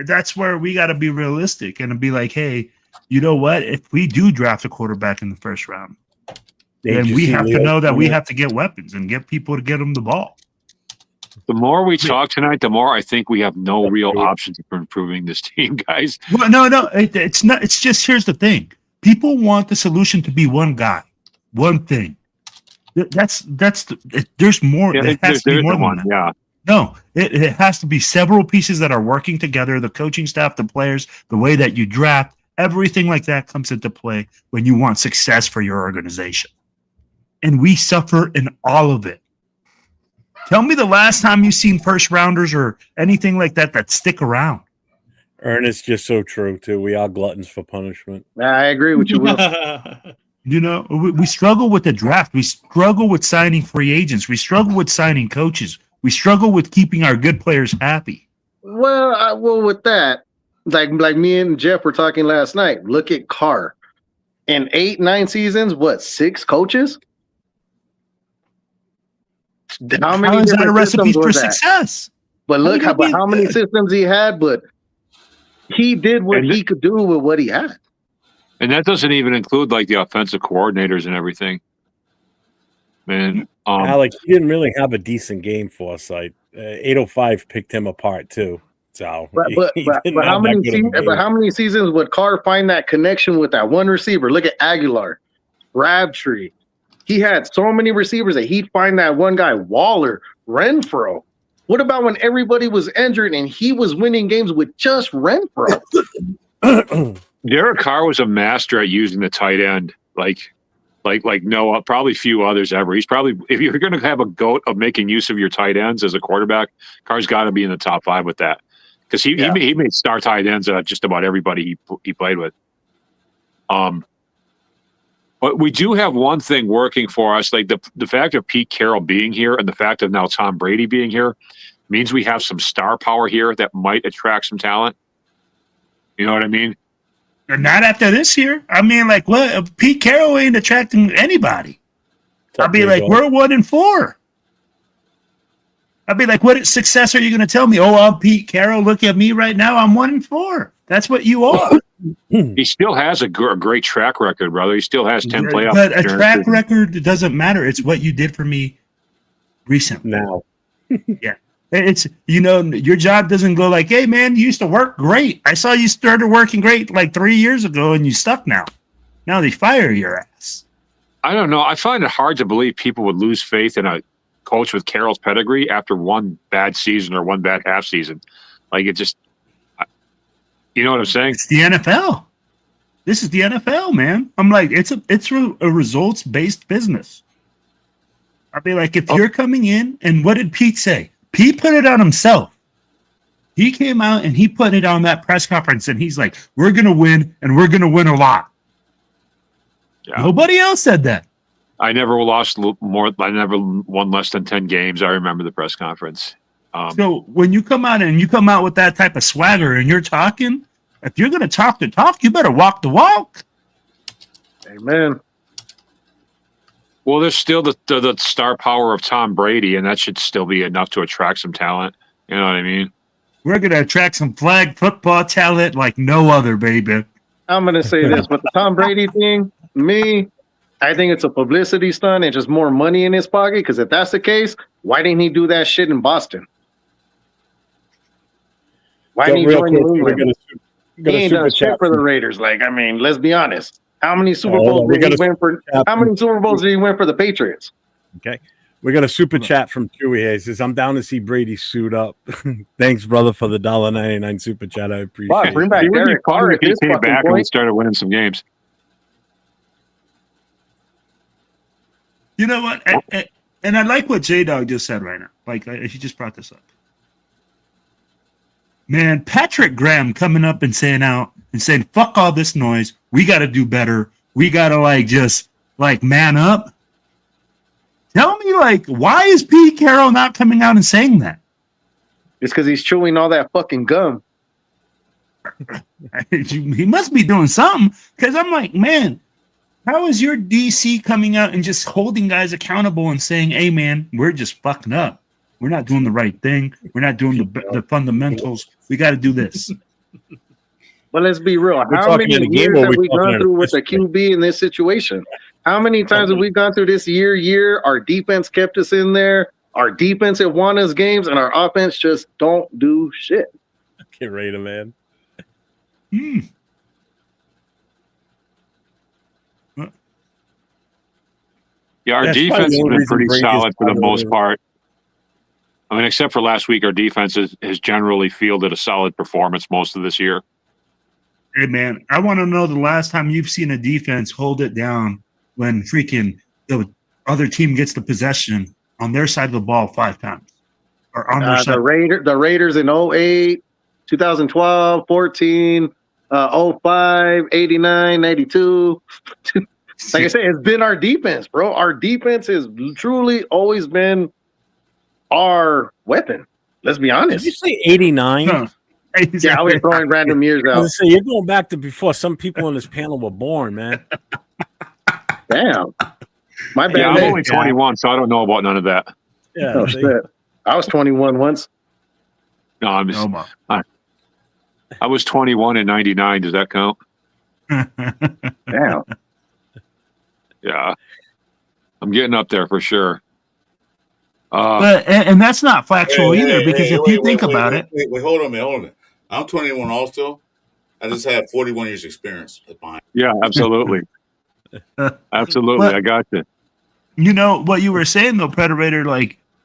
that's where we got to be realistic and be like, hey, you know what? If we do draft a quarterback in the first round, then we have to know that we have to get weapons and get people to get them the ball. The more we talk tonight, the more I think we have no real options for improving this team, guys. Well, no, it's not. It's just, here's the thing. People want the solution to be one guy, one thing. There's more. Yeah, it has to be more than one. that. Yeah. No, it has to be several pieces that are working together. The coaching staff, the players, the way that you draft, everything like that comes into play when you want success for your organization. And we suffer in all of it. Tell me the last time you've seen first rounders or anything like that stick around. Ernest, just so true too. We are gluttons for punishment. I agree with you, Will. We struggle with the draft. We struggle with signing free agents. We struggle with signing coaches. We struggle with keeping our good players happy. Well, with that, like me and Jeff were talking last night. Look at Carr. In 8-9 seasons, 6 coaches? How is that a recipe for success? But look how many systems he had, but he did what he could do with what he had. And that doesn't even include the offensive coordinators and everything. Man, Alex, he didn't really have a decent game foresight. 805 picked him apart too. So, but how many seasons would Carr find that connection with that one receiver? Look at Aguilar, Crabtree. He had so many receivers that he'd find that one guy, Waller, Renfro. What about when everybody was injured and he was winning games with just Renfro? Derek Carr was a master at using the tight end, like no, probably few others ever. He's probably, if you're going to have a goat of making use of your tight ends as a quarterback, Carr's got to be in the top 5 with that, because he made star tight ends just about everybody he played with. But we do have one thing working for us, like the fact of Pete Carroll being here and the fact of now Tom Brady being here means we have some star power here that might attract some talent. You know what I mean? Not after this year. I mean, what? Pete Carroll ain't attracting anybody. I'd be like, we're 1-4. I'd be like, what success are you going to tell me? Oh, I'm Pete Carroll. Look at me right now. I'm 1-4. That's what you are. He still has a great track record, brother. He still has 10 playoff. But a track record doesn't matter. It's what you did for me recently. Now. Yeah. It's, your job doesn't go like, hey, man, you used to work great. I saw you started working great like 3 years ago and you stuck now. Now they fire your ass. I don't know. I find it hard to believe people would lose faith in a coach with Carroll's pedigree after one bad season or one bad half season. Like, it just, you know what I'm saying? It's the NFL. This is the NFL, man. I'm like, it's a results-based business. I'd be like, if you're coming in, and what did Pete say? Pete put it on himself. He came out and he put it on that press conference, and he's like, we're going to win, and we're going to win a lot. Yeah. Nobody else said that. I never won less than 10 games. I remember the press conference. So when you come out with that type of swagger and you're talking, if you're going to talk the talk, you better walk the walk. Amen. Well, there's still the star power of Tom Brady, and that should still be enough to attract some talent. You know what I mean? We're going to attract some flag football talent like no other, baby. I'm going to say this, but the Tom Brady thing, I think it's a publicity stunt and just more money in his pocket, because if that's the case, why didn't he do that shit in Boston? Why didn't he join New England? He ain't done shit for the Raiders. Like, I mean, let's be honest. How many Super Bowls did he win for? How many Super Bowls did he win for the Patriots? Okay. We got a super chat from Chewy. He says, I'm down to see Brady suit up. Thanks, brother, for the $1.99 super chat. I appreciate it. Bring back Derek Carr at he this came fucking back point. and we started winning some games. You know what? And I like what J-Dog just said right now. Like, he just brought this up. Man, Patrick Graham coming up and saying, fuck all this noise. We got to do better. We got to, man up. Tell me, why is Pete Carroll not coming out and saying that? It's because he's chewing all that fucking gum. He must be doing something, because I'm like, man, how is your DC coming out and just holding guys accountable and saying, hey, man, we're just fucking up. We're not doing the right thing. We're not doing the fundamentals. We got to do this. But let's be real. How many years have we gone through with a QB in this situation? How many times have we gone through this year? Our defense kept us in there. Our defense have won us games, and our offense just don't do shit. Get ready, man. Yeah, our defense has been pretty solid for the most part. I mean, except for last week, our defense has generally fielded a solid performance most of this year. Hey, man, I want to know the last time you've seen a defense hold it down when freaking the other team gets the possession on their side of the ball 5 times. Or on their side. The Raiders in 08, 2012, 14, 05, 89, 92. Like I said, it's been our defense, bro. Our defense has truly always been our weapon. Let's be honest. Did you say 89? No. Yeah, I was throwing random years out. You're going back to before some people on this panel were born, man. Damn. My bad. Yeah, I'm only 21, so I don't know about none of that. Yeah, oh, shit. I was 21 once. No, I was 21 in 99. Does that count? Damn. Yeah. I'm getting up there for sure. But that's not factual either, because if you think about it. Wait, hold on a minute. I'm 21 also. I just have 41 years experience behind. Yeah, absolutely. Absolutely. But, I got you. You know what you were saying though, Predator,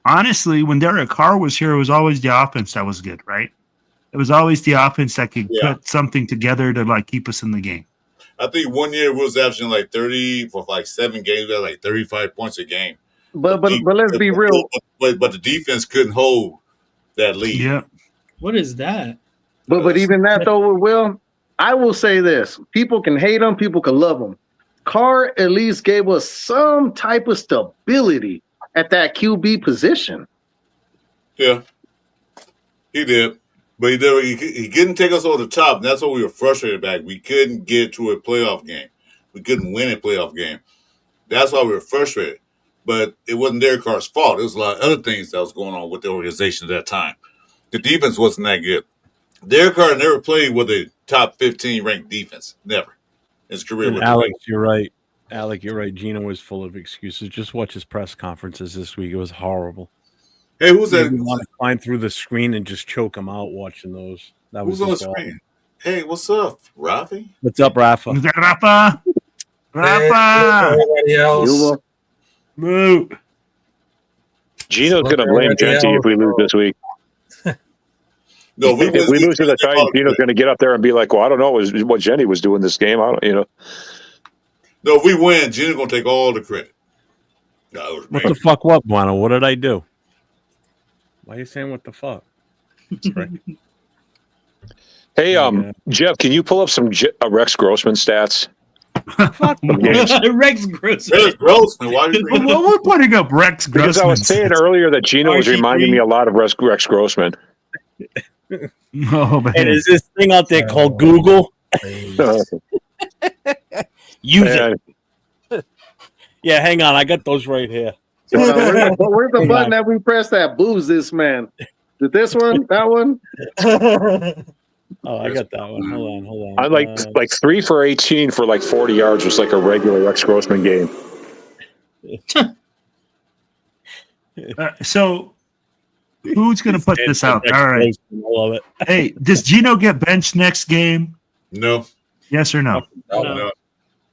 honestly, when Derek Carr was here, it was always the offense that was good, right? It was always the offense that could put something together to keep us in the game. I think one year we was averaging 30 for 7 games, we had 35 points a game. But let's be real. But the defense couldn't hold that lead. Yeah. What is that? But even that though, Will, I will say this: people can hate him, people can love him. Carr at least gave us some type of stability at that QB position. Yeah, he did, but he couldn't take us over the top. And that's what we were frustrated back. We couldn't get to a playoff game. We couldn't win a playoff game. That's why we were frustrated. But it wasn't Derek Carr's fault. There was a lot of other things that was going on with the organization at that time. The defense wasn't that good. Derek Carr never played with a top 15 ranked defense. Never. His career. And Alex, you're right. Alec, you're right. Gino was full of excuses. Just watch his press conferences this week. It was horrible. Hey, who's that? You want to climb through the screen and just choke him out watching those. That was Who's on the just awful. screen? Hey, what's up, Rafi? What's up, Rafa? Rafa. Everybody else. Moo. Gino's going to blame Genty if we lose this week. No, If we lose to the Titans, Gino's going to get up there and be like, "Well, I don't know what Genty was doing this game. I don't, No, if we win, Gino's gonna take all the credit. No, What the fuck, what, Guano? What did I do? Why are you saying what the fuck? Hey, Jeff, can you pull up some Rex Grossman stats? Rex Grossman. Rex Grossman. Why are you Well, we're putting up Rex Grossman. Because I was saying earlier that Gino was reminding me a lot of Rex Grossman. Oh, man. And is this thing out there called Google? Use it. Yeah, hang on. I got those right here. Where's the button that we press that booze this man? Did this one? That one? Oh, I got that one. Hold on. I'm like 3 for 18 for like 40 yards was like a regular Rex Grossman game. So, who's going to put this out? All right. I love it. Hey, does Gino get benched next game? No. Yes or no? No.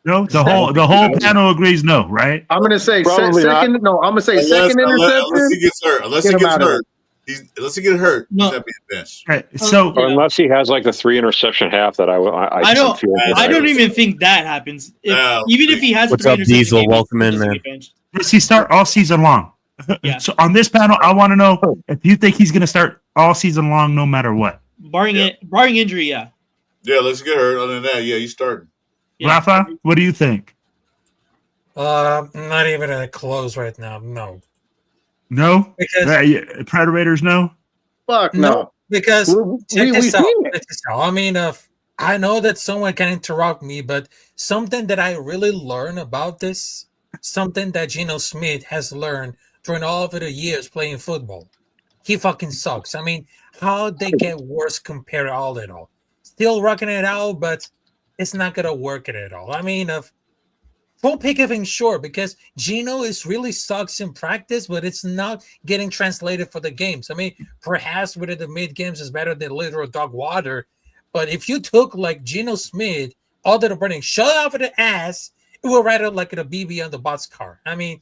No. The whole panel agrees no, right? I'm gonna say Probably second. No, I'm gonna say second interception. Unless he gets hurt. Unless he gets hurt, No. he's not being benched. Right. So, Or unless he has like the 3 interception half that I don't. feel I don't even think that happens. No. Even if he has What's three up, interception Diesel? games, Welcome he in, doesn't man. get benched. does he start all season long? Yeah. So, on this panel, I want to know if you think he's going to start all season long, no matter what. Barring injury, yeah. Yeah, let's get hurt. Other than that, yeah, he's starting. Yeah. Rafa, what do you think? Not even close right now. No, No? because Predators, no? Fuck no. because check we this out. seen it. Check this out. I mean, I know that someone can interrupt me, but something that I really learned about this, something that Geno Smith has learned during all of the years playing football, he fucking sucks. I mean, how they get worse compared to all in all. Still rocking it out, but it's not gonna work it at all. I mean, don't pick everything short because Geno is really sucks in practice, but it's not getting translated for the games. I mean, perhaps within the mid games is better than literal dog water, but if you took like Geno Smith, all that are burning, shut off of the ass, it will ride out like a BB on the box car. I mean,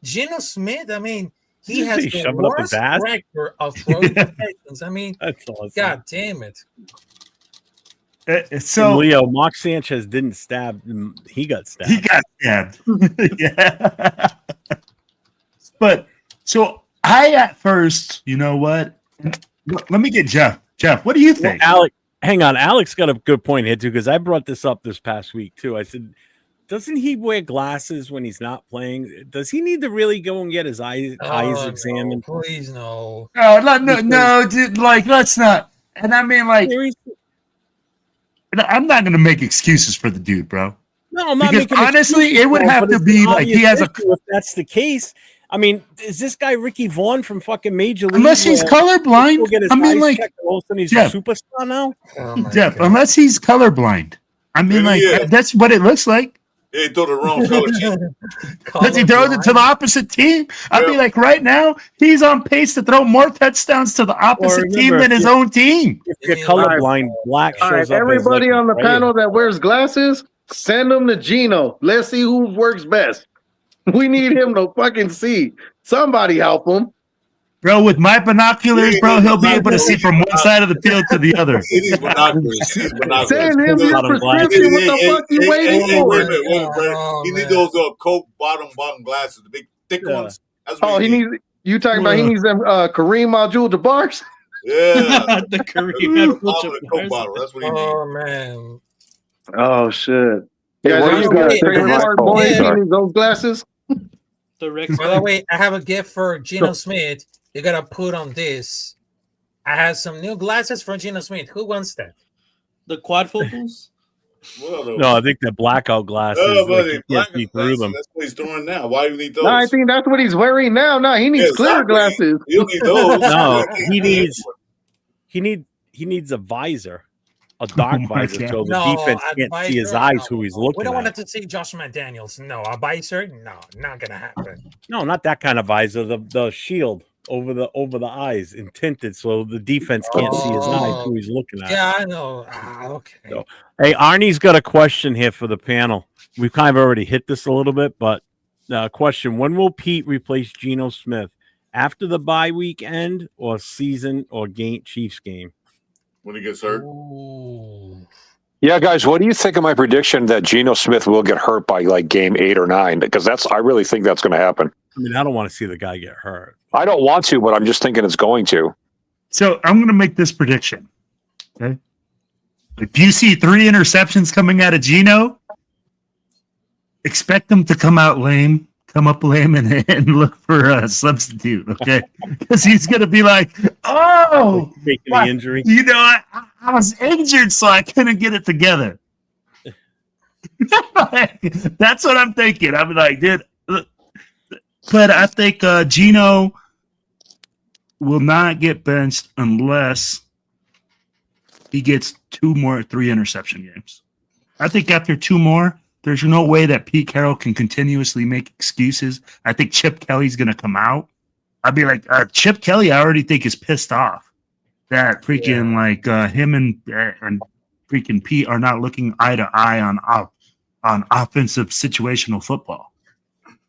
Geno Smith, I mean, he Did you has say the shove it up his worst ass? record of throwing protections. I mean, That's awesome. God damn it. And So, Leo, Mark Sanchez didn't stab him. He got stabbed. he got stabbed. Yeah. But, so I at first, you know what? Let me get Jeff. Jeff, what do you think? Alec, hang on. Alex got a good point here, too, because I brought this up this past week, too. I said, doesn't he wear glasses when he's not playing? Does he need to really go and get his eyes examined? No, please, no. No, dude, like, let's not. And I mean, like, I'm not going to make excuses for the dude, bro. No, I'm not Because making honestly, excuses it would for have but to it's be an like he obvious has a. issue if that's the case. I mean, is this guy Ricky Vaughn from fucking Major League? Unless he's colorblind. Go get his I mean, eyes like, checked, and all of a sudden he's Jeff. a superstar now. Oh my Jeff, God. unless he's colorblind. I mean, like, Yeah. that's what it looks like. He threw the wrong color sheet. Because he throws it to the opposite team. I'd be Yeah. like, right now, he's on pace to throw more touchdowns to the opposite team remember, than his own team. If you're Yeah. colorblind, black All shows right, up. as, everybody like, on the gray. panel that wears glasses, send them to Gino. Let's see who works best. We need him to fucking see. Somebody help him. Bro, with my binoculars, bro, he'll be able to see from one side of the field to the other. He needs binoculars. He needs binoculars. Send him his Bottom glass. prescription. What the fuck you waiting Wait a for? minute, Brad. Oh, He needs man. those Coke bottom glasses, the big thick Yeah. ones. That's what Oh, he needs. You talking about he needs them Kareem Abdul-Jabbar's? Yeah. The Kareem Bottom Abdul-Jabbar. of the Coke bottle. That's what he needs. Oh man. Oh shit! Hey, Guys, what do you you got guys think of my Hard call? boy Yeah. needs those glasses. The Rex. By the way, I have a gift for Geno Smith. You gotta put on this. I have some new glasses for Geno Smith. Who wants that? The quadfocals. Well, No, I think the blackout glasses. but like, they you black can't see through them. That's what he's throwing now. Why do you need those? No, I think that's what he's wearing now. No, he needs Yeah, clear exactly. glasses. You don't need those. No, he needs a visor, a dark Oh my visor, God. so the No, defense a can't see his visor, eyes no. who he's We looking don't want at. to see Josh McDaniels. No, a visor? No, not gonna happen. No, not that kind of visor. The shield over the eyes and tinted, so the defense can't see his eyes who he's looking at. Yeah, I know. Okay. So, hey, Arnie's got a question here for the panel. We've kind of already hit this a little bit, but question: when will Pete replace Geno Smith? After the bye week end or season or Chiefs game? When he gets hurt. Ooh. Yeah, guys, what do you think of my prediction that Geno Smith will get hurt by like game 8 or 9? Because I really think that's going to happen. I mean, I don't want to see the guy get hurt. I don't want to, but I'm just thinking it's going to. So I'm going to make this prediction. Okay. If you see 3 interceptions coming out of Geno, expect him to come up lame and look for a substitute. Okay. Because he's going to be like, oh, Faking the injury. you know, I was injured, so I couldn't get it together. That's what I'm thinking. I'm like, dude. But I think Geno will not get benched unless he gets 2 more 3 interception games. I think after 2 more, there's no way that Pete Carroll can continuously make excuses. I think Chip Kelly's going to come out. I'd be like, Chip Kelly, I already think is pissed off that freaking him and freaking Pete are not looking eye to eye on offensive situational football.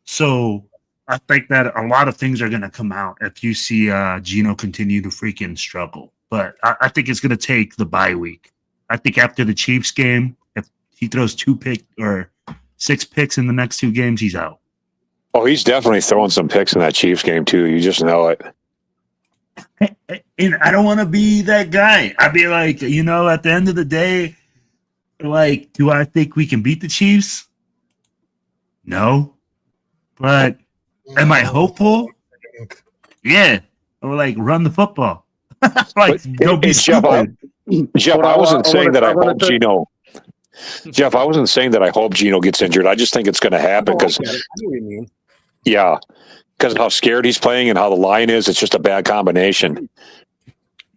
So I think that a lot of things are going to come out if you see Geno continue to freaking struggle. But I think it's going to take the bye week. I think after the Chiefs game, if he throws 6 picks in the next 2 games, he's out. Oh, he's definitely throwing some picks in that Chiefs game, too. You just know it. And I don't want to be that guy. I'd be like, at the end of the day, like, do I think we can beat the Chiefs? No. But am I hopeful? Yeah. Or like run the football. Like, don't be stupid. Jeff, I wasn't saying that I hope Geno. Jeff, I wasn't saying that I hope Geno gets injured. I just think it's going to happen because, yeah, because of how scared he's playing and how the line is. It's just a bad combination.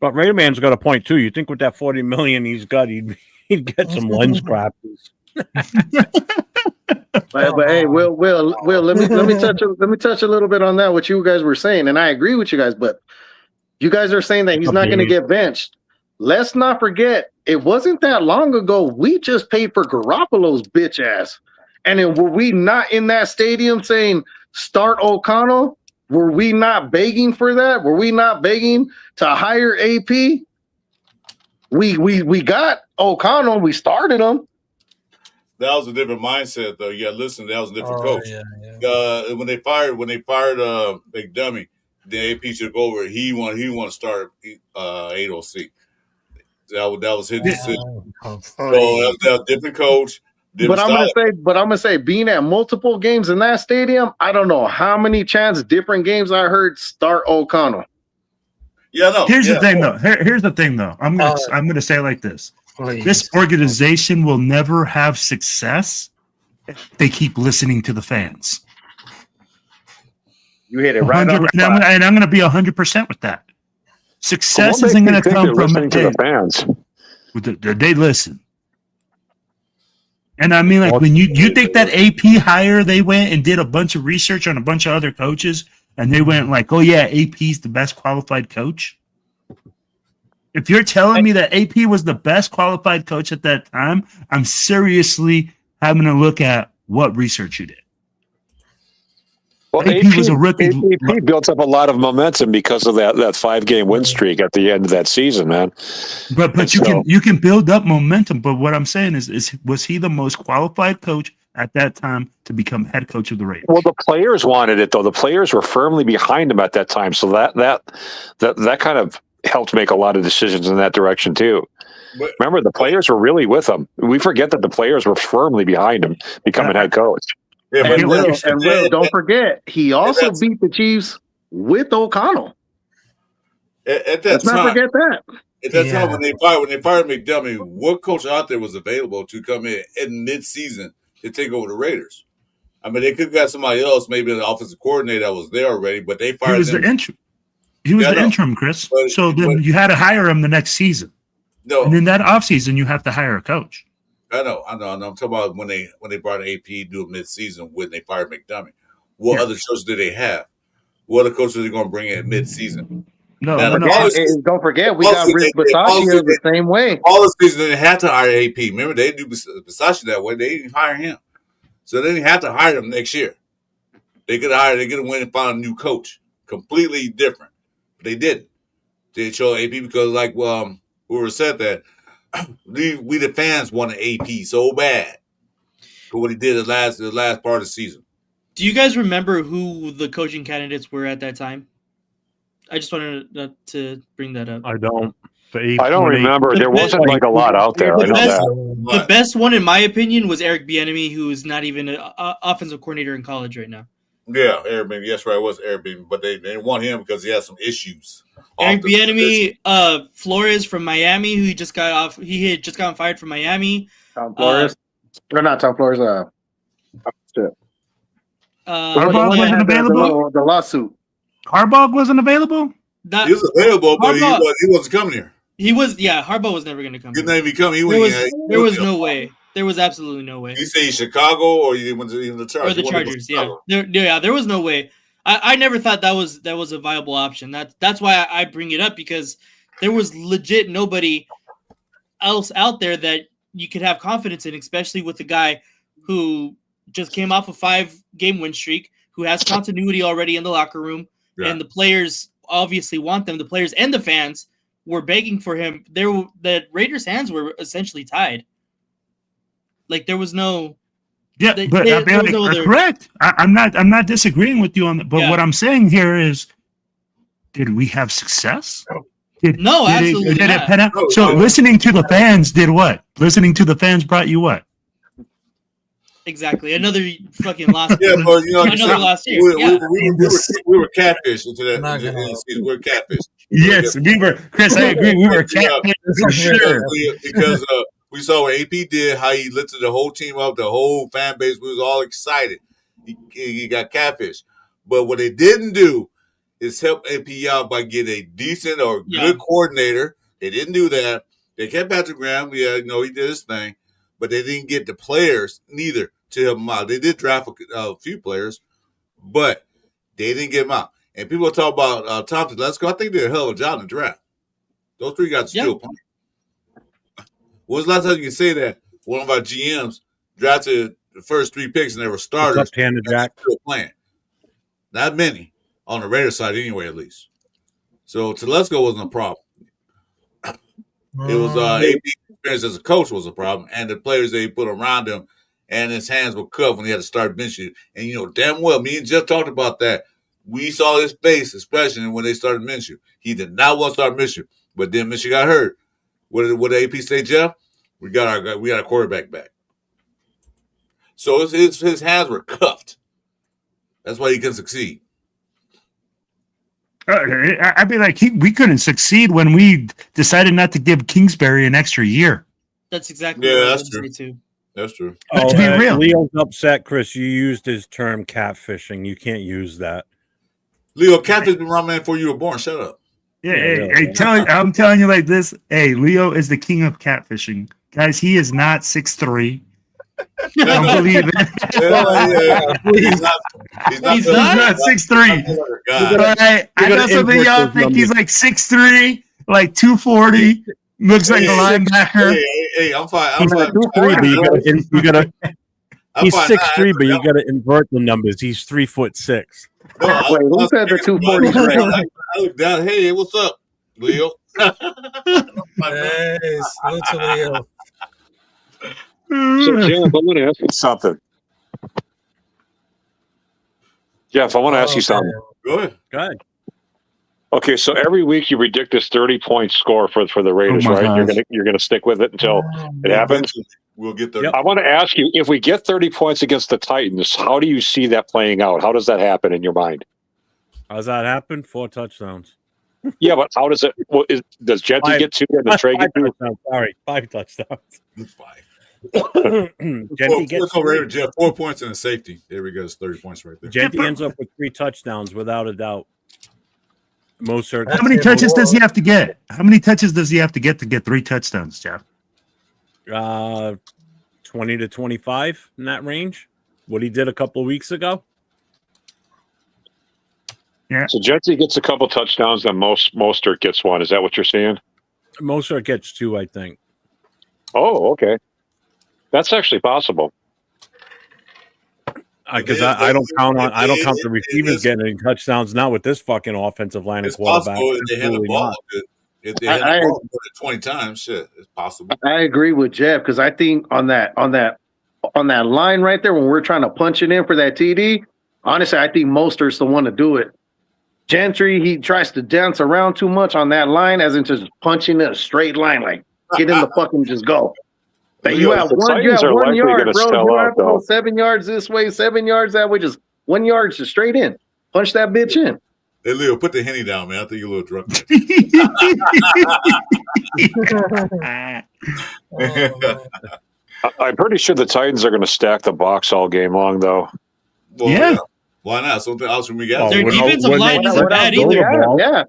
But Rayman's got a point too. You think with that $40 million he's got, he'd get some lens crafters. But hey, Will, let me touch a little bit on that what you guys were saying, and I agree with you guys. But you guys are saying that he's not going to get benched. Let's not forget, it wasn't that long ago we just paid for Garoppolo's bitch ass, and then were we not in that stadium saying start O'Connell? Were we not begging for that? Were we not begging to hire AP? We got O'Connell. We started him. That was a different mindset, though. Yeah, listen, that was a different coach. Yeah. When they fired McDummy, the AP took over. He wanted to start 8OC. That was his decision. So that was a different coach. But I'm gonna say, being at multiple games in that stadium, I don't know how many different games I heard start O'Connell. Yeah, no. Here's the thing, though. Here's the thing, though. I'm gonna say it like this. Please. This organization will never have success if they keep listening to the fans. You hit it right on the spot. And I'm going to be 100% with that. Success isn't going to come from listening to the fans. They listen. And I mean, like, when you think that AP hire, they went and did a bunch of research on a bunch of other coaches, and they went like, oh yeah, AP's the best qualified coach. If you're telling me that AP was the best qualified coach at that time, I'm seriously having to look at what research you did. Well, AP was a rookie. AP built up a lot of momentum because of that 5-game win streak at the end of that season, man. But you can build up momentum. But what I'm saying is was he the most qualified coach at that time to become head coach of the Raiders? Well, the players wanted it, though. The players were firmly behind him at that time, so that kind of helped make a lot of decisions in that direction too. But, remember, the players were really with him. We forget that the players were firmly behind him becoming head coach. Yeah, and Will, don't forget, he also beat the Chiefs with O'Connell. At that Let's time, not forget that. At that time, when they fired McDummy, what coach out there was available to come in mid-season to take over the Raiders? I mean, they could have got somebody else, maybe an offensive coordinator that was there already, but they fired him. He was the interim, Chris. Then you had to hire him the next season. No, And in that offseason, you have to hire a coach. I know. I'm talking about when they brought AP do a mid-season when they fired McDermott. What other coaches did they have? What other coaches are they going to bring in mid-season? No. Don't forget, we got Rick Bisaccia the same way. All the season they didn't have to hire AP. Remember, they do Bisaccia that way. They didn't hire him, so they didn't have to hire him next year. They could went and find a new coach, completely different. But they didn't. They chose AP because, like, whoever said that, we the fans wanted AP so bad for what he did the last part of the season. Do you guys remember who the coaching candidates were at that time? I just wanted to bring that up. I don't. I don't remember. There wasn't like a lot out there. I know that. The best one, in my opinion, was Eric Bieniemy, who is not even an offensive coordinator in college right now. Yeah, Eric Bieniemy. Yes, right. It was Eric Bieniemy, but they didn't want him because he had some issues. Eric Bieniemy, Flores from Miami, who just got off. He had just gotten fired from Miami. Tom Flores, or not Tom Flores. Harbaugh wasn't available. The lawsuit. Harbaugh wasn't available. He was available, but he wasn't coming here. He was, yeah. Harbaugh was never going to come. He didn't even come. There was no way. There was absolutely no way. You say Chicago, or you went to even the Chargers? Or the Chargers, yeah. There was no way. I never thought that was a viable option. That's why I bring it up, because there was legit nobody else out there that you could have confidence in, especially with the guy who just came off a 5-game win streak, who has continuity already in the locker room, and the players obviously want them. The players and the fans were begging for him. The Raiders' hands were essentially tied. Like, there was no. Yeah, correct. I'm not disagreeing with you on that. But what I'm saying here is, did we have success? Absolutely not. So listening to the fans did what? Listening to the fans brought you what? Exactly. Another fucking loss. Yeah, but another last year. We were catfish into that season. We were catfish. Yes, we were. Chris, I agree. We were catfish for sure. Because we saw what AP did, how he lifted the whole team up, the whole fan base. We was all excited. He got catfish. But what they didn't do is help AP out by getting a decent or good coordinator. They didn't do that. They kept Patrick Graham. Yeah, he did his thing. But they didn't get the players neither to help them out. They did draft a few players, but they didn't get them out. And people talk about Tom Telesco. I think they did a hell of a job in the draft. Those three guys still playing. When was the last time you can say that one of our GMs drafted the first 3 picks and they were starters? Still playing. Not many on the Raiders side anyway, at least. So Telesco wasn't a problem. It was AP experience as a coach was a problem, and the players they put around him, and his hands were cuffed when he had to start benching. And damn well, me and Jeff talked about that. We saw his face, especially when they started Minshew. He did not want to start Minshew, but then Minshew got hurt. What did AP say, Jeff? We got a quarterback back. So his hands were cuffed. That's why he couldn't succeed. I'd be like, we couldn't succeed when we decided not to give Kingsbury an extra year. That's exactly what that's I true. too. That's true. To be real. Leo's upset, Chris. You used his term catfishing. You can't use that. Leo, catfish been around man before you were born. Shut up. Yeah, I'm telling you like this. Hey, Leo is the king of catfishing. Guys, he is not 6'3". Don't believe it. He's not 6'3". I know some of y'all think he's like 6'3", like 240. Looks like a linebacker. Hey, I'm fine. He's 2'3", but you gotta. He's 6'3", but you gotta invert the numbers. He's 3'6". Wait, who said the 240? I look down. Hey, what's up, Leo? Yes, salute to Leo. So, Jeff, I want to ask you something. Jeff, I want to ask you something. Go ahead. Okay, so every week you predict this 30-point score for the Raiders, right? Gosh. You're gonna stick with it until it happens. We'll get 30. I want to ask you, if we get 30 points against the Titans, how do you see that playing out? How does that happen in your mind? How's that happen? 4 touchdowns. Yeah, but how does it? Does Jetty get 2 and the Trey get 2? Sorry, 5 touchdowns. It's fine. Genty gets 4 points and a safety. There we go. It's 30 points right there. Genty ends up with 3 touchdowns without a doubt. Mostert. How many touches does he have to get? How many touches does he have to get 3 touchdowns, Jeff? 20 to 25 in that range. What he did a couple of weeks ago. Yeah. So Jetty gets a couple touchdowns, and Mostert gets one. Is that what you're saying? Mostert gets 2, I think. Oh, okay. That's actually possible. Because I don't count the receivers getting any touchdowns now with this fucking offensive line and It's quarterback. possible if they hit the Absolutely ball. not. If they hit the ball more than 20 times, shit, it's possible. I agree with Jeff because I think on that line right there when we're trying to punch it in for that TD, honestly, I think Mostert's the one to do it. Gentry, he tries to dance around too much on that line, as in just punching in a straight line, like get in the fucking just go. But you have 1 yard, bro. You don't have to go 7 yards this way, 7 yards that way. Just 1 yard, just straight in. Punch that bitch in. Hey, Leo, put the Henny down, man. I think you're a little drunk. I'm pretty sure the Titans are going to stack the box all game long, though. Well, Yeah. Why not? Something else from you guys. Their defensive line isn't bad throw either. the ball. Yeah.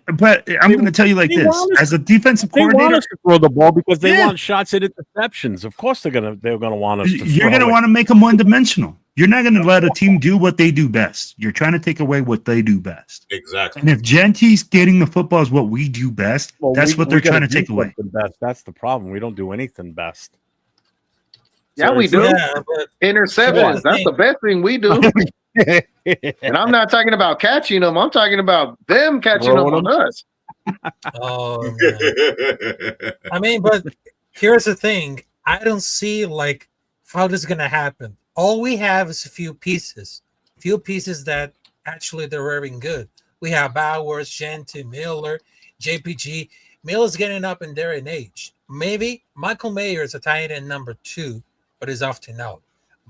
But I'm going to tell you like They this: want us- as a defensive They want coordinator, us to throw the ball because they Yeah. want shots at interceptions. Of course, they're gonna want us to. you're going to want to make them one-dimensional. You're not going to let a team do what they do best. You're trying to take away what they do best. Exactly. And if Genty's getting the football is what we do best, that's what they're trying to take away. Best. That's the problem. We don't do anything best. Yeah, So we do. Yeah, but Interceptions. That's the best thing we do. And I'm not talking about catching them. I'm talking about them catching them on us. oh man. I mean, but here's the thing. I don't see like how this is gonna happen. All we have is a few pieces that actually they're very good. We have Bowers, Genty, Miller, JPG. Miller's getting up in there in age. Maybe Michael Mayer is a tight end number 2, but is often out.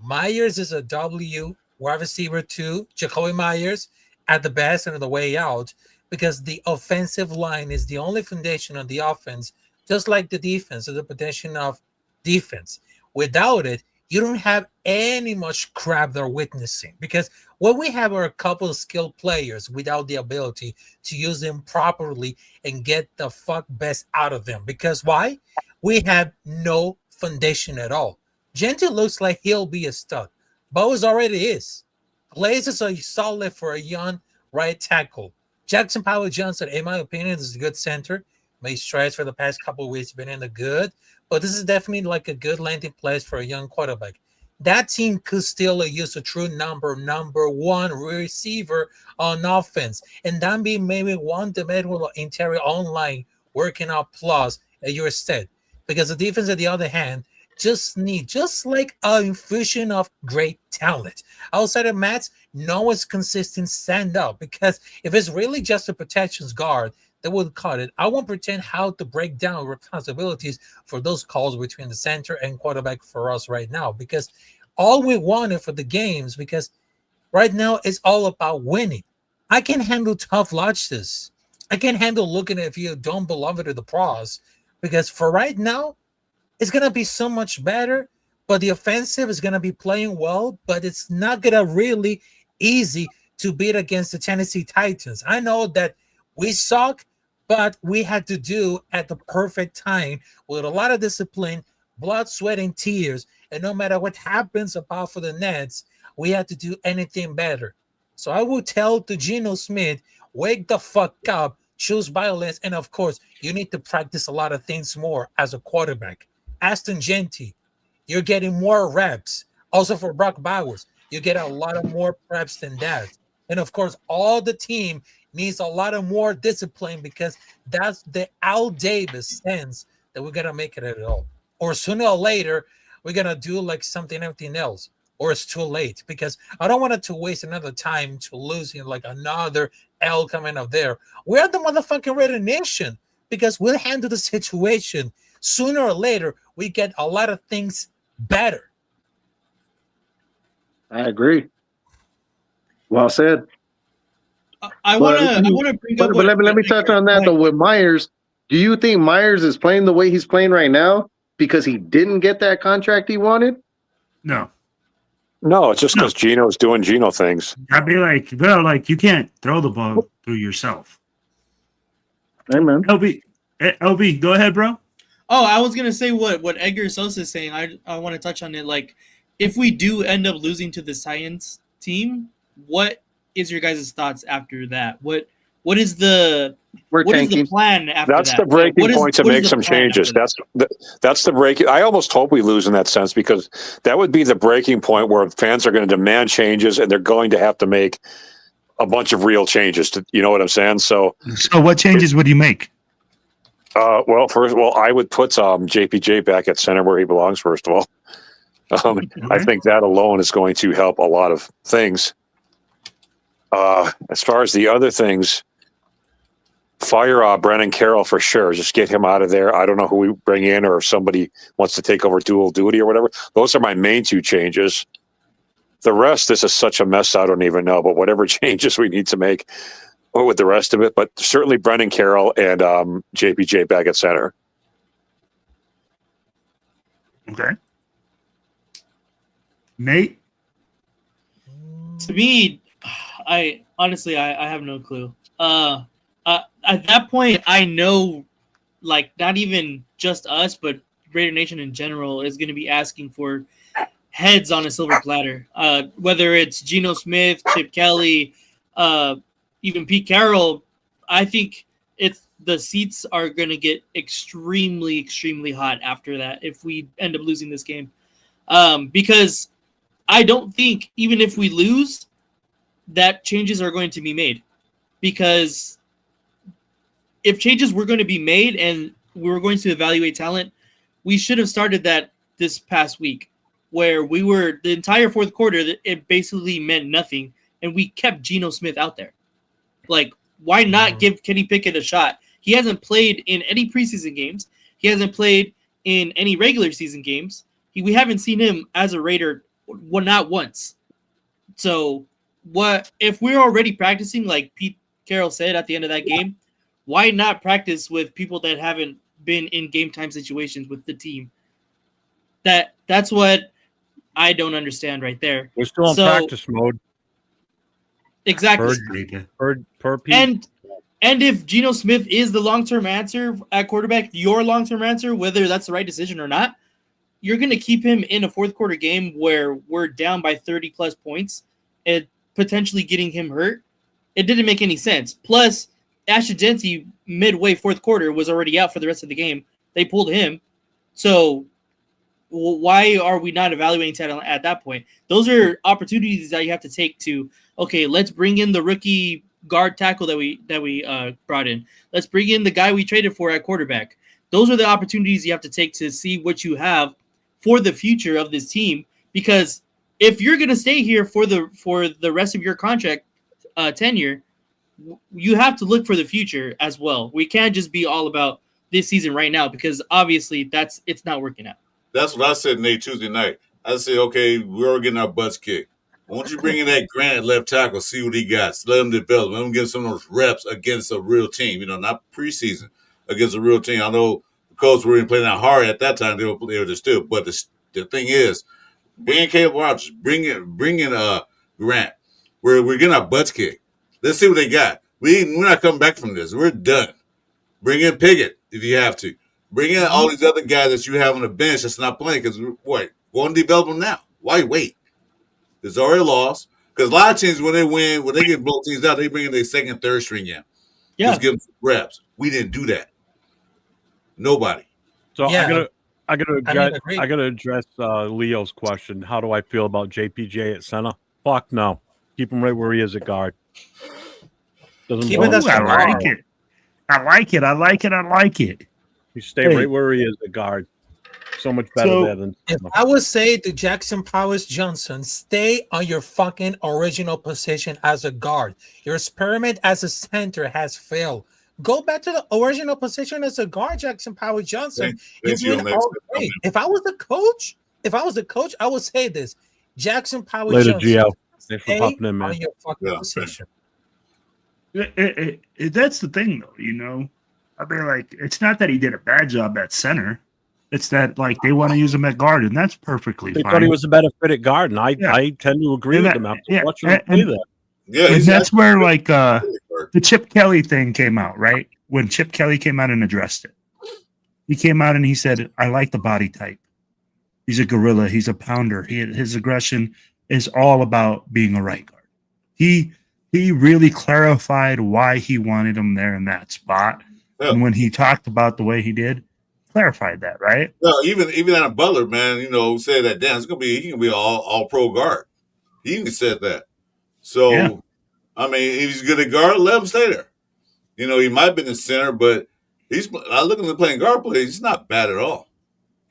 Myers is a W, wide receiver 2. Jacoby Myers at the best and on the way out, because the offensive line is the only foundation of the offense, just like the defense is the foundation of defense. Without it, you don't have any much crap they're witnessing, because what we have are a couple of skilled players without the ability to use them properly and get the fuck best out of them. Because why? We have no foundation at all. Genty looks like he'll be a stud. Bowers already is. Glaze is a solid for a young right tackle. Jackson Powell-Johnson, in my opinion, is a good center. Made strides for the past couple of weeks, been in the good. But this is definitely like a good landing place for a young quarterback. That team could still use a true number 1 receiver on offense. And then be maybe one-dimensional interior online working out plus at your stead. Because the defense, on the other hand, just like an infusion of great talent. Outside of Mats, no one's consistent stand up, because if it's really just a protections guard, they would cut it. I won't pretend how to break down responsibilities for those calls between the center and quarterback for us right now, because all we wanted for the games, because right now it's all about winning. I can handle tough losses. I can handle looking at if you don't belong to the pros, because for right now, it's going to be so much better, but the offensive is going to be playing well, but it's not going to really easy to beat against the Tennessee Titans. I know that we suck, but we had to do at the perfect time with a lot of discipline, blood, sweat, and tears. And no matter what happens about for the Nets, we had to do anything better. So I will tell to Geno Smith, wake the fuck up, choose violence, and of course, you need to practice a lot of things more as a quarterback. Aston Genty, you're getting more reps. Also for Brock Bowers, you get a lot of more reps than that. And of course, all the team needs a lot of more discipline, because that's the Al Davis sense that we're going to make it at all. Or sooner or later, we're going to do like something, everything else. Or it's too late, because I don't want it to waste another time to losing like another L coming up there. We're the motherfucking Red Nation, because we'll handle the situation. Sooner or later, we get a lot of things better. I agree. Well said. I want to bring up. But let me touch on that though. With Myers, do you think Myers is playing the way he's playing right now because he didn't get that contract he wanted? No. No, it's just because Gino's doing Gino things. I'd be like, well, like you can't throw the ball through yourself. Amen. LB, go ahead, bro. Oh, I was gonna say what Edgar Sosa is saying. I want to touch on it. Like, if we do end up losing to the Science team, what is your guys' thoughts after that? What is the plan after That's that? the breaking point to make some changes. That's the breaking. I almost hope we lose in that sense, because that would be the breaking point where fans are going to demand changes, and they're going to have to make a bunch of real changes. You know what I'm saying? So what changes would you make? Well, first of all, I would put JPJ back at center where he belongs. First of all, I think that alone is going to help a lot of things. As far as the other things, fire Brennan Carroll for sure. Just get him out of there. I don't know who we bring in, or if somebody wants to take over dual duty or whatever. Those are my main two changes. The rest, this is such a mess, I don't even know. But whatever changes we need to make with the rest of it, but certainly Brennan Carroll and JPJ back at center. Okay. Nate? To me, I honestly have no clue. At that point, I know, like, not even just us, but Raider Nation in general is going to be asking for heads on a silver platter. Whether it's Geno Smith, Chip Kelly, even Pete Carroll, I think the seats are going to get extremely, extremely hot after that if we end up losing this game. Because I don't think, even if we lose, that changes are going to be made. Because if changes were going to be made and we were going to evaluate talent, we should have started that this past week, where we were the entire fourth quarter, it basically meant nothing, and we kept Geno Smith out there. Like, why not give Kenny Pickett a shot? He hasn't played in any preseason games. He hasn't played in any regular season games. We haven't seen him as a Raider, not once. So, what if we're already practicing, like Pete Carroll said at the end of that game? Why not practice with people that haven't been in game time situations with the team? That's what I don't understand right there. We're still in practice mode. Exactly. Per Pete. And if Geno Smith is the long-term answer at quarterback, your long-term answer, whether that's the right decision or not, you're going to keep him in a fourth quarter game where we're down by 30 plus points and potentially getting him hurt. It didn't make any sense. Plus, Ashton Jeanty midway fourth quarter was already out for the rest of the game. They pulled him. So why are we not evaluating talent at that point? Those are opportunities that you have to take to, okay, let's bring in the rookie guard tackle that we brought in. Let's bring in the guy we traded for at quarterback. Those are the opportunities you have to take to see what you have for the future of this team. Because if you're going to stay here for the rest of your contract tenure, you have to look for the future as well. We can't just be all about this season right now, because obviously it's not working out. That's what I said, Nate, Tuesday night. I said, okay, we're getting our butts kicked. Why don't you bring in that Grant at left tackle, see what he got, let him develop, let him get some of those reps against a real team, not preseason, against a real team. I know the Colts were playing that hard at that time, they were just still, but the thing is, bring in Caleb Rogers, bring in Grant. We're getting our butts kicked. Let's see what they got. We're not coming back from this. We're done. Bring in Pickett if you have to. Bring in all these other guys that you have on the bench that's not playing, because go and develop them now. Why wait? It's already lost. Because a lot of teams, when they get blow teams out, they bring in their second, third string in. Yeah. Just give them some reps. We didn't do that. Nobody. So Yeah. I gotta address Leo's question. How do I feel about JPJ at center? Fuck no. Keep him right where he is at guard. Keep it as I like it. You stay right where he is at guard. So much better there than. If I would say to Jackson Powers Johnson, stay on your fucking original position as a guard. Your experiment as a center has failed. Go back to the original position as a guard, Jackson Powers Johnson. If I was the coach, I would say this: Jackson Powers Later, Johnson, Gio. Thanks for stay popping in, man. on your fucking position. That's the thing, though. I mean, like, it's not that he did a bad job at center. It's that like they want to use him at guard, and that's perfectly They fine. thought he was a better fit at guard, and I tend to agree And with that- him after yeah, watching him play that. Yeah, and he's that's where like actually- the Chip Kelly thing came out, right? When Chip Kelly came out and addressed it, he came out and he said, "I like the body type. He's a gorilla. He's a pounder. His aggression is all about being a right guard." He really clarified why he wanted him there in that spot, Yeah. and when he talked about the way he did, clarified that, right? No, even Adam Butler, man, said that damn, he can be all pro guard. He even said that. So Yeah. I mean, if he's good at guard, let him stay there. He might have been in center, but I look at him playing guard play, he's not bad at all.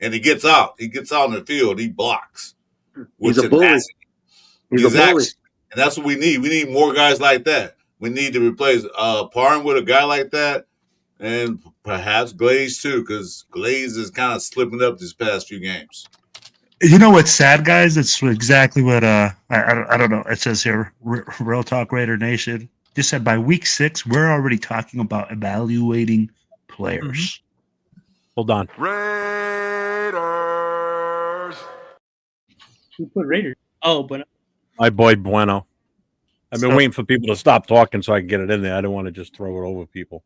And he gets out. He gets out in the field. He blocks. He's a bully. He's a bully. And that's what we need. We need more guys like that. We need to replace Parham with a guy like that, and perhaps Glaze too, because Glaze is kind of slipping up these past few games. You know what's sad, guys? It's exactly what I don't know. It says here, Real Talk Raider Nation just said by week 6 we're already talking about evaluating players. Hold on. Who put Raiders? Oh, but My boy Bueno. I've been waiting for people to stop talking so I can get it in there. I don't want to just throw it over people.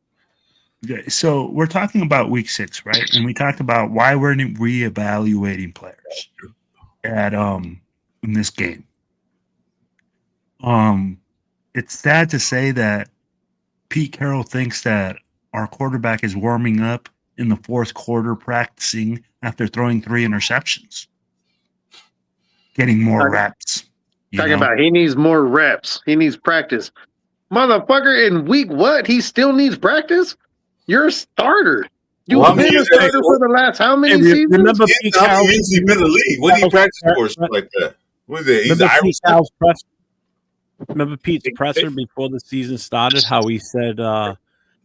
Okay, so we're talking about week 6, right? And we talked about why we're reevaluating players at in this game. It's sad to say that Pete Carroll thinks that our quarterback is warming up in the fourth quarter practicing after throwing 3 interceptions, getting more reps. Talking about he needs more reps. He needs practice. Motherfucker, in week what? He still needs practice? You're a starter. You've been a starter for the last how many seasons? Remember Pete How Carroll? many years he been in the league? What do you practice for? Stuff like that. What is it? He's Remember Irish. Pete Carroll's presser? Remember Pete's presser before the season started? How he said,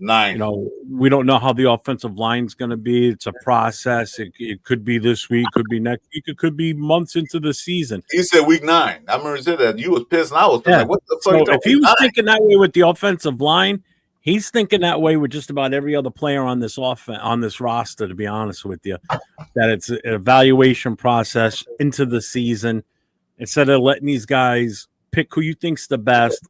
9. we don't know how the offensive line's going to be. It's a process. It could be this week, could be next week, it could be months into the season. He said week 9. I remember he said that. You was pissed, and I was pissed. Like, what the fuck? So you if talking he was about? thinking that way with the offensive line, he's thinking that way with just about every other player on this roster, to be honest with you. That it's an evaluation process into the season. Instead of letting these guys pick who you think's the best,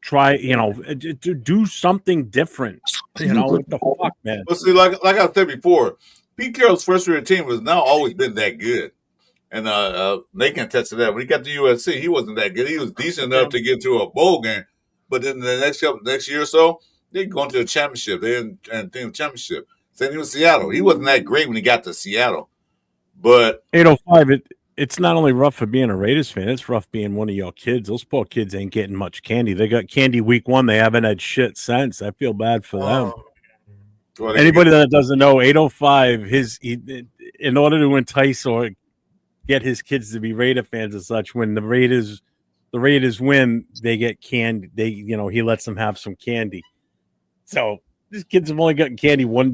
try, to do something different. What the fuck, man? Well, see, like I said before, Pete Carroll's first year team has not always been that good. And they can attest to that. When he got to USC, he wasn't that good. He was decent enough to get to a bowl game. But then the next year or so, they go into a championship. They in the championship. Same thing with Seattle. He wasn't that great when he got to Seattle. But 805, it's not only rough for being a Raiders fan, it's rough being one of your kids. Those poor kids ain't getting much candy. They got candy week 1. They haven't had shit since. I feel bad for them. well, Anybody that doesn't know, 805, in order to entice or get his kids to be Raider fans and such, when the Raiders win, they get candy. He lets them have some candy. So these kids have only gotten candy one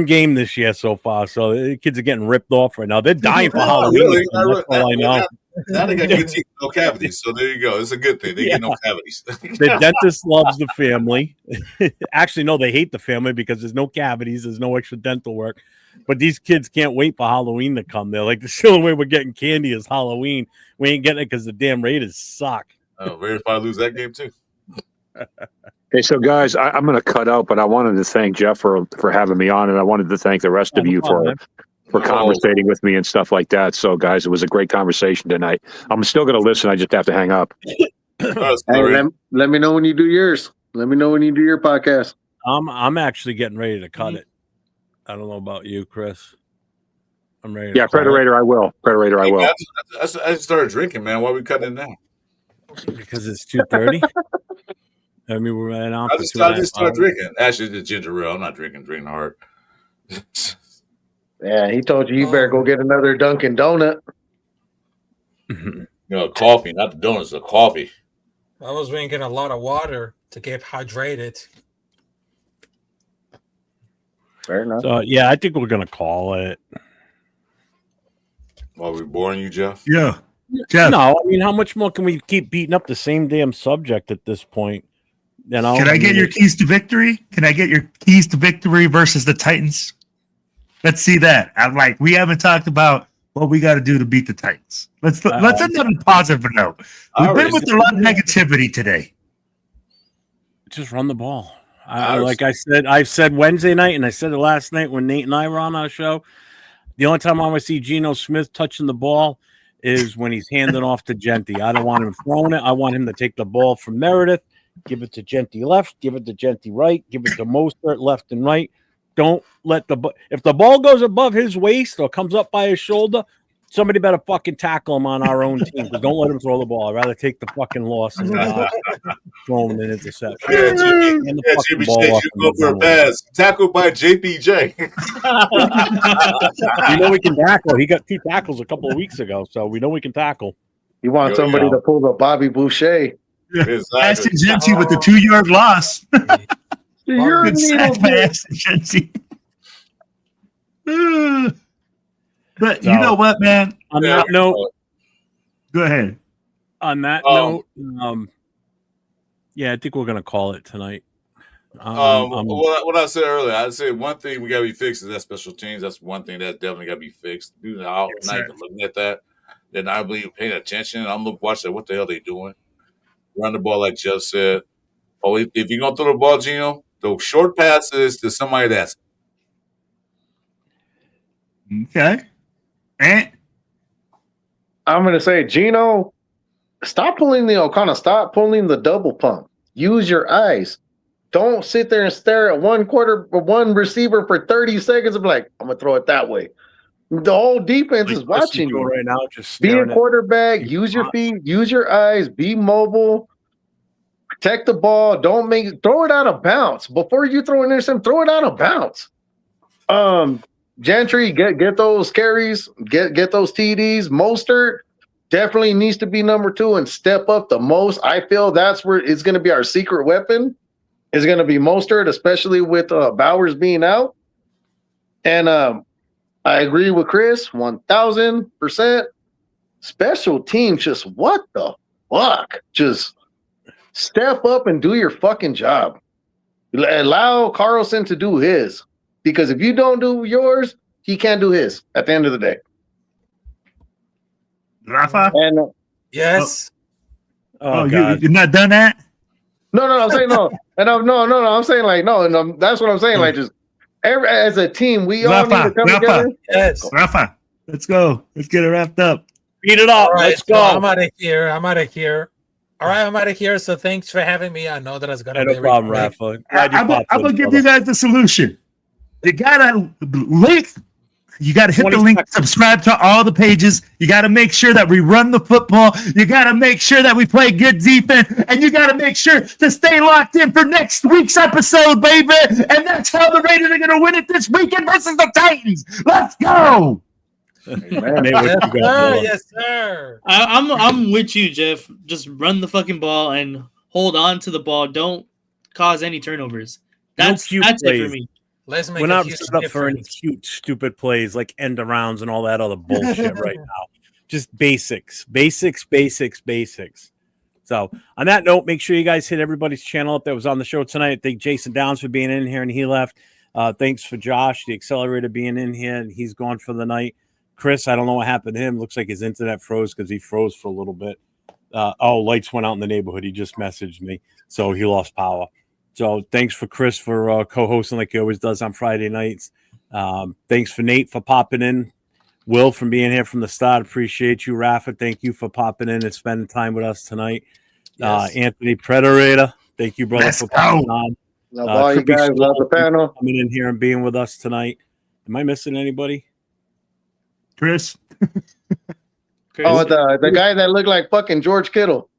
game this year so far. So the kids are getting ripped off right now. They're dying for Halloween. really? That's all I know. Now they got good teeth, no cavities. So there you go. It's a good thing. They get no cavities. The dentist loves the family. Actually, no, they hate the family because there's no cavities. There's no extra dental work. But these kids can't wait for Halloween to come. They're like, the only way we're getting candy is Halloween. We ain't getting it because the damn Raiders suck. Oh, Raiders probably lose that game too. Hey, so guys, I'm going to cut out, but I wanted to thank Jeff for having me on, and I wanted to thank the rest of you for conversating with me and stuff like that. So, guys, it was a great conversation tonight. I'm still going to listen. I just have to hang up. Hey, let me know when you do yours. Let me know when you do your podcast. I'm actually getting ready to cut it. I don't know about you, Chris. I'm ready. Yeah, Predator, I will. Predator, I will. I just started drinking, man. Why are we cutting it now? Because it's 2:30. I mean, we're right on. I just started drinking. Actually, the ginger ale. I'm not drinking hard. Yeah, he told you better go get another Dunkin' Donut. Coffee, not the donuts, the coffee. I was drinking a lot of water to get hydrated. Fair enough. So yeah, I think we're gonna call it. While we're boring you, Jeff? Yeah. Jeff. No, I mean, how much more can we keep beating up the same damn subject at this point? Can I get your keys to victory? Can I get your keys to victory versus the Titans? Let's see that. I'm like, we haven't talked about what we got to do to beat the Titans. Let's end on a positive note. We've been with a lot of negativity today. Just run the ball. Like I've said Wednesday night, and I said it last night when Nate and I were on our show. The only time I want to see Geno Smith touching the ball is when he's handing off to Genty. I don't want him throwing it. I want him to take the ball from Meredith, give it to Genty left, give it to Genty right, give it to Mostert left and right. Don't let if the ball goes above his waist or comes up by his shoulder, somebody better fucking tackle him on our own team. But don't let him throw the ball. I'd rather take the fucking loss and throw him an interception. Yeah, JPJ, you go for a pass. Tackled by JPJ. We know we can tackle. He got 2 tackles a couple of weeks ago, so we know we can tackle. You want somebody to pull the Bobby Boucher. Exactly. Ashton Genty with the 2-yard loss. Good sack by Ashton Genty. But you know what, man? On that note, go ahead. On that note, yeah, I think we're gonna call it tonight. What I said earlier, I said one thing we gotta be fixed is that special teams. That's one thing that definitely gotta be fixed. Not even looking at that. Then I believe paying attention. I'm watching what the hell they doing. Run the ball like Jeff said. Oh, if you're gonna throw the ball, Geno, the short passes to somebody that's okay. And I'm going to say, Geno, stop pulling the O'Connor. Stop pulling the double pump. Use your eyes. Don't sit there and stare at one receiver for 30 seconds and be like, I'm going to throw it that way. The whole defense is watching you right now. Just be a quarterback. Use your feet. Use your eyes. Be mobile. Protect the ball. Don't throw it out of bounds. Before you throw an interception, throw it out of bounds. Gentry, get those carries, get those TDs. Mostert definitely needs to be number 2 and step up the most. I feel that's where it's going to be our secret weapon. Is going to be Mostert, especially with Bowers being out. And I agree with Chris 1,000%. Special teams, just what the fuck? Just step up and do your fucking job. Allow Carlson to do his. Because if you don't do yours, he can't do his at the end of the day. Rafa? And, yes. You're not done that? No, I'm saying no. And I'm saying like no, and that's what I'm saying. Like just as a team, we all need to come together. Yes. Rafa, let's go. Let's get it wrapped up. Beat it up. Right, Let's go. So I'm out of here. I'm out of here. So thanks for having me. I know that it's gonna be no problem, Rafa. I'm gonna give you guys the solution. You gotta link. You gotta hit the link. Subscribe to all the pages. You gotta make sure that we run the football. You gotta make sure that we play good defense, and you gotta make sure to stay locked in for next week's episode, baby. And that's how the Raiders are gonna win it this weekend versus the Titans. Let's go. Yes, sir. I'm with you, Jeff. Just run the fucking ball and hold on to the ball. Don't cause any turnovers. That's it for me. Let's make We're not set up for any cute, stupid plays like end arounds and all that other bullshit right now. Just basics. So on that note, make sure you guys hit everybody's channel up that was on the show tonight. Thank Jason Downs for being in here and he left. Thanks for Josh, the accelerator, being in here and he's gone for the night. Chris, I don't know what happened to him. Looks like his internet froze because he froze for a little bit. Lights went out in the neighborhood. He just messaged me. So he lost power. So thanks for Chris for co-hosting like he always does on Friday nights. Thanks for Nate for popping in. Will from being here from the start. Appreciate you, Rafa. Thank you for popping in and spending time with us tonight. Yes. Anthony Predator. Thank you, brother, for popping on. Love all you guys. Love the panel. Coming in here and being with us tonight. Am I missing anybody? Chris. Oh, the guy that looked like fucking George Kittle.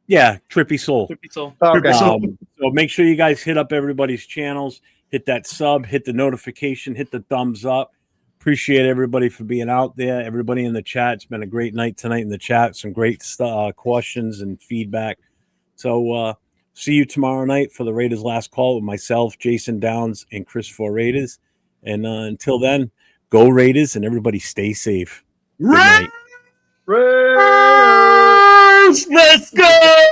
Yeah, Trippy Soul. Okay. So make sure you guys hit up everybody's channels, hit that sub, hit the notification, hit the thumbs up. Appreciate everybody for being out there. Everybody in the chat. It's been a great night tonight in the chat. Some great questions and feedback. So see you tomorrow night for the Raiders Last Call with myself, Jason Downs, and Chris for Raiders. And until then, go Raiders and everybody stay safe. Good night. Raiders! Let's go!